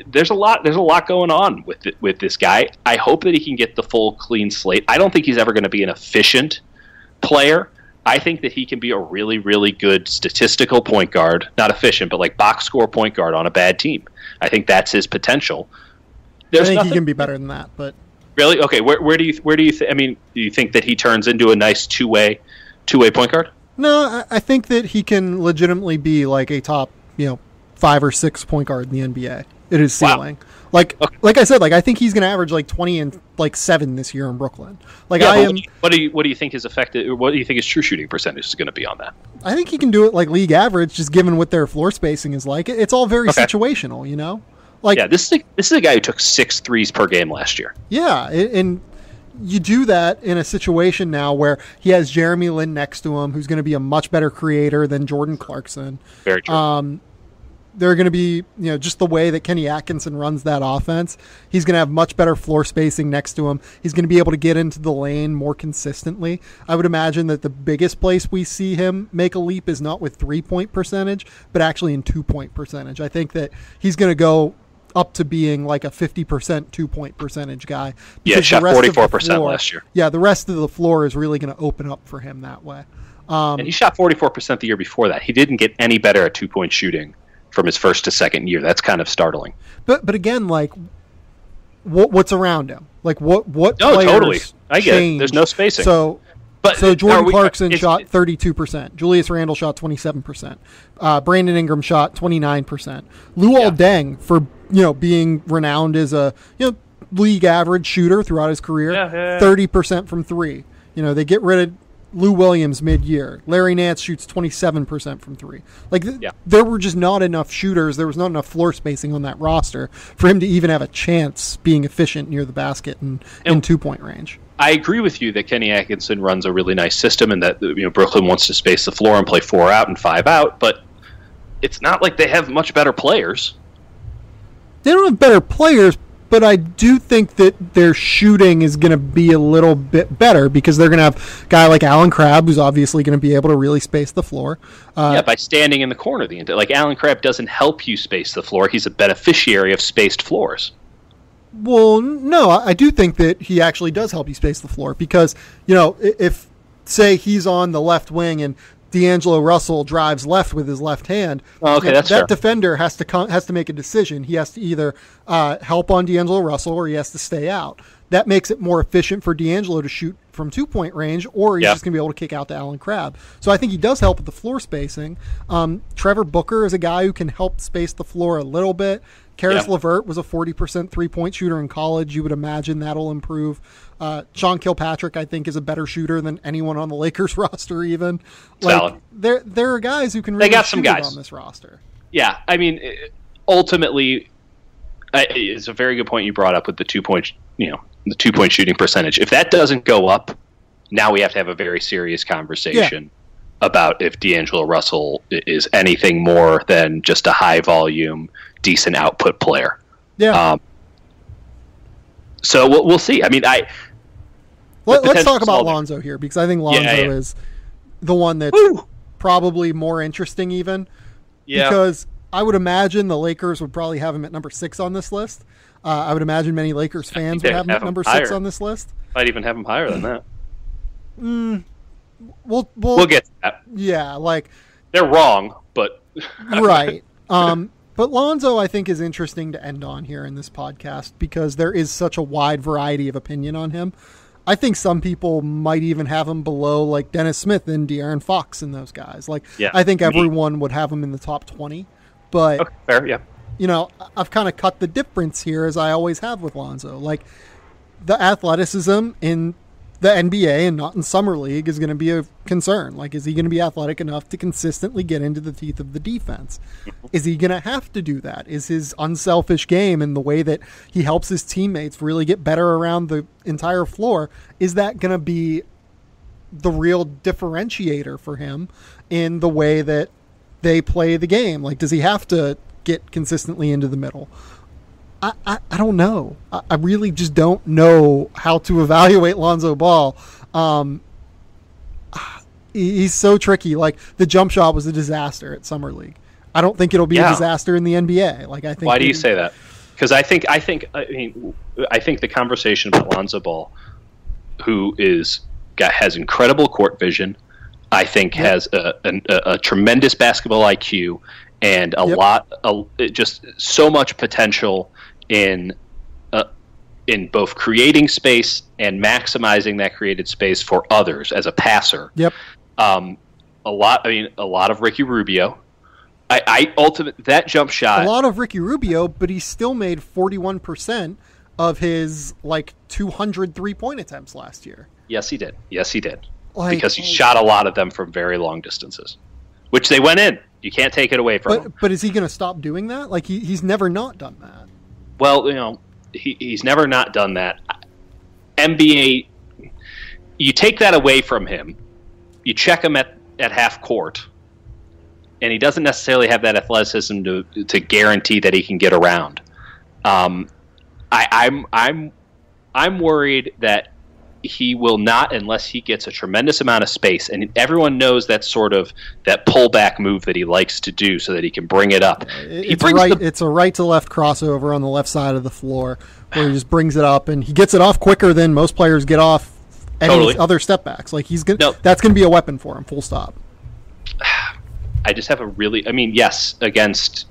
There's a lot going on with this guy. I hope that he can get the full clean slate. I don't think he's ever going to be an efficient player. I think that he can be a really, really good statistical point guard, not efficient, but like box score point guard on a bad team. I think that's his potential. I think he can be better than that, but. Really? Okay. Where do you I mean, do you think that he turns into a nice two-way point guard? No, I think that he can legitimately be like a top, 5 or 6 point guard in the NBA. It is ceiling. Wow. Like I said, I think he's going to average 20 and 7 this year in Brooklyn. What do you think his effective? What do you think his true shooting percentage is going to be on that? I think he can do it like league average, just given what their floor spacing is like. It's all very situational, This is a guy who took 6 threes per game last year. Yeah, and you do that in a situation now where he has Jeremy Lin next to him, who's going to be a much better creator than Jordan Clarkson. Very true. They're going to be, just the way that Kenny Atkinson runs that offense. He's going to have much better floor spacing next to him. He's going to be able to get into the lane more consistently. I would imagine that the biggest place we see him make a leap is not with 3-point percentage, but actually in 2-point percentage. I think that he's going to go up to being like a 50% 2-point percentage guy. Yeah, shot 44% last year. Yeah, the rest of the floor is really going to open up for him that way. And he shot 44% the year before that. He didn't get any better at 2-point shooting from his first to second year. That's kind of startling. But again, what's around him? What players totally. I get it. There's no spacing. So Jordan Clarkson shot 32%. Julius Randle shot 27%. Brandon Ingram shot 29%. Luol Deng, for being renowned as a league average shooter throughout his career, 30% from 3. They get rid of Lou Williams mid-year. Larry Nance shoots 27% from three. Like, there were just not enough shooters. There was not enough floor spacing on that roster for him to even have a chance being efficient near the basket and in two-point range. I agree with you that Kenny Atkinson runs a really nice system and that Brooklyn wants to space the floor and play 4 out and 5 out, but it's not like they have much better players. They don't have better players, but I do think that their shooting is going to be a little bit better because they're going to have a guy like Alan Crabb who's obviously going to be able to really space the floor. By standing in the corner. Like Alan Crabb doesn't help you space the floor. He's a beneficiary of spaced floors. Well, no, I do think that he actually does help you space the floor because, if, say, he's on the left wing and D'Angelo Russell drives left with his left hand, that's that fair. Defender has to make a decision. He has to either help on D'Angelo Russell or he has to stay out. That makes it more efficient for D'Angelo to shoot from two-point range, or he's just going to be able to kick out to Alan Crabb. So I think he does help with the floor spacing. Trevor Booker is a guy who can help space the floor a little bit. Karis LeVert was a 40% three-point shooter in college. You would imagine that'll improve. Sean Kilpatrick, I think, is a better shooter than anyone on the Lakers roster even. Valid. There are guys who can really shoot it on this roster. Yeah, I mean, ultimately, it's a very good point you brought up with the two-point shooting percentage. If that doesn't go up, now we have to have a very serious conversation about if D'Angelo Russell is anything more than just a high-volume, decent output player. Yeah. So we'll see. I mean, let's talk about Lonzo here because I think Lonzo is the one that's probably more interesting even. Yeah. Because I would imagine the Lakers would probably have him at number 6 on this list. I would imagine many Lakers fans would have him at number 6 on this list. Might even have him higher than that. We'll get to that. Yeah, they're wrong, but right. But Lonzo, I think, is interesting to end on here in this podcast because there is such a wide variety of opinion on him. I think some people might even have him below Dennis Smith and De'Aaron Fox and those guys. I think everyone would have him in the top 20. But okay, fair, yeah. I've kind of cut the difference here as I always have with Lonzo. The athleticism in the NBA and not in Summer League is going to be a concern. Is he going to be athletic enough to consistently get into the teeth of the defense? Is he going to have to do that? Is his unselfish game and the way that he helps his teammates really get better around the entire floor, is that going to be the real differentiator for him in the way that they play the game? Does he have to get consistently into the middle? I don't know. I really just don't know how to evaluate Lonzo Ball. He's so tricky. The jump shot was a disaster at Summer League. I don't think it'll be a disaster in the NBA. I think. Why do you say that? Because I think the conversation about Lonzo Ball, who has incredible court vision, I think has a tremendous basketball IQ and just so much potential in both creating space and maximizing that created space for others as a passer. Yep. A lot of Ricky Rubio. That jump shot. A lot of Ricky Rubio, but he still made 41% of his 200 3-point attempts last year. Yes, he did. Because he shot a lot of them from very long distances, which they went in. You can't take it away from him. But is he going to stop doing that? He's never not done that. Well, he's never not done that. NBA, you take that away from him, you check him at half court, and he doesn't necessarily have that athleticism to guarantee that he can get around. I'm worried that he will not unless he gets a tremendous amount of space, and everyone knows that sort of that pullback move that he likes to do so that he can bring it up. It's a right to left crossover on the left side of the floor where he just brings it up, and he gets it off quicker than most players get off any other step backs. That's going to be a weapon for him, full stop. I just have yes, against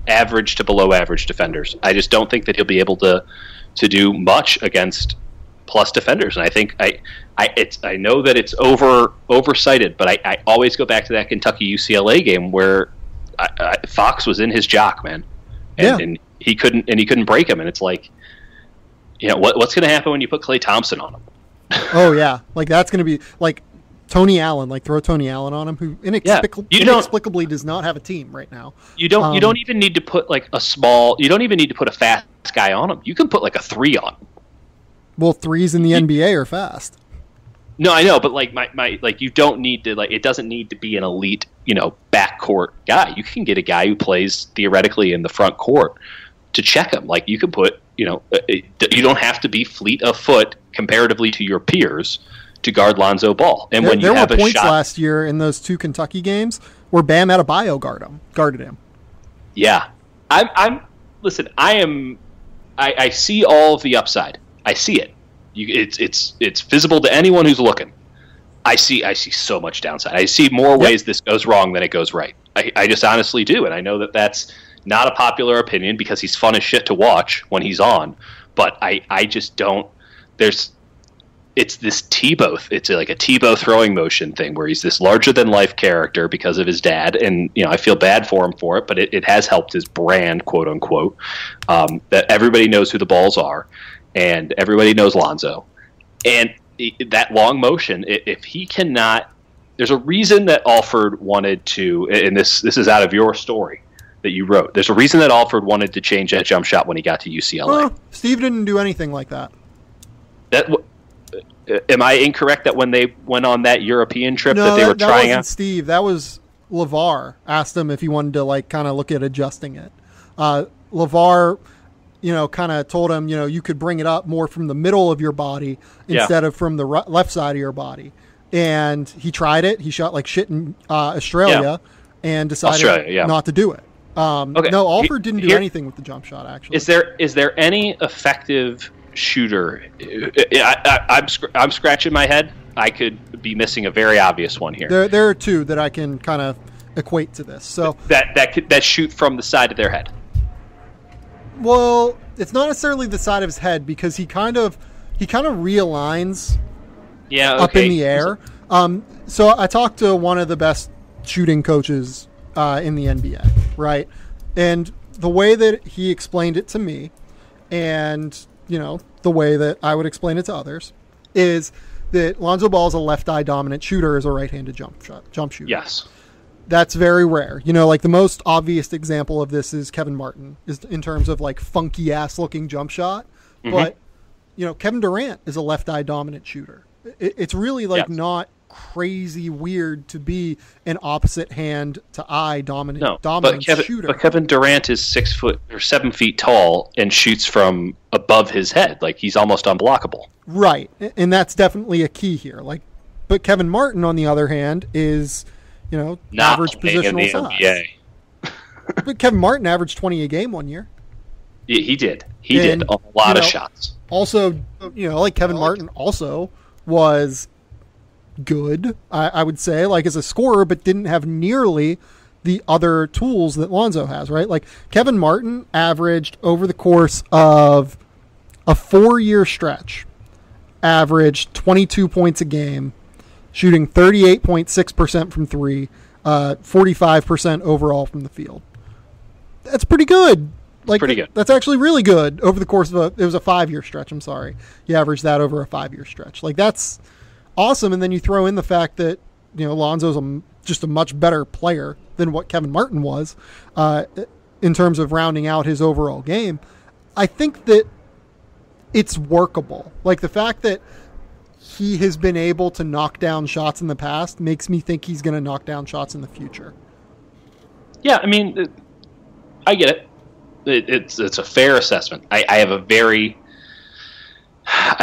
average to below average defenders. I just don't think that he'll be able to do much against plus defenders, and I think I know that it's oversighted, but I always go back to that Kentucky UCLA game where Fox was in his jock, man, and he couldn't break him, and it's what's going to happen when you put Klay Thompson on him? Oh yeah, that's going to be Tony Allen, like throw Tony Allen on him, who inexplicably does not have a team right now. You don't even need to put like you don't even need to put a fast guy on him. You can put like a 3 on him. Well, 3s in the NBA are fast. No, I know, but like you don't need to it doesn't need to be an elite, backcourt guy. You can get a guy who plays theoretically in the front court to check him. Like you can put, you don't have to be fleet of foot comparatively to your peers to guard Lonzo Ball. And when you have there were points shot last year in those 2 Kentucky games where Bam Adebayo guarded him. Yeah. I see all of the upside. I see it. It's visible to anyone who's looking. I see so much downside. I see more ways this goes wrong than it goes right. I just honestly do, and I know that that's not a popular opinion because he's fun as shit to watch when he's on. But I just don't. It's this Tebow. It's like a Tebow throwing motion thing where he's this larger than life character because of his dad, and I feel bad for him for it, but it has helped his brand, quote unquote. That everybody knows who the balls are. And everybody knows Lonzo. And that long motion, if he cannot... There's a reason that Alford wanted to... And this is out of your story that you wrote. There's a reason that Alford wanted to change that jump shot when he got to UCLA. Well, Steve didn't do anything like that. Am I incorrect that when they went on that European trip that they were trying wasn't out? Steve. That was LeVar. Asked him if he wanted to kind of look at adjusting it. LeVar... kind of told him, you could bring it up more from the middle of your body instead of from the left side of your body. And he tried it. He shot like shit in Australia and decided not to do it. No, Alford didn't do anything with the jump shot, actually. Is there any effective shooter? I'm scratching my head. I could be missing a very obvious one here. There are 2 that I can kind of equate to this. So that shoot from the side of their head. Well, it's not necessarily the side of his head because he kind of realigns up in the air. So I talked to one of the best shooting coaches in the NBA, right? And the way that he explained it to me and, the way that I would explain it to others is that Lonzo Ball is a left eye dominant shooter as a right-handed jump shooter. Yes. That's very rare. Like the most obvious example of this is Kevin Martin, is in terms of like funky ass looking jump shot. Mm-hmm. But, Kevin Durant is a left eye dominant shooter. It's really not crazy weird to be an opposite hand to eye dominant shooter. But Kevin Durant is 6 foot or 7 feet tall and shoots from above his head. Like he's almost unblockable. Right. And that's definitely a key here. But Kevin Martin, on the other hand, is, not average positional size. NBA. But Kevin Martin averaged 20 a game one year. Yeah, he did. He did a lot of shots. Also, Kevin Martin also was good, I would say, as a scorer, but didn't have nearly the other tools that Lonzo has, right? Like Kevin Martin averaged over the course of a 4-year stretch, averaged 22 points a game, shooting 38.6% from 3, 45% overall from the field. That's pretty good. Pretty good. That's actually really good over the course of it was a 5-year stretch. I'm sorry. He averaged that over a 5-year stretch. That's awesome. And then you throw in the fact that, Lonzo's just a much better player than what Kevin Martin was in terms of rounding out his overall game. I think that it's workable. The fact that he has been able to knock down shots in the past makes me think he's going to knock down shots in the future. Yeah, I mean, I get it. It's a fair assessment. I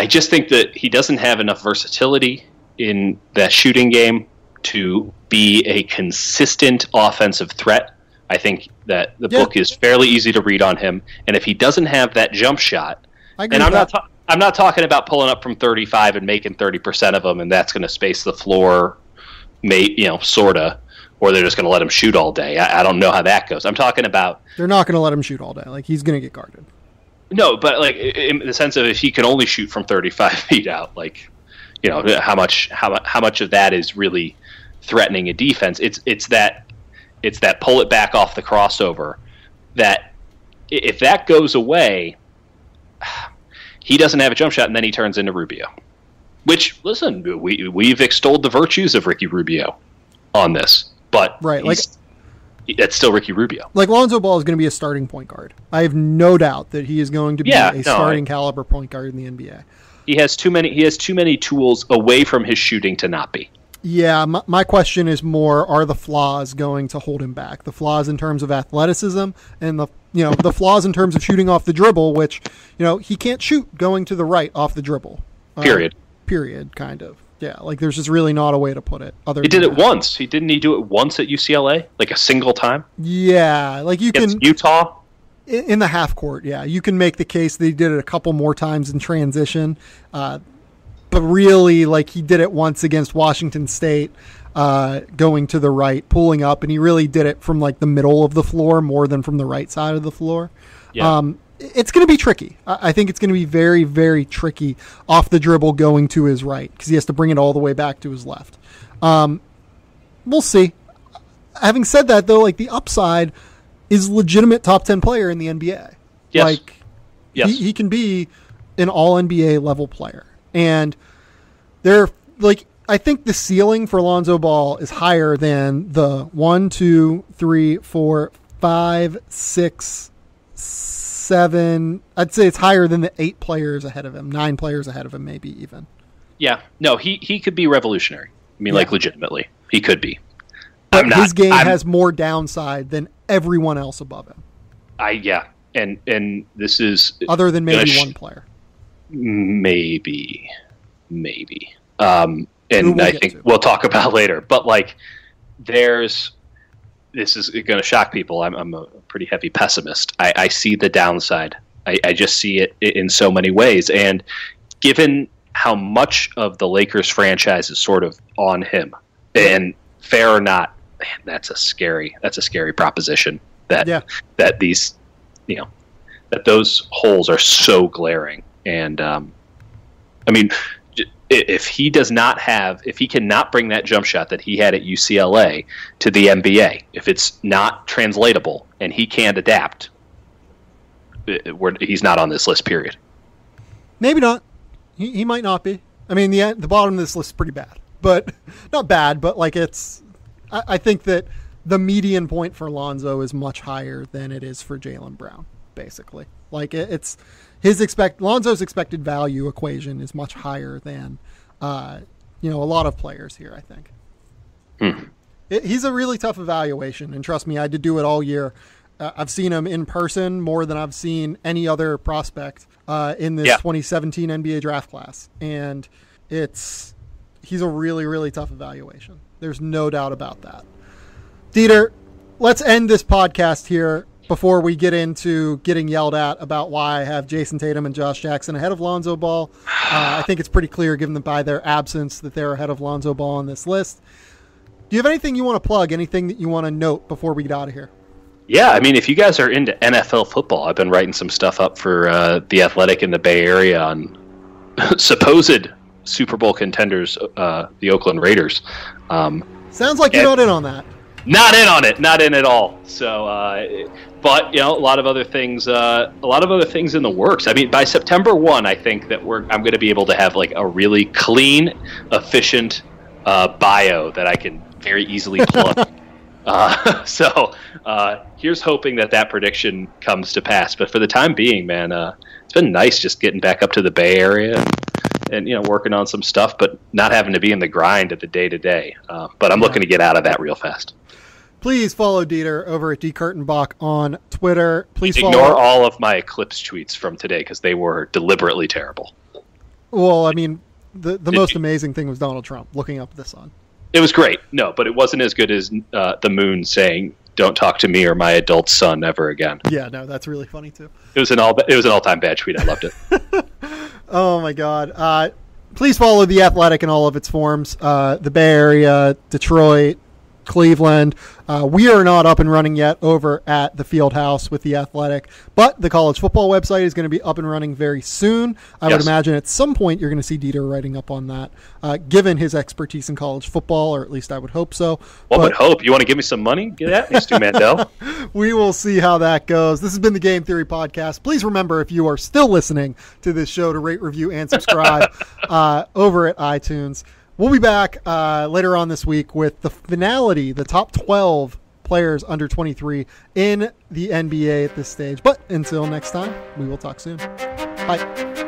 just think that he doesn't have enough versatility in that shooting game to be a consistent offensive threat. I think that the book is fairly easy to read on him, and if he doesn't have that jump shot, and I'm not talking about pulling up from 35 and making 30% of them, and that's going to space the floor, sorta, or they're just going to let him shoot all day. I don't know how that goes. I'm talking about they're not going to let him shoot all day. He's going to get guarded. No, but in the sense of if he can only shoot from 35 feet out, how much of that is really threatening a defense? It's that pull it back off the crossover. That if that goes away, he doesn't have a jump shot, and then he turns into Rubio. Which, listen, we've extolled the virtues of Ricky Rubio on this, but right, that's still Ricky Rubio. Like Lonzo Ball is going to be a starting point guard. I have no doubt that he is going to be starting caliber point guard in the NBA. He has too many tools away from his shooting to not be. Yeah, my question is more: are the flaws going to hold him back? The flaws in terms of athleticism, and the flaws in terms of shooting off the dribble, which he can't shoot going to the right off the dribble. Period. Kind of. Yeah, like there's just really not a way to put it. He did it once. Didn't he do it once at UCLA, like a single time? Yeah, like you can Utah in the half court. Yeah, you can make the case that he did it a couple more times in transition. But really, like he did it once against Washington State, going to the right, pulling up, and he really did it from like the middle of the floor more than from the right side of the floor. Yeah. It's going to be tricky. I think it's going to be very, very tricky off the dribble going to his right because he has to bring it all the way back to his left. We'll see. Having said that, though, like the upside is legitimate top 10 player in the NBA. Yes. Like he can be an all NBA level player. And I think the ceiling for Lonzo Ball is higher than the 1, 2, 3, 4, 5, 6, 7. I'd say it's higher than the 8 players ahead of him, 9 players ahead of him, maybe even. Yeah. No, he could be revolutionary. I mean, like legitimately, he could be. But his game has more downside than everyone else above him. And this is other than maybe one player. Maybe. And I think we'll talk about later. But like, this is going to shock people. I'm a pretty heavy pessimist. I see the downside. I just see it in so many ways. And given how much of the Lakers franchise is sort of on him, and fair or not, man, that's a scary proposition. That these, that those holes are so glaring. And I mean, if he cannot bring that jump shot that he had at UCLA to the NBA, if it's not translatable and he can't adapt, he's not on this list, period. Maybe not. He might not be. I mean, the bottom of this list is pretty bad, but not bad, but like I think that the median point for Lonzo is much higher than it is for Jaylen Brown, basically. Like it's Lonzo's expected value equation is much higher than, a lot of players here, I think. He's a really tough evaluation, and trust me, I did do it all year. I've seen him in person more than I've seen any other prospect in this 2017 NBA draft class, and he's a really, really tough evaluation. There's no doubt about that. Dieter, let's end this podcast here before we get into getting yelled at about why I have Jason Tatum and Josh Jackson ahead of Lonzo Ball. I think it's pretty clear, given by their absence, that they're ahead of Lonzo Ball on this list. Do you have anything you want to plug, anything that you want to note before we get out of here? Yeah, I mean, if you guys are into NFL football, I've been writing some stuff up for The Athletic in the Bay Area on supposed Super Bowl contenders, the Oakland Raiders. Sounds like you're not in on that. Not in on it, not in at all. So, but a lot of other things in the works. I mean, by September 1, I think that I'm going to be able to have like a really clean, efficient bio that I can very easily plug. So here's hoping that prediction comes to pass. But for the time being, man, it's been nice just getting back up to the Bay Area and working on some stuff, but not having to be in the grind of the day-to-day. But I'm looking to get out of that real fast. Please follow Dieter over at Dieter Kurtenbach on Twitter. Please ignore all of my Eclipse tweets from today because they were deliberately terrible. Well, I mean, the most amazing thing was Donald Trump looking up the sun. It was great. No, but it wasn't as good as the moon saying, "Don't talk to me or my adult son ever again." Yeah, no, that's really funny too. It was an all-time bad tweet. I loved it. Oh my God. Please follow The Athletic in all of its forms. The Bay Area, Detroit, Cleveland. We are not up and running yet over at the Field House with The Athletic, but the college football website is going to be up and running very soon. I would imagine at some point you're going to see Dieter writing up on that, given his expertise in college football, or at least I would hope so. One would hope. You want to give me some money? Get at me, Stu Mandel. We will see how that goes. This has been the Game Theory Podcast. Please remember, if you are still listening to this show, to rate, review, and subscribe over at iTunes. We'll be back later on this week with the finality, the top 12 players under 23 in the NBA at this stage. But until next time, we will talk soon. Bye.